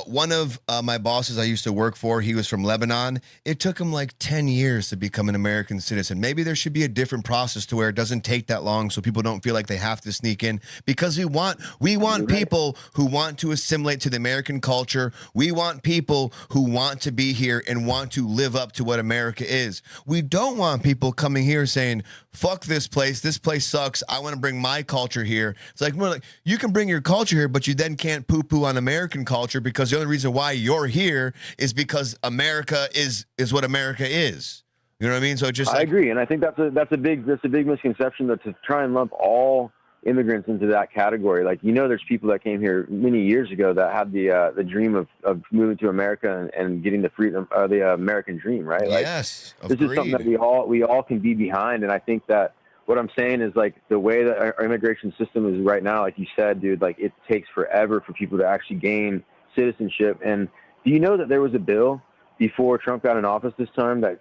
one of my bosses I used to work for, he was from Lebanon. It took him like 10 years to become an American citizen. Maybe there should be a different process to where it doesn't take that long, so people don't feel like they have to sneak in, because we want people who want to assimilate to the American culture. We want people who want to be here and want to live up to what America is. We don't want people coming here saying, fuck this place sucks, I want to bring my culture here. It's like, more like, you can bring your culture here, but you then can't poo-poo on American culture, because the only reason why you're here is because America is what America is. You know what I mean? So just I agree, and I think that's a big misconception, that to try and lump all immigrants into that category. Like, you know, there's people that came here many years ago that had the dream of moving to America and getting the freedom, the American dream, right? Like, yes, this is something that we all can be behind. And I think that what I'm saying is, like, the way that our immigration system is right now, like you said, dude, like, it takes forever for people to actually gain citizenship. And do you know that there was a bill before Trump got in office this time that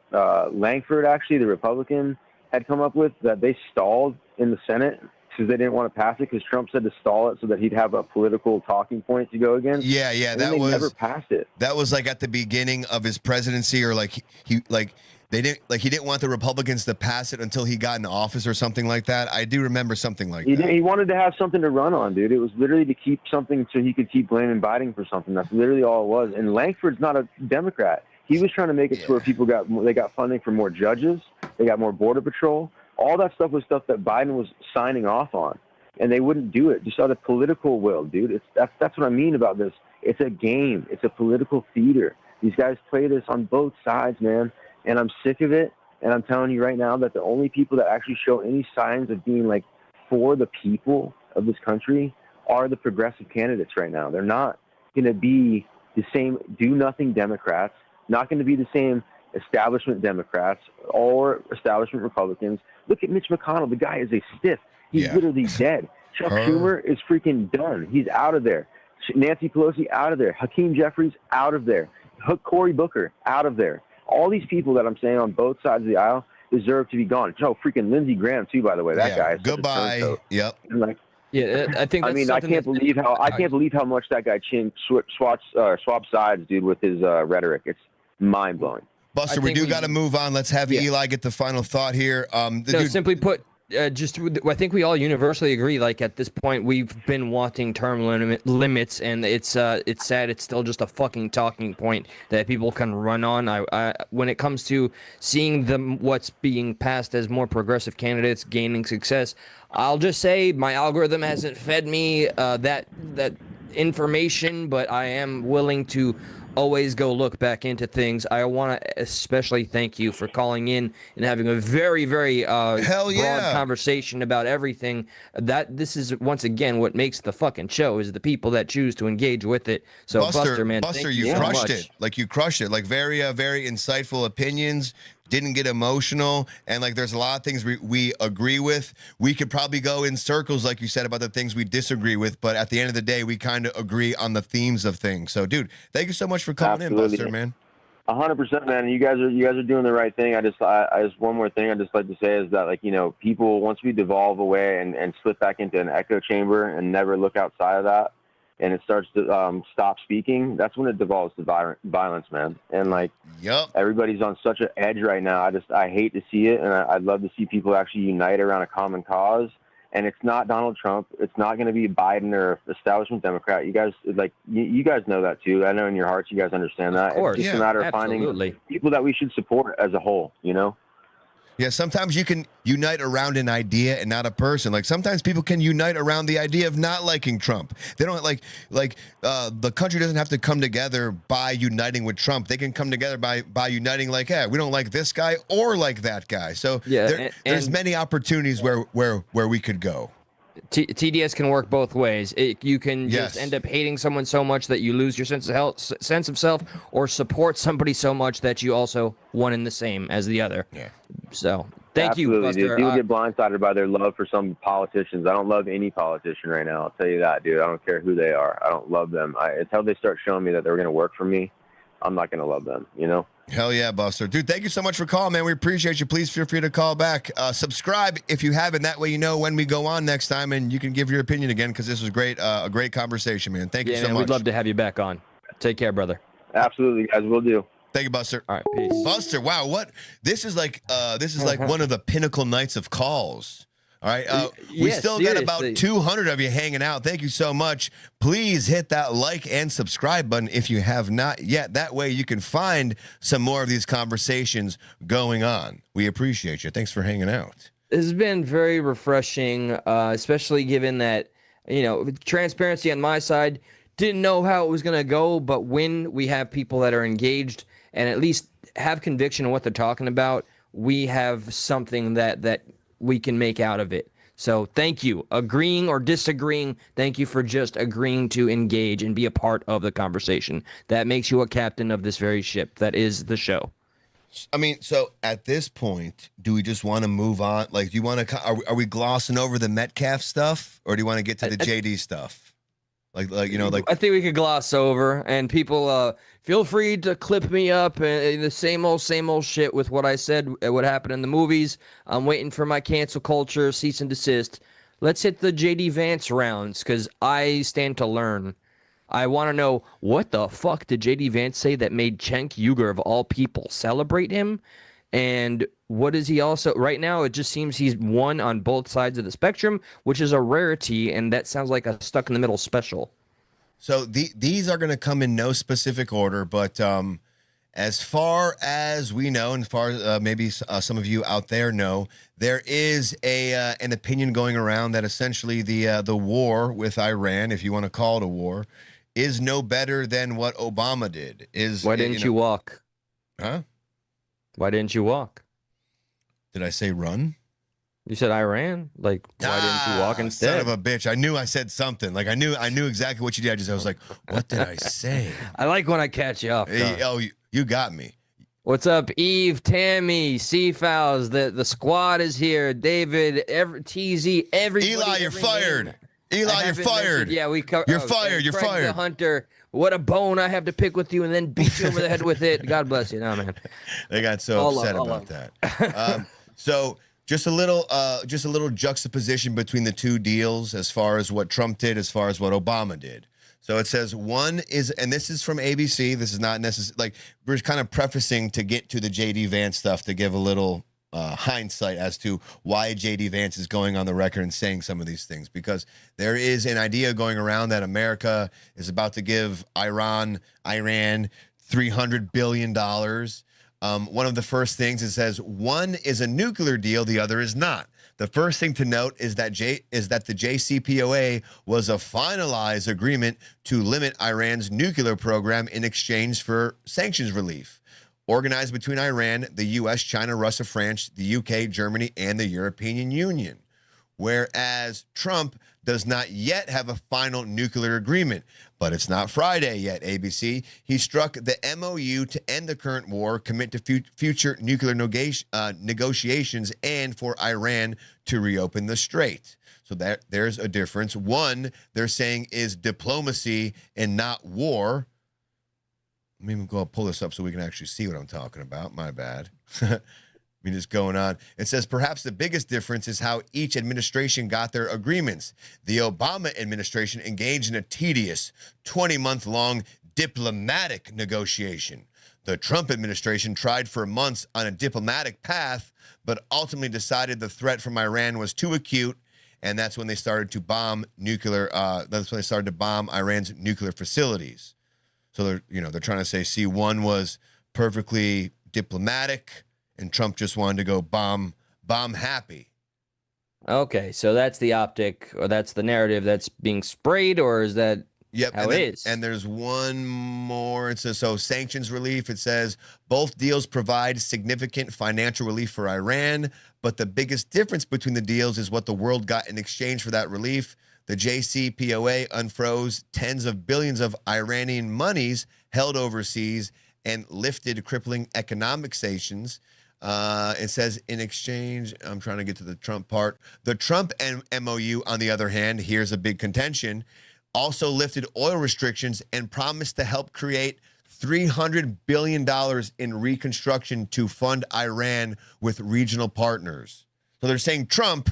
Langford, actually, the Republican, had come up with, that they stalled in the Senate because they didn't want to pass it because Trump said to stall it so that he'd have a political talking point to go against. Yeah, And that they was never passed it. That was like at the beginning of his presidency, or like he didn't want the Republicans to pass it until he got in office or something like that. I do remember something like that. He wanted to have something to run on, dude. It was literally to keep something so he could keep blaming Biden for something. That's literally all it was. And Langford's not a Democrat. He was trying to make it to where people got funding for more judges. They got more border patrol. All that stuff was stuff that Biden was signing off on, and they wouldn't do it just out of political will, dude. That's what I mean about this. It's a game. It's a political theater. These guys play this on both sides, man, and I'm sick of it. And I'm telling you right now that the only people that actually show any signs of being like for the people of this country are the progressive candidates right now. They're not going to be the same do-nothing Democrats, not going to be the same establishment Democrats or establishment Republicans. Look at Mitch McConnell. The guy is a stiff. He's literally dead. Chuck Schumer is freaking done. He's out of there. Nancy Pelosi out of there. Hakeem Jeffries out of there. Cory Booker out of there. All these people that I'm saying on both sides of the aisle deserve to be gone. Oh, freaking Lindsey Graham too, by the way. That guy is goodbye. Yep. And like, Yeah, I think. That's I can't believe how much that guy swaps sides, dude, with his rhetoric. It's mind blowing. Buster, we got to move on. Let's have Eli get the final thought here. Simply put, I think we all universally agree. Like at this point, we've been wanting term limits, and it's sad. It's still just a fucking talking point that people can run on. When it comes to seeing what's being passed as more progressive candidates gaining success, I'll just say my algorithm hasn't fed me that information, but I am willing to always go look back into things. I want to especially thank you for calling in and having a very, very broad conversation about everything. This is, once again, what makes the fucking show, is the people that choose to engage with it. So, Buster, man, Buster, thank you so crushed much. it. Like, you crushed it. Like, very, very insightful opinions. Didn't get emotional, and like there's a lot of things we agree with. We could probably go in circles, like you said, about the things we disagree with, but at the end of the day, we kind of agree on the themes of things. So, dude, thank you so much for calling in, Buster, man. 100%, man. You guys are doing the right thing. I just one more thing I'd just like to say is that, like, you know, people, once we devolve away and slip back into an echo chamber and never look outside of that, and it starts to stop speaking, that's when it devolves to violence, man. And like, everybody's on such an edge right now. I hate to see it, and I'd love to see people actually unite around a common cause. And it's not Donald Trump. It's not going to be Biden or establishment Democrat. You guys, like, you guys know that too. I know in your hearts you guys understand that. Of course, it's just a matter of finding people that we should support as a whole, you know? Yeah, sometimes you can unite around an idea and not a person. Like, sometimes people can unite around the idea of not liking Trump. They don't like the country doesn't have to come together by uniting with Trump. They can come together by uniting, like, hey, we don't like this guy or like that guy. So there's many opportunities where we could go. TDS can work both ways. You can just end up hating someone so much that you lose your sense of self, or support somebody so much that you also one and the same as the other. Yeah. So thank you, Buster. Dude. People get blindsided by their love for some politicians. I don't love any politician right now. I'll tell you that, dude. I don't care who they are. I don't love them. Until they start showing me that they're going to work for me, I'm not going to love them, you know? Hell yeah, Buster. Dude, thank you so much for calling, man. We appreciate you. Please feel free to call back. Subscribe if you haven't. That way you know when we go on next time, and you can give your opinion again, because this was great. A great conversation, man. Thank you so much. We'd love to have you back on. Take care, brother. Absolutely, guys. We'll do. Thank you, Buster. All right, peace. Buster, wow, what? This is like one of the pinnacle nights of calls. All right, we still got about 200 of you hanging out. Thank you so much. Please hit that like and subscribe button if you have not yet. That way you can find some more of these conversations going on. We appreciate you. Thanks for hanging out. This has been very refreshing, especially given that, you know, transparency on my side, didn't know how it was going to go, but when we have people that are engaged and at least have conviction on what they're talking about, we have something that we can make out of it. So thank you. Agreeing or disagreeing, thank you for just agreeing to engage and be a part of the conversation. That makes you a captain of this very ship that is the show. I mean, so at this point, do we just want to move on? Like, do you want to? Are we glossing over the Metcalf stuff, or do you want to get to the JD stuff? Like you know, like I think we could gloss over, and people feel free to clip me up and the same old shit with what I said, what happened in the movies. I'm waiting for my cancel culture cease and desist. Let's hit the JD Vance rounds because I stand to learn. I want to know what the fuck did JD Vance say that made Cenk Uygur of all people celebrate him, and what is he also right now? It just seems he's one on both sides of the spectrum, which is a rarity, and that sounds like a stuck in the middle special. so. These are going to come in no specific order, but as far as we know, and as far as maybe some of you out there know, there is an opinion going around that essentially the war with Iran, if you want to call it a war, is no better than what Obama did. Why didn't you walk? Huh? Why didn't you walk? Did I say run? You said Iran. Like, why didn't you walk instead? Son of a bitch! I knew I said something. Like I knew exactly what you did. I was like, what did I say? I like when I catch you off. Hey, oh, you got me. What's up, Eve, Tammy, Seafowls? The squad is here. David, TZ, everybody. Eli, you're every fired. name. Eli, I you're haven't fired. mentioned- Yeah, we covered. You're fired. You're Craig fired. The Hunter. What a bone I have to pick with you, and then beat you over the head with it. God bless you, no man. They got so All upset up, all about that. So just a little juxtaposition between the two deals as far as what Trump did, as far as what Obama did. So it says one is, and this is from ABC. This is not necessary. Like we're kind of prefacing to get to the JD Vance stuff to give a little hindsight as to why JD Vance is going on the record and saying some of these things, because there is an idea going around that America is about to give Iran $300 billion. One of the first things it says one is a nuclear deal, the other is not. The first thing to note is that the JCPOA was a finalized agreement to limit Iran's nuclear program in exchange for sanctions relief, organized between Iran, the U.S., China, Russia, France, the U.K., Germany, and the European Union. Whereas Trump does not yet have a final nuclear agreement. But it's not Friday yet, ABC. He struck the MOU to end the current war, commit to future nuclear negotiations, and for Iran to reopen the strait. So there's a difference. One, they're saying is diplomacy and not war. Let me go pull this up so we can actually see what I'm talking about. My bad. I mean, it's going on. It says perhaps the biggest difference is how each administration got their agreements. The Obama administration engaged in a tedious 20-month-long diplomatic negotiation. The Trump administration tried for months on a diplomatic path, but ultimately decided the threat from Iran was too acute, and that's when they started to bomb Iran's nuclear facilities. So they're trying to say, see, one was perfectly diplomatic, and Trump just wanted to go bomb happy. Okay, so that's the optic, or that's the narrative that's being sprayed, or is that how it is? And there's one more. It says, so sanctions relief. It says both deals provide significant financial relief for Iran, but the biggest difference between the deals is what the world got in exchange for that relief. The JCPOA unfroze tens of billions of Iranian monies held overseas and lifted crippling economic sanctions. It says in exchange, I'm trying to get to the Trump part. The Trump MOU, on the other hand, here's a big contention, also lifted oil restrictions and promised to help create $300 billion in reconstruction to fund Iran with regional partners. So they're saying Trump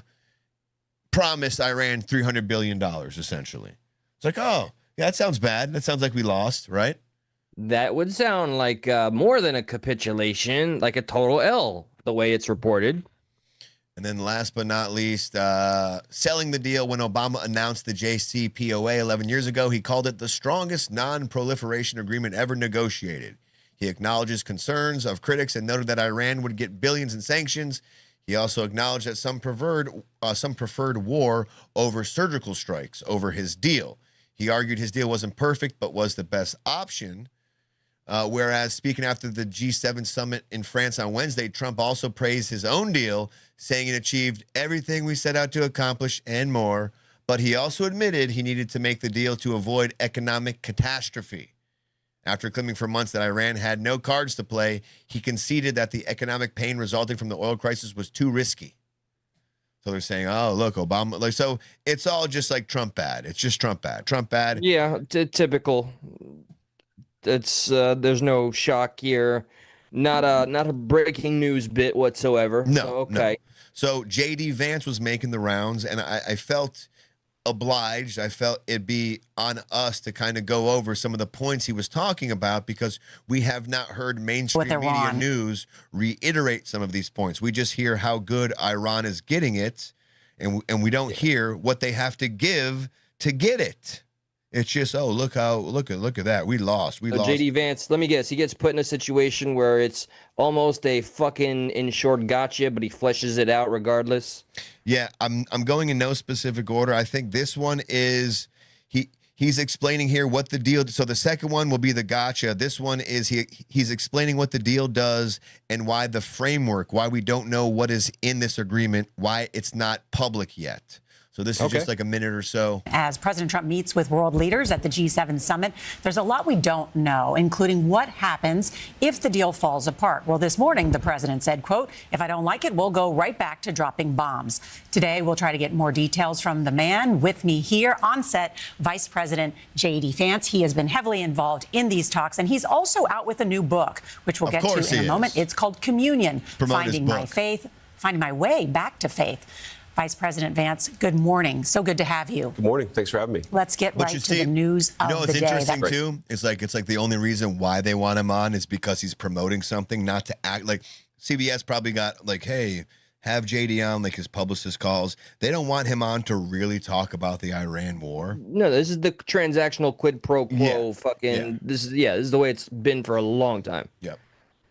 promised Iran $300 billion, essentially. It's like, oh, yeah, that sounds bad. That sounds like we lost, right? That would sound like more than a capitulation, like a total L, the way it's reported. And then last but not least, selling the deal when Obama announced the JCPOA 11 years ago, he called it the strongest non-proliferation agreement ever negotiated. He acknowledges concerns of critics and noted that Iran would get billions in sanctions. He also acknowledged that some preferred war over surgical strikes over his deal. He argued his deal wasn't perfect, but was the best option. Whereas speaking after the G7 summit in France on Wednesday, Trump also praised his own deal, saying it achieved everything we set out to accomplish and more. But he also admitted he needed to make the deal to avoid economic catastrophe. After claiming for months that Iran had no cards to play, he conceded that the economic pain resulting from the oil crisis was too risky. So they're saying, oh, look, Obama. Like, so it's all just like Trump bad. It's just Trump bad. Trump bad. Yeah, typical. It's there's no shock here. Not a breaking news bit whatsoever. No, So, okay. no. So JD Vance was making the rounds, and I felt obliged. I felt it'd be on us to kind of go over some of the points he was talking about because we have not heard mainstream media news reiterate some of these points. We just hear how good Iran is getting it, and we don't hear what they have to give to get it. It's just, oh, look at that. We lost. So JD Vance, let me guess, he gets put in a situation where it's almost a fucking in short gotcha, but he fleshes it out regardless. Yeah, I'm going in no specific order. I think this one is he's explaining here what the deal. So the second one will be the gotcha. This one is he's explaining what the deal does and why the framework, why we don't know what is in this agreement, why it's not public yet. So this is just like a minute or so. As President Trump meets with world leaders at the G7 summit, there's a lot we don't know, including what happens if the deal falls apart. Well, this morning, the president said, quote, if I don't like it, we'll go right back to dropping bombs. Today, we'll try to get more details from the man with me here on set, Vice President J.D. Vance. He has been heavily involved in these talks, and he's also out with a new book, which we'll get to in a moment. It's called Communion, Finding My Faith, Finding My Way Back to Faith. Vice President Vance, good morning. So good to have you. Good morning. Thanks for having me. Let's get right to the news of the day. You know what's interesting, too? It's like the only reason why they want him on is because he's promoting something, not to act like CBS probably got like, hey, have JD on, like his publicist calls. They don't want him on to really talk about the Iran war. No, this is the transactional quid pro quo This is the way it's been for a long time. Yep.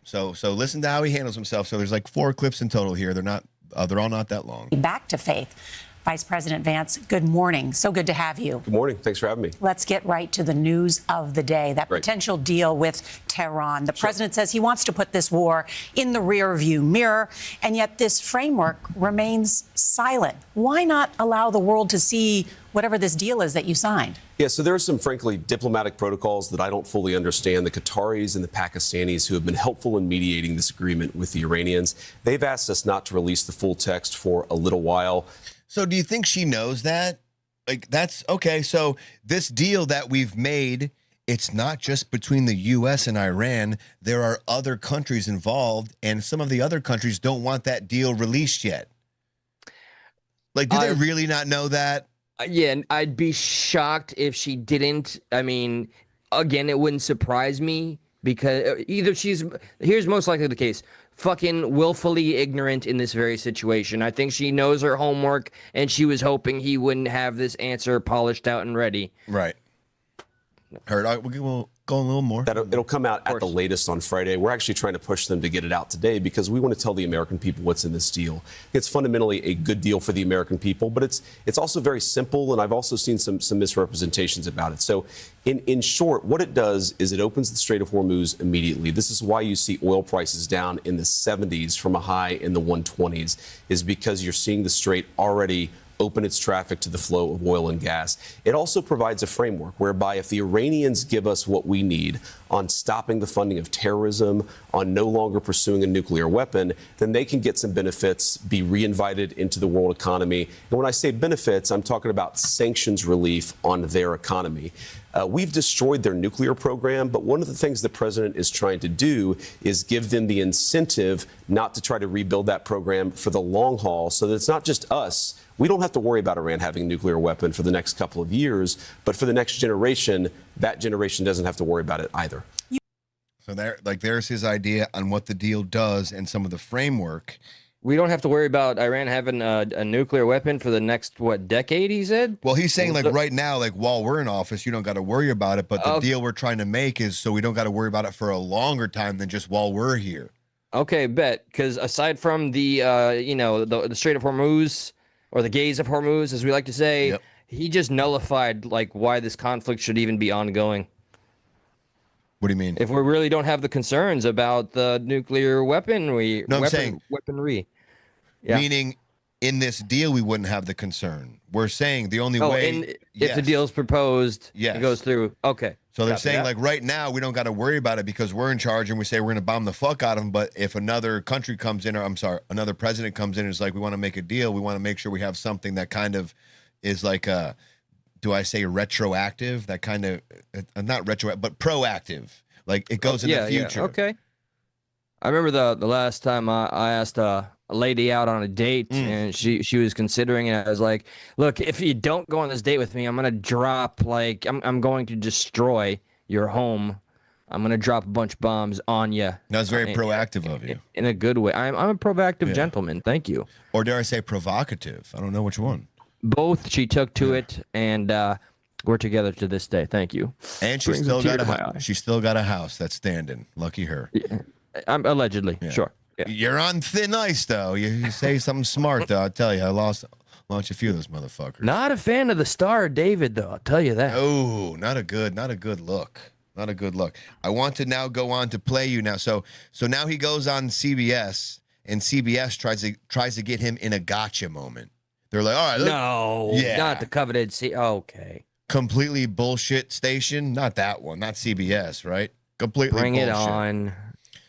So listen to how he handles himself. So there's like 4 clips in total here. They're all not that long. Back to faith. Vice President Vance, good morning. So good to have you. Good morning. Thanks for having me. Let's get right to the news of the day, that potential deal with Tehran. The president says he wants to put this war in the rearview mirror, and yet this framework remains silent. Why not allow the world to see whatever this deal is that you signed? Yeah, so there are some, frankly, diplomatic protocols that I don't fully understand. The Qataris and the Pakistanis who have been helpful in mediating this agreement with the Iranians, they've asked us not to release the full text for a little while. So do you think she knows that? Like, that's okay. So this deal that we've made, it's not just between the U.S. and Iran. There are other countries involved, and some of the other countries don't want that deal released yet. Like, do they really not know that? Yeah, I'd be shocked if she didn't. I mean, again, it wouldn't surprise me because either here's most likely the case, fucking willfully ignorant in this very situation. I think she knows her homework, and she was hoping he wouldn't have this answer polished out and ready. Right. Heard. We'll go a little more. It'll come out at the latest on Friday. We're actually trying to push them to get it out today because we want to tell the American people what's in this deal. It's fundamentally a good deal for the American people, but it's also very simple, and I've also seen some misrepresentations about it. So in short, what it does is it opens the Strait of Hormuz immediately. This is why you see oil prices down in the 70s from a high in the 120s, is because you're seeing the Strait already open its traffic to the flow of oil and gas. It also provides a framework whereby if the Iranians give us what we need on stopping the funding of terrorism, on no longer pursuing a nuclear weapon, then they can get some benefits, be reinvited into the world economy. And when I say benefits, I'm talking about sanctions relief on their economy. We've destroyed their nuclear program, but one of the things the president is trying to do is give them the incentive not to try to rebuild that program for the long haul so that it's not just us. We don't have to worry about Iran having a nuclear weapon for the next couple of years, but for the next generation, that generation doesn't have to worry about it either. So there's his idea on what the deal does and some of the framework. We don't have to worry about Iran having a nuclear weapon for the next, decade, he said? Well, he's saying, like, right now, like, while we're in office, you don't got to worry about it. But the deal we're trying to make is so we don't got to worry about it for a longer time than just while we're here. Okay, bet. Because aside from the Strait of Hormuz, or the Gaze of Hormuz, as we like to say, he just nullified, like, why this conflict should even be ongoing. What do you mean? If we really don't have the concerns about the nuclear weaponry, I'm saying, weaponry. Yeah. Meaning in this deal we wouldn't have the concern. We're saying the only way if the deal's proposed, it goes through. Okay. So they're saying like right now we don't got to worry about it because we're in charge and we say we're going to bomb the fuck out of them. But if another country comes in, or I'm sorry, another president comes in and is like, we want to make a deal. We want to make sure we have something that kind of is like, do I say retroactive? That kind of, not retroactive, but proactive. Like it goes in the future. Yeah. Okay. I remember the last time I asked a lady out on a date and she was considering it. I was like, look, if you don't go on this date with me, I'm going to drop, like, I'm going to destroy your home. I'm going to drop a bunch of bombs on you. That's very proactive of you. In a good way. I'm a proactive gentleman. Thank you. Or dare I say provocative? I don't know which one. Both. She took to it, and we're together to this day. Thank you. And she's still got a house that's standing. Lucky her. Yeah. I'm allegedly. Sure. Yeah. You're on thin ice, though. You say something smart, though. I'll tell you, I launched a few of those motherfuckers. Not a fan of the star David, though. I'll tell you that. Oh, not a good look. Not a good look. I want to now go on to play you now. So now he goes on CBS, and CBS tries to get him in a gotcha moment. They're like, all right, look, not the coveted Okay. Completely bullshit station. Not that one. Not CBS, right? Completely Bring bullshit. it on.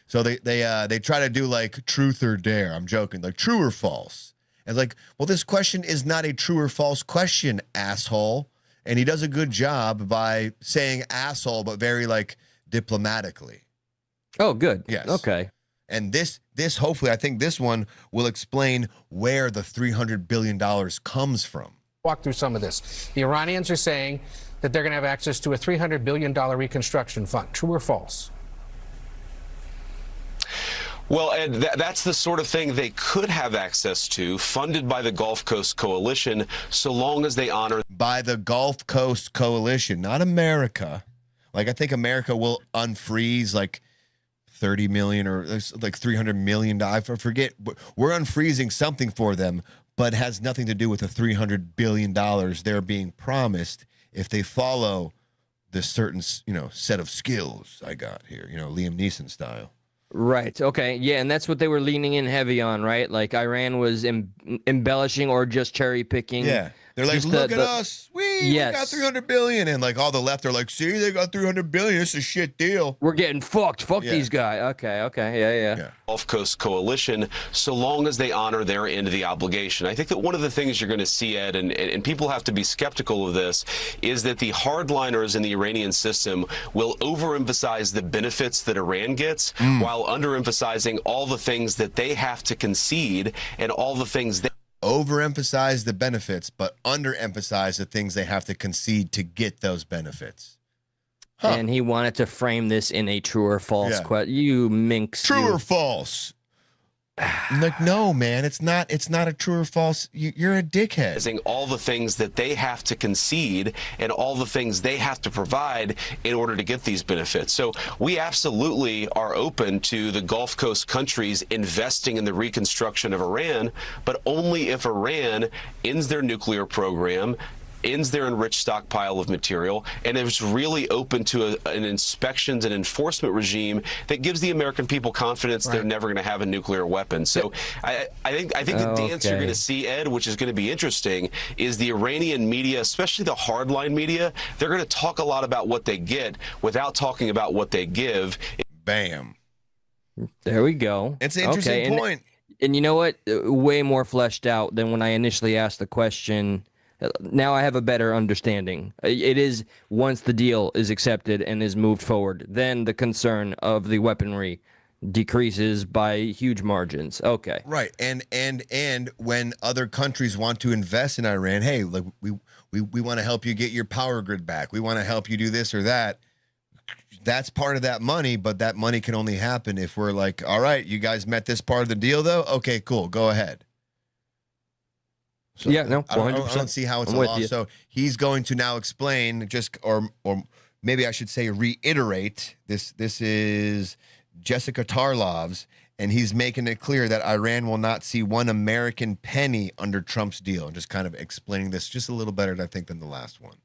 So they try to do like truth or dare. I'm joking, like true or false. And like, well, this question is not a true or false question, asshole. And he does a good job by saying asshole, but very like diplomatically. Oh, good. Yes. Okay. And this hopefully, I think this one will explain where the $300 billion comes from. Walk through some of this. The Iranians are saying that they're going to have access to a $300 billion reconstruction fund. True or false? Well, Ed, that's the sort of thing they could have access to, funded by the Gulf Coast Coalition, so long as they honor. By the Gulf Coast Coalition, not America. Like, I think America will unfreeze like 30 million or like 300 million. I forget. We're unfreezing something for them, but has nothing to do with the $300 billion they're being promised if they follow this certain, set of skills I got here, Liam Neeson style. Right. Okay. Yeah, and that's what they were leaning in heavy on, right? Like Iran was embellishing or just cherry picking. Yeah. They're like, look at us. We got 300 billion. And like all the left are like, see, they got 300 billion. It's a shit deal. We're getting fucked. Fuck these guys. Okay. Yeah. Gulf Coast Coalition, so long as they honor their end of the obligation. I think that one of the things you're going to see, Ed, and people have to be skeptical of this, is that the hardliners in the Iranian system will overemphasize the benefits that Iran gets while underemphasizing all the things that they have to concede and all the things that overemphasize the benefits, but underemphasize the things they have to concede to get those benefits. And he wanted to frame this in a true or false question. You minx. True or false? I'm like, no, man, it's not a true or false. You're a dickhead. All the things that they have to concede and all the things they have to provide in order to get these benefits. So we absolutely are open to the Gulf Coast countries investing in the reconstruction of Iran, but only if Iran ends their nuclear program, ends their enriched stockpile of material, and is really open to an inspections and enforcement regime that gives the American people confidence they're never going to have a nuclear weapon. So I think the dance you're going to see, Ed, which is going to be interesting, is the Iranian media, especially the hardline media, they're going to talk a lot about what they get without talking about what they give. Bam. There we go. It's an interesting point. And you know what? Way more fleshed out than when I initially asked the question. Now I have a better understanding. It is once the deal is accepted and is moved forward, then the concern of the weaponry decreases by huge margins. Okay. Right. And when other countries want to invest in Iran, hey, like we want to help you get your power grid back. We want to help you do this or that. That's part of that money, but that money can only happen if we're like, all right, you guys met this part of the deal though? Okay, cool. Go ahead. So yeah, no, 100%. I don't see how it's a loss. So he's going to now explain, or maybe I should say reiterate. This is Jessica Tarlov's, and he's making it clear that Iran will not see one American penny under Trump's deal, and just kind of explaining this just a little better, I think, than the last one.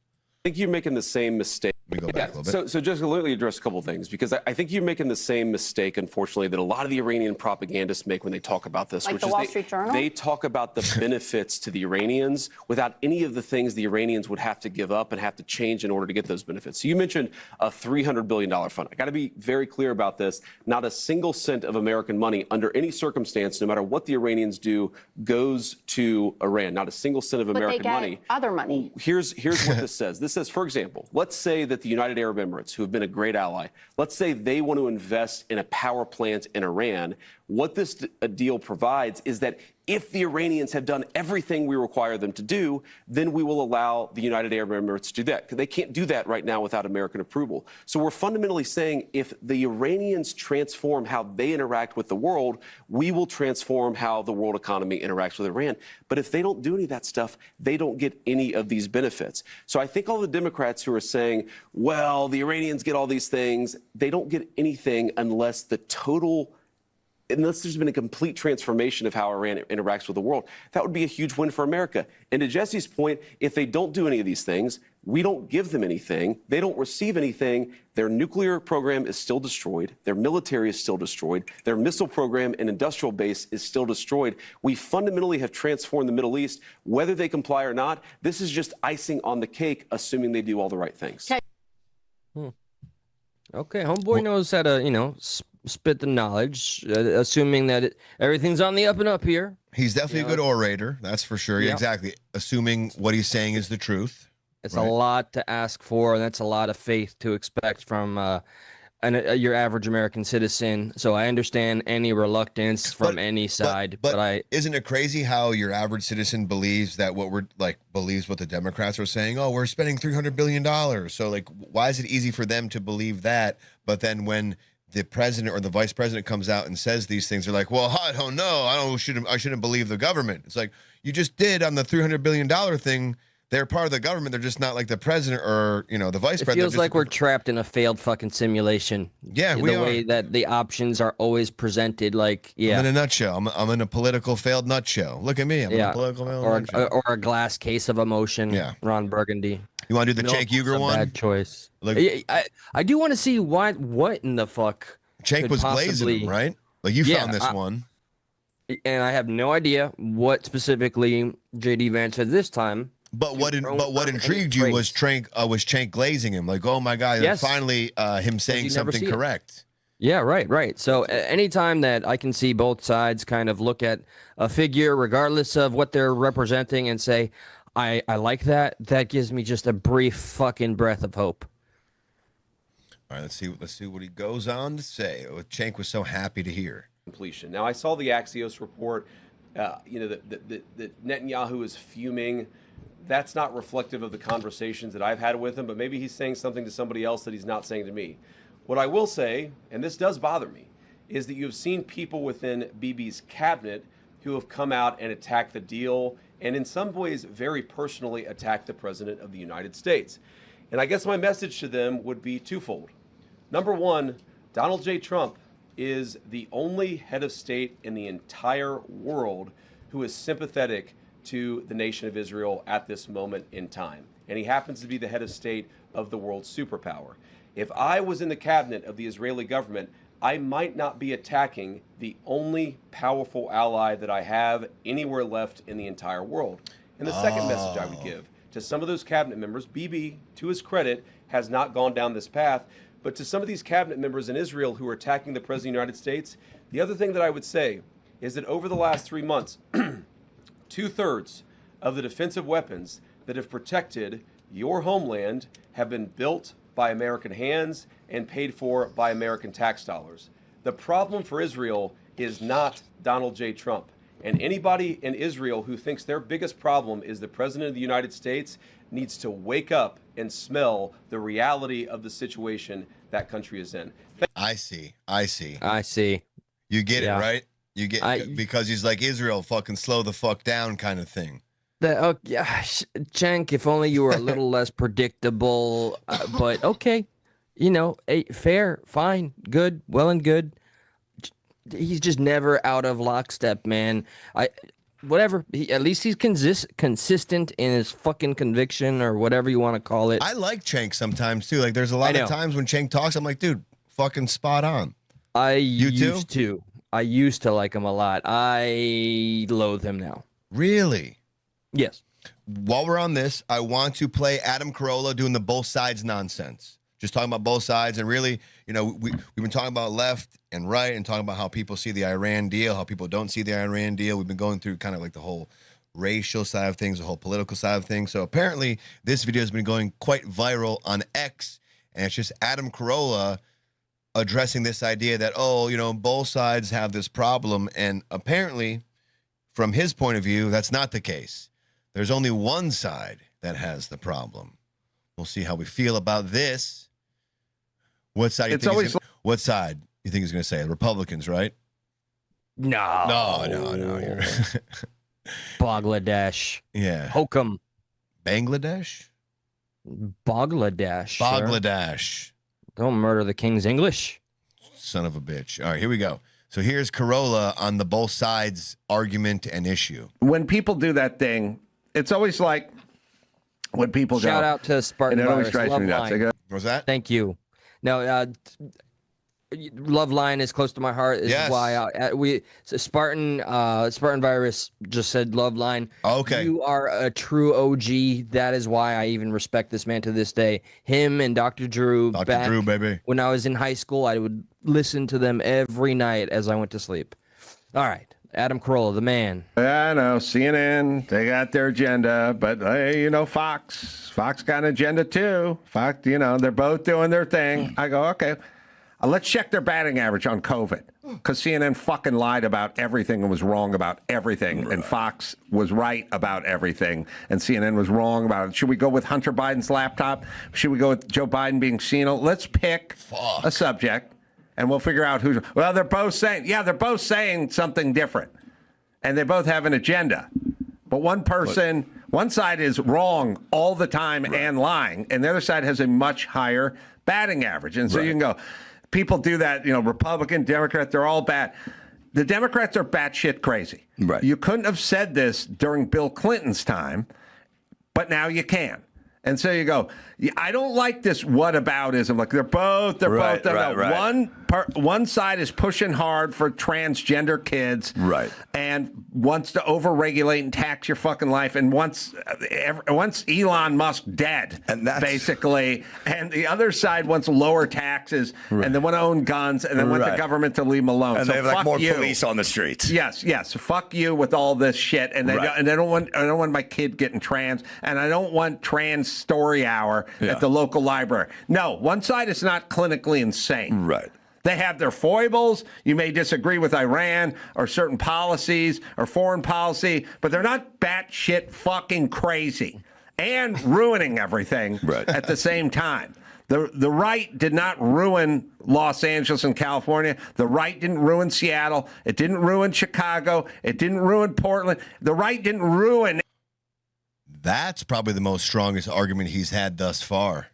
I think you're making the same mistake We go back a little bit. So just let me address a couple of things, because I think you're making the same mistake, unfortunately, that a lot of the Iranian propagandists make when they talk about this. Like which the is Wall Street Journal? They talk about the benefits to the Iranians without any of the things the Iranians would have to give up and have to change in order to get those benefits. So you mentioned a $300 billion fund. I got to be very clear about this. Not a single cent of American money under any circumstance, no matter what the Iranians do, goes to Iran. Not a single cent of American money. Other money. Here's what this says. This says, for example, let's say that the United Arab Emirates, who have been a great ally, let's say they want to invest in a power plant in Iran. What this deal provides is that if the Iranians have done everything we require them to do, then we will allow the United Arab Emirates to do that. Because they can't do that right now without American approval. So we're fundamentally saying if the Iranians transform how they interact with the world, we will transform how the world economy interacts with Iran. But if they don't do any of that stuff, they don't get any of these benefits. So I think all the Democrats who are saying, well, the Iranians get all these things, they don't get anything unless there's been a complete transformation of how Iran interacts with the world. That would be a huge win for America. And to Jesse's point, if they don't do any of these things, we don't give them anything, they don't receive anything, their nuclear program is still destroyed, their military is still destroyed, their missile program and industrial base is still destroyed. We fundamentally have transformed the Middle East. Whether they comply or not, this is just icing on the cake, assuming they do all the right things. Okay, homeboy knows how to, spit the knowledge, assuming that everything's on the up and up here. He's definitely a good orator, that's for sure. Yeah, exactly. Assuming what he's saying is the truth. It's a lot to ask for, and that's a lot of faith to expect from your average American citizen. So I understand any reluctance from any side, but isn't it crazy how your average citizen believes that believes what the Democrats are saying? Oh, we're spending $300 billion. So why is it easy for them to believe that? But then when the president or the vice president comes out and says these things, they're like, well, I don't know. I shouldn't believe the government. It's like, you just did on the $300 billion thing. They're part of the government. They're just not like the president or, the vice president. It feels like we're trapped in a failed fucking simulation. Yeah, we are. The way that the options are always presented, I'm in a nutshell. I'm in a political failed nutshell. Look at me. I'm in a political failed nutshell. Or a glass case of emotion. Yeah. Ron Burgundy. You want to do the Cenk Uygur one? Bad choice. I do want to see what in the fuck Cenk was glazing him, right? You found this one. And I have no idea what specifically J.D. Vance said this time. But what intrigued you was Cenk glazing him. Oh my God, finally him saying something correct. Yeah, right. So anytime that I can see both sides kind of look at a figure, regardless of what they're representing, and say, I like that, that gives me just a brief fucking breath of hope. All right, let's see what he goes on to say. What Cenk was so happy to hear. Completion. Now, I saw the Axios report. That Netanyahu is fuming. That's not reflective of the conversations that I've had with him, but maybe he's saying something to somebody else that he's not saying to me. What I will say, and this does bother me, is that you have seen people within Bibi's cabinet who have come out and attacked the deal, and in some ways very personally attacked the President of the United States. And I guess my message to them would be twofold. Number one, Donald J. Trump is the only head of state in the entire world who is sympathetic to the nation of Israel at this moment in time. And he happens to be the head of state of the world's superpower. If I was in the cabinet of the Israeli government, I might not be attacking the only powerful ally that I have anywhere left in the entire world. And the second message I would give to some of those cabinet members, Bibi, to his credit, has not gone down this path, but to some of these cabinet members in Israel who are attacking the President of the United States, the other thing that I would say is that over the last 3 months, 2/3 of the defensive weapons that have protected your homeland have been built by American hands and paid for by American tax dollars. The problem for Israel is not Donald J. Trump. And anybody in Israel who thinks their biggest problem is the President of the United States needs to wake up and smell the reality of the situation that country is in. I see. You get it, right? You get because he's like, Israel, fucking slow the fuck down kind of thing. Cenk, if only you were a little less predictable, but okay, fair, fine, good, well and good. He's just never out of lockstep, man. whatever. At least he's consistent in his fucking conviction or whatever you want to call it. I like Cenk sometimes too. Like there's a lot of times when Cenk talks, I'm like, dude, fucking spot on. I used to like him a lot. I loathe him now. Really? Yes. While we're on this, I want to play Adam Carolla doing the both sides nonsense. Just talking about both sides, and really, we've been talking about left and right, and talking about how people see the Iran deal, how people don't see the Iran deal. We've been going through kind of like the whole racial side of things, the whole political side of things. So apparently, this video has been going quite viral on X, and it's just Adam Carolla addressing this idea that, both sides have this problem, and apparently, from his point of view, that's not the case. There's only one side that has the problem. We'll see how we feel about this. What side? What side you think he's going to say? Republicans, right? No. No. Bangladesh. Yeah. Hokum. Bangladesh. Bangladesh. Bangladesh. Don't murder the king's English. Son of a bitch. All right, here we go. So here's Carolla on the both sides argument and issue. When people do that thing, it's always like when people Shout out to Spartan and it always Virus. drives me nuts. What was that? Thank you. No, Love Line is close to my heart. Is Yes. why Spartan Virus just said Love Line. Okay. You are a true OG. That is why I even respect this man to this day. Him and Dr. Drew. Dr. Drew, baby. When I was in high school, I would listen to them every night as I went to sleep. All right. Adam Carolla, the man. I know, CNN, they got their agenda, but hey, Fox got an agenda too. Fox, they're both doing their thing. I go, okay, let's check their batting average on COVID, because CNN fucking lied about everything and was wrong about everything, and Fox was right about everything, and CNN was wrong about it. Should we go with Hunter Biden's laptop? Should we go with Joe Biden being senile? Let's pick a subject. And we'll figure out who's. Well, they're both saying something different, and they both have an agenda. But one side is wrong all the time and lying, and the other side has a much higher batting average. And so you can go, people do that. Republican, Democrat, they're all bad. The Democrats are batshit crazy. Right. You couldn't have said this during Bill Clinton's time, but now you can. And so you go, I don't like this whataboutism. Like they're both. Right. One side is pushing hard for transgender kids, right, and wants to overregulate and tax your fucking life. And once Elon Musk dead, and basically, and the other side wants lower taxes, and they want to own guns, and they want the government to leave them alone. And so they have more police on the streets. Yes. Fuck you with all this shit, and I don't want my kid getting trans, and I don't want trans story hour at the local library. No, one side is not clinically insane. Right. They have their foibles. You may disagree with Iran or certain policies or foreign policy, but they're not batshit fucking crazy and ruining everything at the same time. The right did not ruin Los Angeles and California. The right didn't ruin Seattle. It didn't ruin Chicago. It didn't ruin Portland. The right didn't ruin. That's probably the most strongest argument he's had thus far.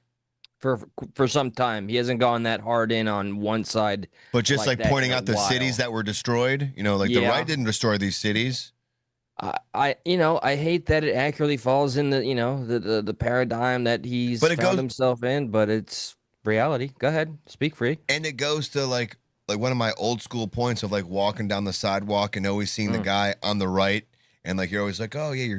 For some time, he hasn't gone that hard in on one side. But just like pointing out the cities that were destroyed, the right didn't destroy these cities. I hate that it accurately falls in the paradigm that he's found himself in, but it's reality. Go ahead, speak free. And it goes to like one of my old school points of like walking down the sidewalk and always seeing the guy on the right, and like you're always like, oh yeah,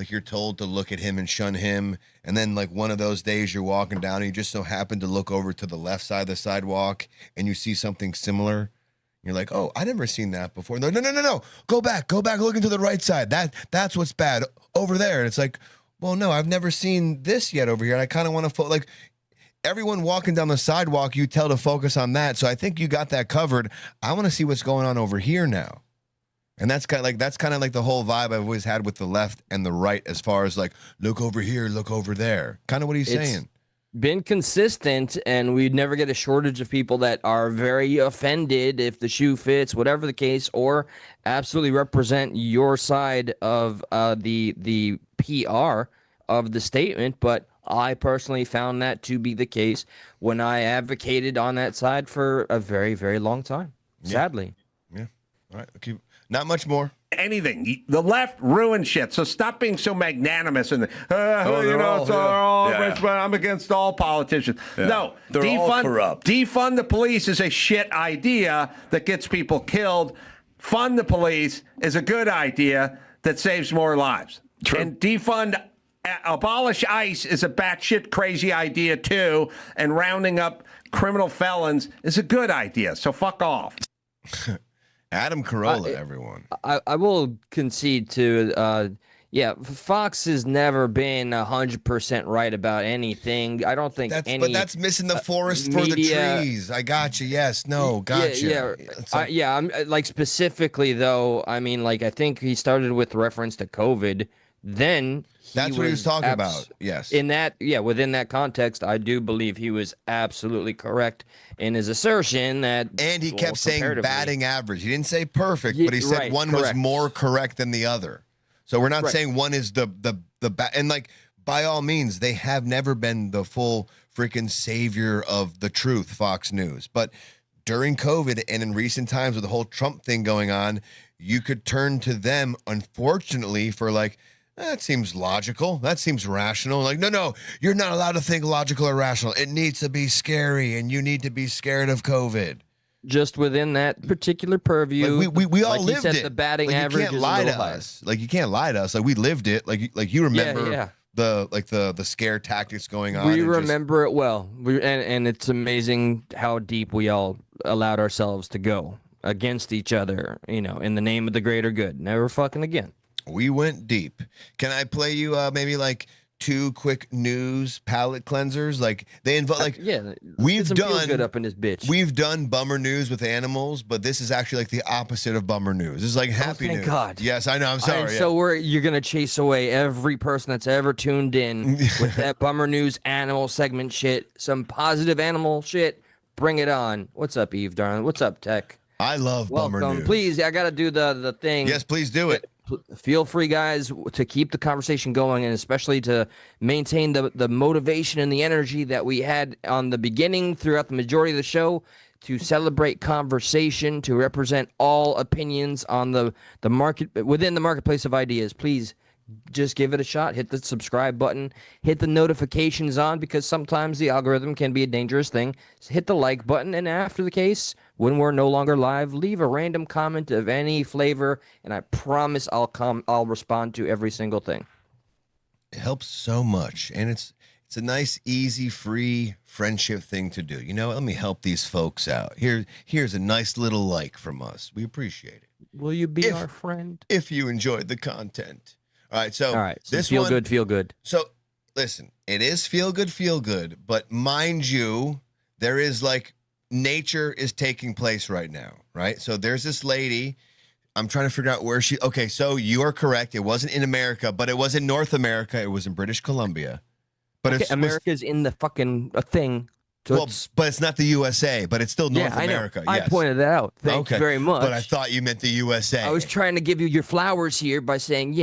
you're told to look at him and shun him. And then like one of those days you're walking down and you just so happen to look over to the left side of the sidewalk and you see something similar. You're like, oh, I never seen that before. No. Go back, look into the right side. That's what's bad over there. And it's like, well, no, I've never seen this yet over here. And I kind of want to like everyone walking down the sidewalk, you tell to focus on that. So I think you got that covered. I want to see what's going on over here now. And that's kind of like the whole vibe I've always had with the left and the right, as far as like, look over here, look over there. Kind of what he's saying. Been consistent, and we'd never get a shortage of people that are very offended if the shoe fits, whatever the case, or absolutely represent your side of the PR of the statement. But I personally found that to be the case when I advocated on that side for a very, very long time. Sadly. Yeah. All right. Not much more. anything. The left ruins shit. So stop being so magnanimous and I'm against all politicians. Yeah. No, They're all corrupt. Defund the police is a shit idea that gets people killed. Fund the police is a good idea that saves more lives. True. And abolish ICE is a batshit crazy idea too. And rounding up criminal felons is a good idea. So fuck off. Adam Carolla, everyone. I will concede to, Fox has never been 100% right about anything. I don't think But that's missing the forest for the trees. I got you. Yes. No. Gotcha. I'm like specifically though. I mean, like I think he started with reference to COVID. Then that's what he was talking about. Yes. Within that context, I do believe he was absolutely correct in his assertion that. And he kept saying batting average. He didn't say perfect, but he said one was more correct than the other. So we're not saying one is the and like by all means, they have never been the full freaking savior of the truth, Fox News. But during COVID and in recent times with the whole Trump thing going on, you could turn to them, unfortunately, for like, that seems logical. That seems rational. Like, no, you're not allowed to think logical or rational. It needs to be scary, and you need to be scared of COVID. Just within that particular purview, like we all like lived said, it. The batting like average you can't is lie a to little us. Like you can't lie to us. Like we lived it. Like you remember the the scare tactics going on. We remember it well. And it's amazing how deep we all allowed ourselves to go against each other. In the name of the greater good. Never fucking again. We went deep. Can I play you maybe like 2 quick news palate cleansers? Like they involve we've done good up in this bitch. We've done bummer news with animals, but this is actually like the opposite of bummer news. This is like happy news. Thank God. Yes, I know. I'm sorry. So you're gonna chase away every person that's ever tuned in with that bummer news animal segment shit. Some positive animal shit. Bring it on. What's up, Eve, darling? What's up, Tech? I love bummer news. Please, I gotta do the thing. Yes, please do it. Feel free, guys, to keep the conversation going, and especially to maintain the motivation and the energy that we had on the beginning throughout the majority of the show, to celebrate conversation, to represent all opinions on the market within the marketplace of ideas. Please just give it a shot. Hit the subscribe button. Hit the notifications on, because sometimes the algorithm can be a dangerous thing. So hit the like button, and after the case, when we're no longer live, leave a random comment of any flavor, and I promise I'll respond to every single thing. It helps so much, and it's a nice, easy, free friendship thing to do. Let me help these folks out. Here's a nice little like from us. We appreciate it. Will you be our friend? If you enjoyed the content. All right, so this feel one, good. So listen, it is feel good, but mind you, there is like nature is taking place right now, right? So there's this lady. I'm trying to figure out where she. Okay, so you are correct. It wasn't in America, but it was in North America. It was in British Columbia. But America's in the fucking thing. So but it's not the USA, but it's still North America. I pointed that out. Thank you very much. But I thought you meant the USA. I was trying to give you your flowers here by saying,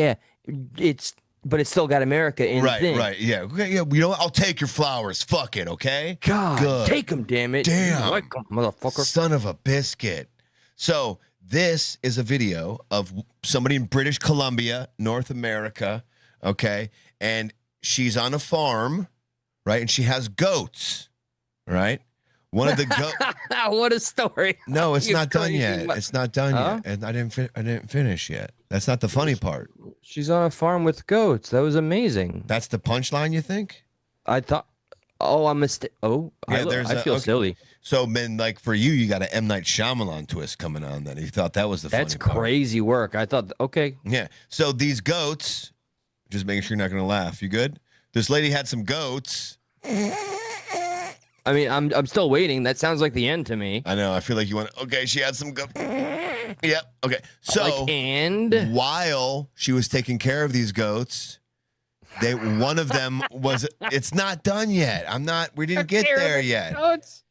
but it's still got America in the thing. Right, yeah. Okay, yeah. I'll take your flowers. Fuck it, okay? God, good. Take them, damn it. Damn. Like 'em, motherfucker. Son of a biscuit. So this is a video of somebody in British Columbia, North America, okay? And she's on a farm, right? And she has goats, right? One of the goats. What a story. No, it's not done yet. It's not done yet. And I didn't finish yet. That's not the funny part. She's on a farm with goats. That was amazing. That's the punchline, you think? I thought. Oh, I'm mistake. Oh, yeah, I feel silly. So, man, like for you, you got an M. Night Shyamalan twist coming on. Then you thought that was the funny part. That's crazy work. I thought. Okay. Yeah. So these goats. Just making sure you're not going to laugh. You good? This lady had some goats. I mean, I'm still waiting. That sounds like the end to me. I know. I feel like you want. Okay, she had some goats. Yep. Okay. So and while she was taking care of these goats, one of them was. It's not done yet. We didn't get there yet. Goats.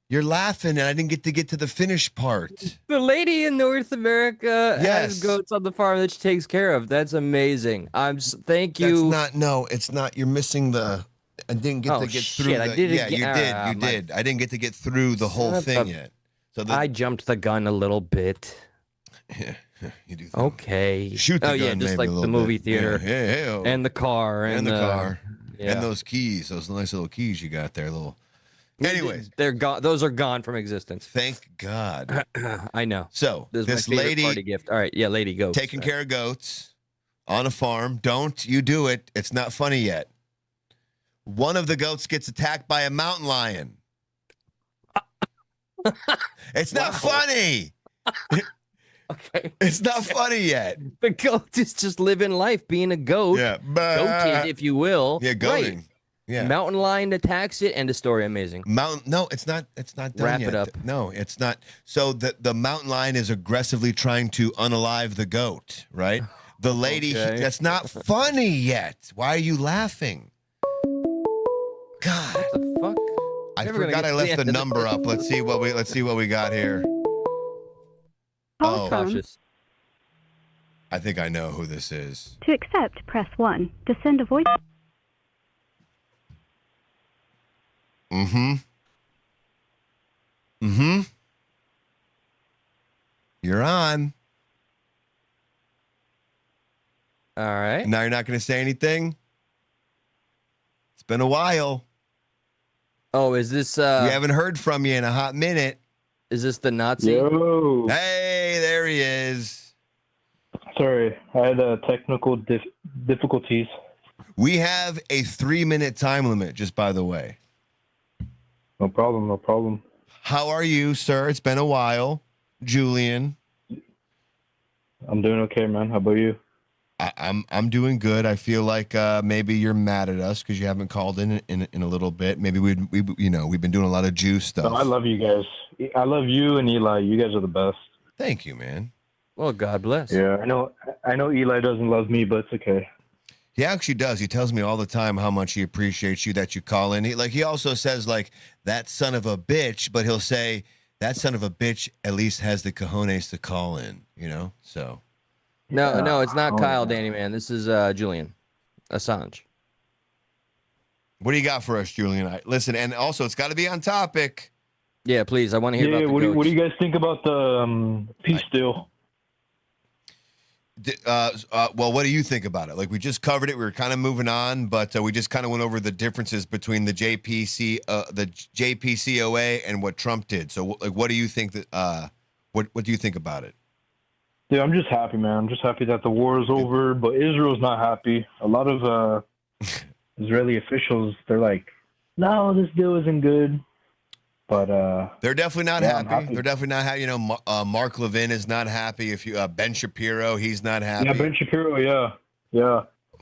You're laughing, and I didn't get to the finish part. The lady in North America has goats on the farm that she takes care of. That's amazing. Thank you. That's not. No, it's not. You're missing the. I didn't get to get through. I did it yeah, you did. I didn't get to get through the whole thing yet. So I jumped the gun a little bit. Yeah. You do. Okay. Shoot the gun, yeah, just maybe like a the little movie bit. theater. Yeah, And the car. and the car. Yeah. And those keys, those nice little keys you got there, little. Anyways, they're gone. Those are gone from existence. Thank God. I know. So This is this my favorite lady party gift. All right, yeah, lady goats. taking care of goats on a farm. Don't you do it. It's not funny yet. One of the goats gets attacked by a mountain lion. It's not funny. Okay. It's not funny yet. The goat is just living life, being a goat. Yeah. Goated, if you will. Yeah, goating. Right. Yeah. Mountain lion attacks it, end of story. Amazing. No, it's not. It's not done Wrap yet. it up. No, it's not. So the mountain lion is aggressively trying to unalive the goat. Right. The lady. Okay. That's not funny yet. Why are you laughing? God. What the fuck? I Never gonna forgot get I to left the the end of number up. Let's see what we got here. Oh, Cautious. I think I know who this is. To accept, press 1. To send a voice... Mm-hmm. You're on. All right. Now you're not going to say anything? It's been a while. Oh, is this We haven't heard from you in a hot minute. is this the Nazi? Yo. Hey, there he is. Sorry, I had technical difficulties. We have a 3-minute time limit, just by the way. No problem, no problem. How are you, sir? It's been a while. Julian. I'm doing okay, man. How about you? I'm doing good. I feel like maybe you're mad at us because you haven't called in a little bit. Maybe we've been doing a lot of Jew stuff. No, I love you guys. I love you and Eli. You guys are the best. Thank you, man. Well, God bless. Yeah, I know Eli doesn't love me, but it's okay. He actually does. He tells me all the time how much he appreciates you that you call in. He also says like that son of a bitch, but he'll say that son of a bitch at least has the cojones to call in. So. No, it's not Kyle, Danny, man. This is Julian Assange. What do you got for us, Julian? Listen, and also it's got to be on topic. Yeah, please. I want to hear about the goats. What do you guys think about the peace deal? Well, what do you think about it? Like we just covered it. We were kind of moving on, but we just kind of went over the differences between the JPCOA and what Trump did. So, like, what do you think that? What do you think about it? Yeah, I'm just happy, man. I'm just happy that the war is over, but Israel's not happy. A lot of Israeli officials, they're like, no, this deal isn't good. But they're definitely not yeah, happy. They're definitely not happy. Mark Levin is not happy. If you Ben Shapiro, he's not happy. Yeah, Ben Shapiro, yeah.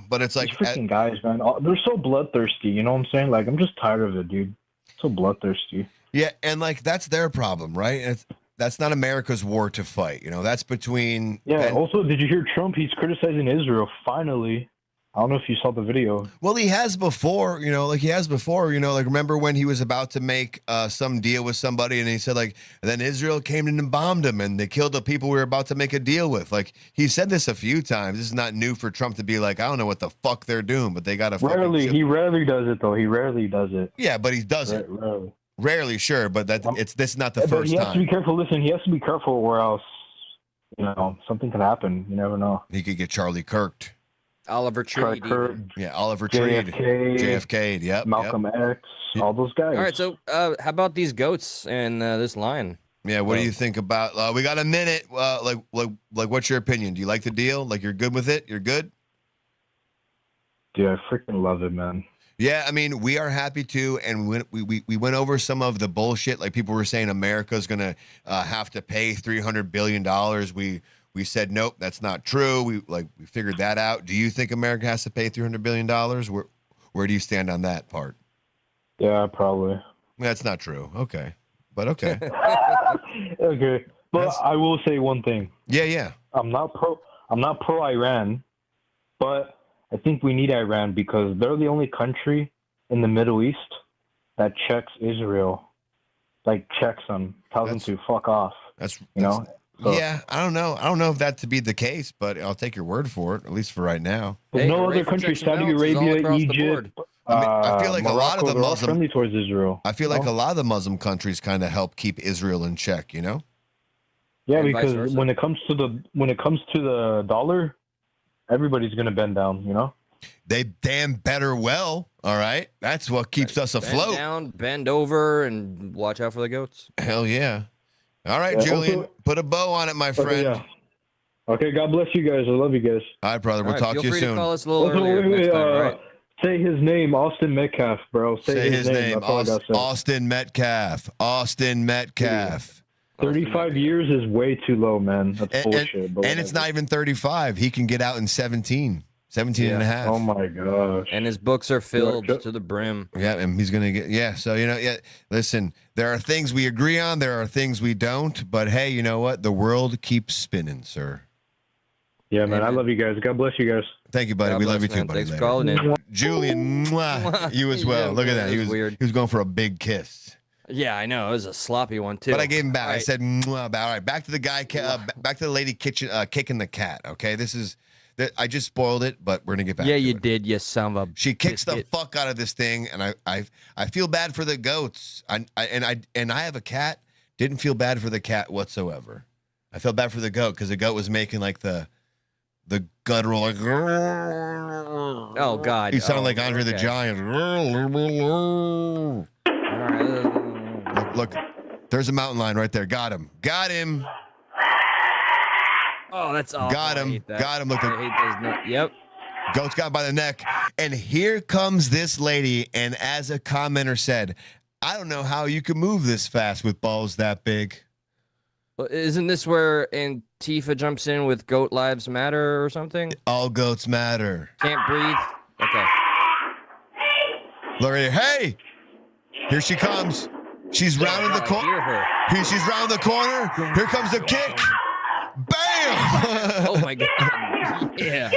But it's like these freaking guys, man. They're so bloodthirsty. You know what I'm saying? Like, I'm just tired of it, dude. So bloodthirsty. Yeah, and like that's their problem, right? That's not America's war to fight. That's between. Yeah. Also, did you hear Trump? He's criticizing Israel. Finally, I don't know if you saw the video. Well, he has before. Remember when he was about to make some deal with somebody, and he said and then Israel came in and bombed him, and they killed the people we were about to make a deal with. Like he said this a few times. This is not new for Trump to be like, I don't know what the fuck they're doing, but they got to. He rarely does it though. He rarely does it. Yeah, but he does it. Rarely. Rarely, sure, but this is not the first he has time. to be careful. Listen, he has to be careful, or else, something could happen. You never know. He could get Charlie Kirked. Oliver Tree. Yeah, Oliver Tree. JFK. Yep. Malcolm X. All those guys. All right, so how about these goats and this lion? Yeah, what do you think about? We got a minute. What's your opinion? Do you like the deal? Like, you're good with it? You're good? Dude, I freaking love it, man. Yeah, I mean, we are happy too, and we went over some of the bullshit. Like people were saying, America's gonna have to pay $300 billion. We said nope, that's not true. We figured that out. Do you think America has to pay $300 billion? Where do you stand on that part? Yeah, probably. That's not true. Okay, but okay. Okay, but I will say one thing. Yeah. I'm not pro Iran, but I think we need Iran because they're the only country in the Middle East that checks Israel, checks them, tells them to fuck off. So, yeah, I don't know. I don't know if that to be the case, but I'll take your word for it, at least for right now. There's no other country, Saudi Arabia, Egypt. I feel like Morocco, a lot of the they're all Muslim friendly towards Israel. I feel like a lot of the Muslim countries kind of help keep Israel in check. Yeah, Yeah, And vice because versa. when it comes to the dollar, everybody's gonna bend down. You know. They damn better well. All right, that's what keeps us afloat. Bend down, bend over, and watch out for the goats. Hell yeah. All right, Yeah, Julian, also- put a bow on it, my friend. Okay, yeah. Okay, God bless you guys. I love you guys. All right, brother. We'll All right, talk feel to you free soon. to call us a little Also, earlier next time, all right? Say his name, Austin Metcalf, bro. Say his name, That's all I gotta say. Austin Metcalf. Austin Metcalf. 35 years is way too low, man. That's bullshit. but And it's whatever. not even 35. He can get out in 17 and a half. Oh my gosh. And his books are filled Yeah. to the brim. Yeah, and he's gonna get So listen, there are things we agree on, there are things we don't, but hey, you know what? The world keeps spinning, sir. Yeah, man. I love you guys. God bless you guys. Thank you, buddy. God We love bless, you too, man. buddy. Thanks for Later. calling in. Julian, mwah, you as well. Yeah, Look at that. that He was was weird. He was going for a big kiss. Yeah, I know. It was a sloppy one, too. But I gave him back. All I right. said, mwah, all right, back to the guy, back to the lady kicking the cat. Okay, I just spoiled it, but we're gonna get back. Yeah, to you it. did, you son of a She kicks the biscuit. fuck out of this thing, and I feel bad for the goats. I have a cat. Didn't feel bad for the cat whatsoever. I felt bad for the goat because the goat was making like the guttural like. Oh, God. He sounded Oh, like Andre the okay. Giant. All right. Look, there's a mountain lion right there. Got him. Oh, that's awful. Got him. I hate that. Got him. Look, I hate those. Yep. Goat's got by the neck. And here comes this lady. And as a commenter said, I don't know how you can move this fast with balls that big. Well, isn't this where Antifa jumps in with Goat Lives Matter or something? All goats matter. Can't breathe? Okay. Look right here. Hey! Here she comes. She's rounding the I corner. hear her. She's round the corner. Here comes the kick. Bam! Oh, my God. Yeah.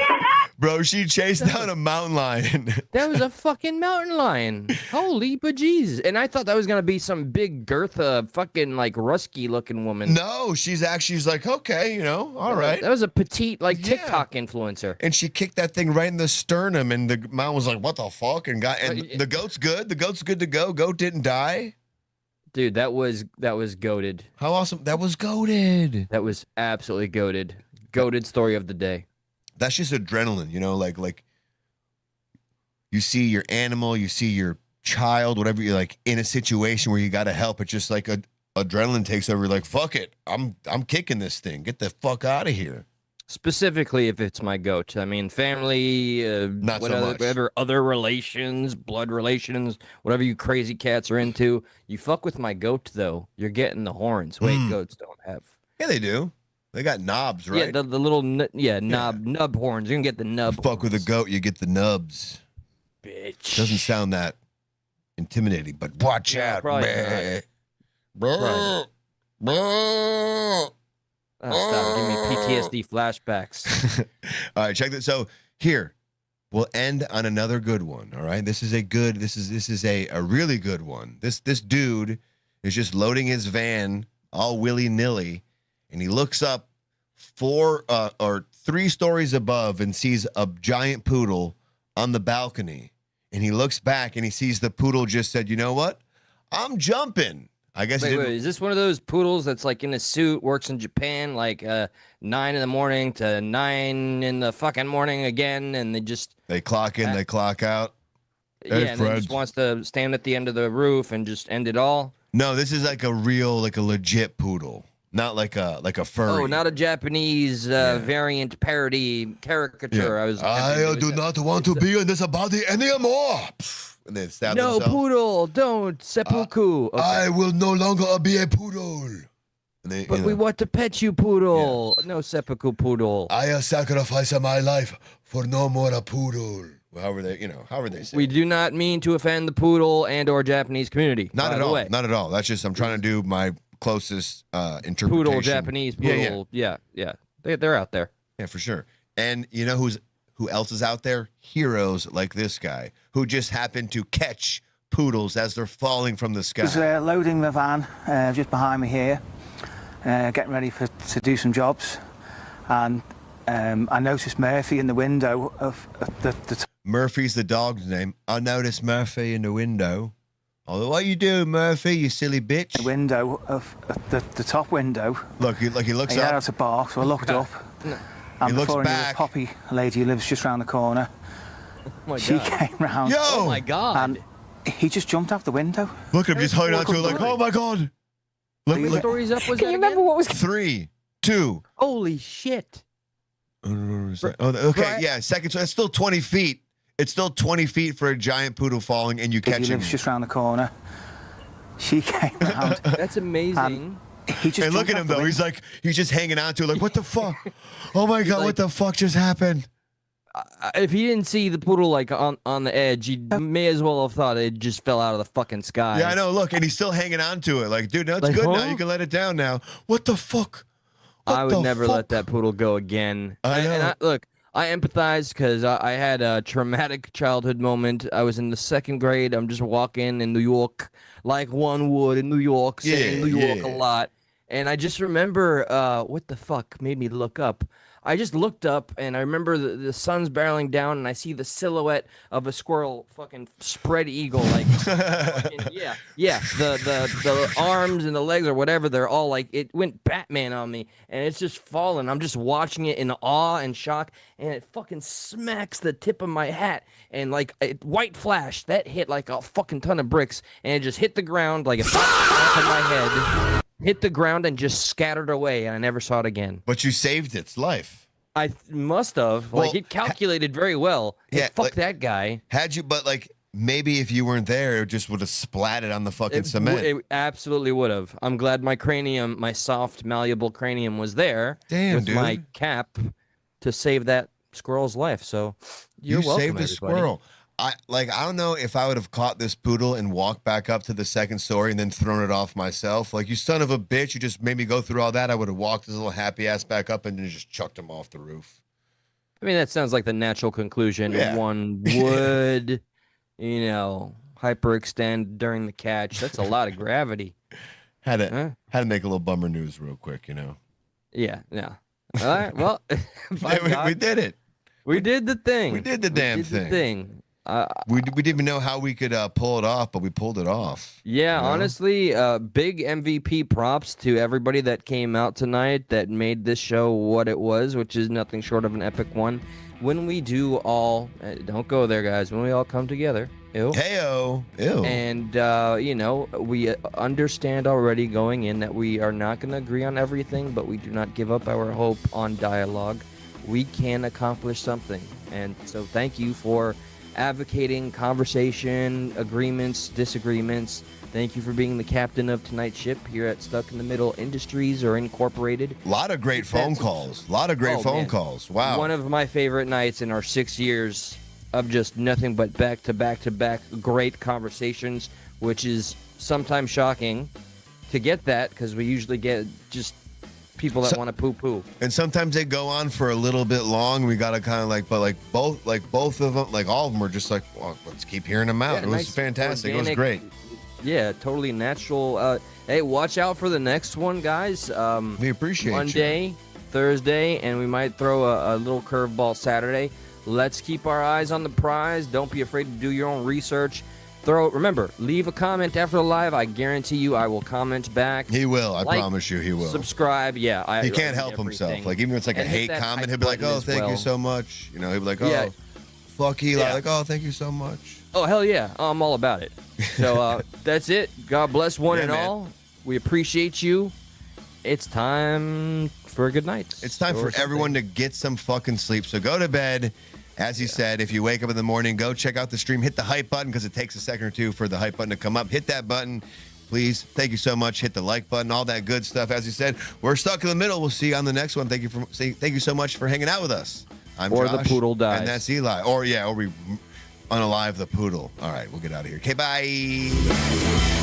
Bro, she chased down a mountain lion. That was a fucking mountain lion. Holy bejesus. And I thought that was going to be some big Gertha fucking like Rusky looking woman. No, she's like, okay, all right. That was a petite like Yeah. TikTok influencer. And she kicked that thing right in the sternum, and the mountain was like, what the fuck? And the goat's good. The goat's good to go. Goat didn't die. Dude, that was goated. How awesome. That was goated. That was absolutely goated. Goated story of the day. That's just adrenaline, like you see your animal, you see your child, whatever, you're like in a situation where you got to help. It's just like adrenaline takes over. You're like, fuck it. I'm kicking this thing. Get the fuck out of here. Specifically if it's my goat. I mean, family, Not so much. whatever other relations, blood relations, whatever you crazy cats are into. You fuck with my goat, though, you're getting the horns. Wait, goats don't have. Yeah, they do. They got knobs, right? Yeah, the little, nub horns. You can get the nub Fuck with a goat, you get the nubs. bitch. Doesn't sound that intimidating, but watch Yeah, out. probably Bleh. Probably Bleh. Oh, stop. Give me PTSD flashbacks. All right, check this. So here, we'll end on another good one. All right, this is a really good one. This dude is just loading his van all willy nilly, and he looks up 3 stories above and sees a giant poodle on the balcony, and he looks back and he sees the poodle just said, "You know what? I'm jumping." I guess he Wait, didn't. is this one of those poodles that's like in a suit, works in Japan, like 9 in the morning to 9 in the fucking morning again, and They clock in, they clock out. Hey, and then just wants to stand at the end of the roof and just end it all? No, this is like a legit poodle, not like a furry. Oh, not a Japanese variant parody caricature. I do not want to be in this body anymore. And they stab No, themselves. poodle, don't seppuku. Okay. I will no longer be a poodle. And they, But we want to pet you, poodle. No seppuku, poodle. I sacrifice my life for no more a poodle. However they say. We do not mean to offend the poodle and or Japanese community. Not by at the all. way. Not at all. That's just I'm trying to do my closest interpretation. Poodle, Japanese poodle. Yeah. They're out there. Yeah, for sure. And you know who else is out there? Heroes like this guy who just happened to catch poodles as they're falling from the sky. I was loading the van just behind me here, getting ready to do some jobs, and I noticed Murphy in the window of the Murphy's the dog's name. I noticed Murphy in the window Although, what you do, Murphy, you silly bitch? The window of the top window. Look, he looks He up. had out a bark, so I looked up. And He looks before I knew it, back. Poppy, a lady who lives just round the corner, Oh my she God. came round. Yo! Oh my God. And he just jumped out the window. Look at him just hugging onto it like, oh my God. Look, How many look. stories up was Can that you remember again? what was 3, 2. Holy shit. Oh, okay, Right. yeah, second. So it's still 20 feet. It's still 20 feet for a giant poodle falling and you He catch him. lives just round the corner. She came round. That's amazing. He just And look jumped at out him the though. window. He's just hanging on to it like, what the fuck? Oh my God, like- what the fuck just happened? If he didn't see the poodle like on the edge, he may as well have thought it just fell out of the fucking sky. Yeah, I know. Look, and he's still hanging on to it. Like, dude, no, it's Like, good now. huh? You can let it down now. What the fuck? What I would the never fuck? let that poodle go again. I know. And look, I empathize because I had a traumatic childhood moment. I was in the 2nd grade. I'm just walking in New York like one would in New York, saying Yeah, New York yeah. a lot. And I just remember what the fuck made me look up. I just looked up and I remember the sun's barreling down and I see the silhouette of a squirrel fucking spread eagle like fucking, yeah the arms and the legs or whatever, they're all like, it went Batman on me and it's just falling. I'm just watching it in awe and shock and it fucking smacks the tip of my hat and like white flash that hit like a fucking ton of bricks and it just hit the ground like it popped off in my head. Hit the ground and just scattered away, and I never saw it again. But you saved its life. I must have. Well, Like, it calculated very well. yeah, Fuck like- that guy. Had you, but like, maybe if you weren't there, it just would have splatted on the fucking cement. It absolutely would have. I'm glad my cranium, my soft, malleable cranium was there Damn, with dude. my cap to save that squirrel's life. So, you're you welcome, saved the everybody. squirrel. I don't know if I would have caught this poodle and walked back up to the 2nd story and then thrown it off myself. Like, you son of a bitch, you just made me go through all that. I would have walked his little happy ass back up and then just chucked him off the roof. I mean, that sounds like the natural conclusion. Yeah. One would, hyperextend during the catch. That's a lot of gravity. Had to Huh? make a little bummer news real quick, Yeah. All right. Well, by Yeah, we God, did it. we did the thing. We did the damn did the thing. thing. We didn't even know how we could pull it off, but we pulled it off. Yeah, You know? honestly, big MVP props to everybody that came out tonight that made this show what it was, which is nothing short of an epic one. When we do all, don't go there, guys. When we all come together, Heyo, ew. and we understand already going in that we are not going to agree on everything, but we do not give up our hope on dialogue. We can accomplish something, and so thank you for advocating conversation, agreements, disagreements. Thank you for being the captain of tonight's ship here at Stuck in the Middle Industries or Incorporated. A lot of great phone calls. A lot of great Oh, phone man. calls. Wow. One of my favorite nights in our 6 years of just nothing but back-to-back great conversations, which is sometimes shocking to get that because we usually get just people that want to poo-poo. And sometimes they go on for a little bit long. We gotta kind of both of them, like all of them, were just like, well, let's keep hearing them out. Yeah, It was nice, fantastic. organic, It was great. Yeah, totally natural. Hey, watch out for the next one, guys. We appreciate you. Monday, Thursday, and we might throw a little curveball Saturday. Let's keep our eyes on the prize. Don't be afraid to do your own research. Remember, leave a comment after the live. I guarantee you I will comment back. He will. I Like, promise you he will. Subscribe. Yeah. He can't help himself. Like, even if it's like a And hit hate that comment, like he'll be like, button oh, as thank you well. so much. He'll be like, oh, Yeah. fuck Eli. Yeah. Like, oh, thank you so much. Oh, hell yeah. I'm all about it. So that's it. God bless one Yeah, and man. all. We appreciate you. It's time for a good night. It's time for everyone to get some fucking sleep. So go to bed. As he said, if you wake up in the morning, go check out the stream. Hit the hype button because it takes a second or two for the hype button to come up. Hit that button, please. Thank you so much. Hit the like button, all that good stuff. As he said, we're stuck in the middle. We'll see you on the next one. Thank you so much for hanging out with us. I'm Or Josh, the poodle dies. and that's Eli. Or we unalive the poodle. All right, we'll get out of here. Okay, bye.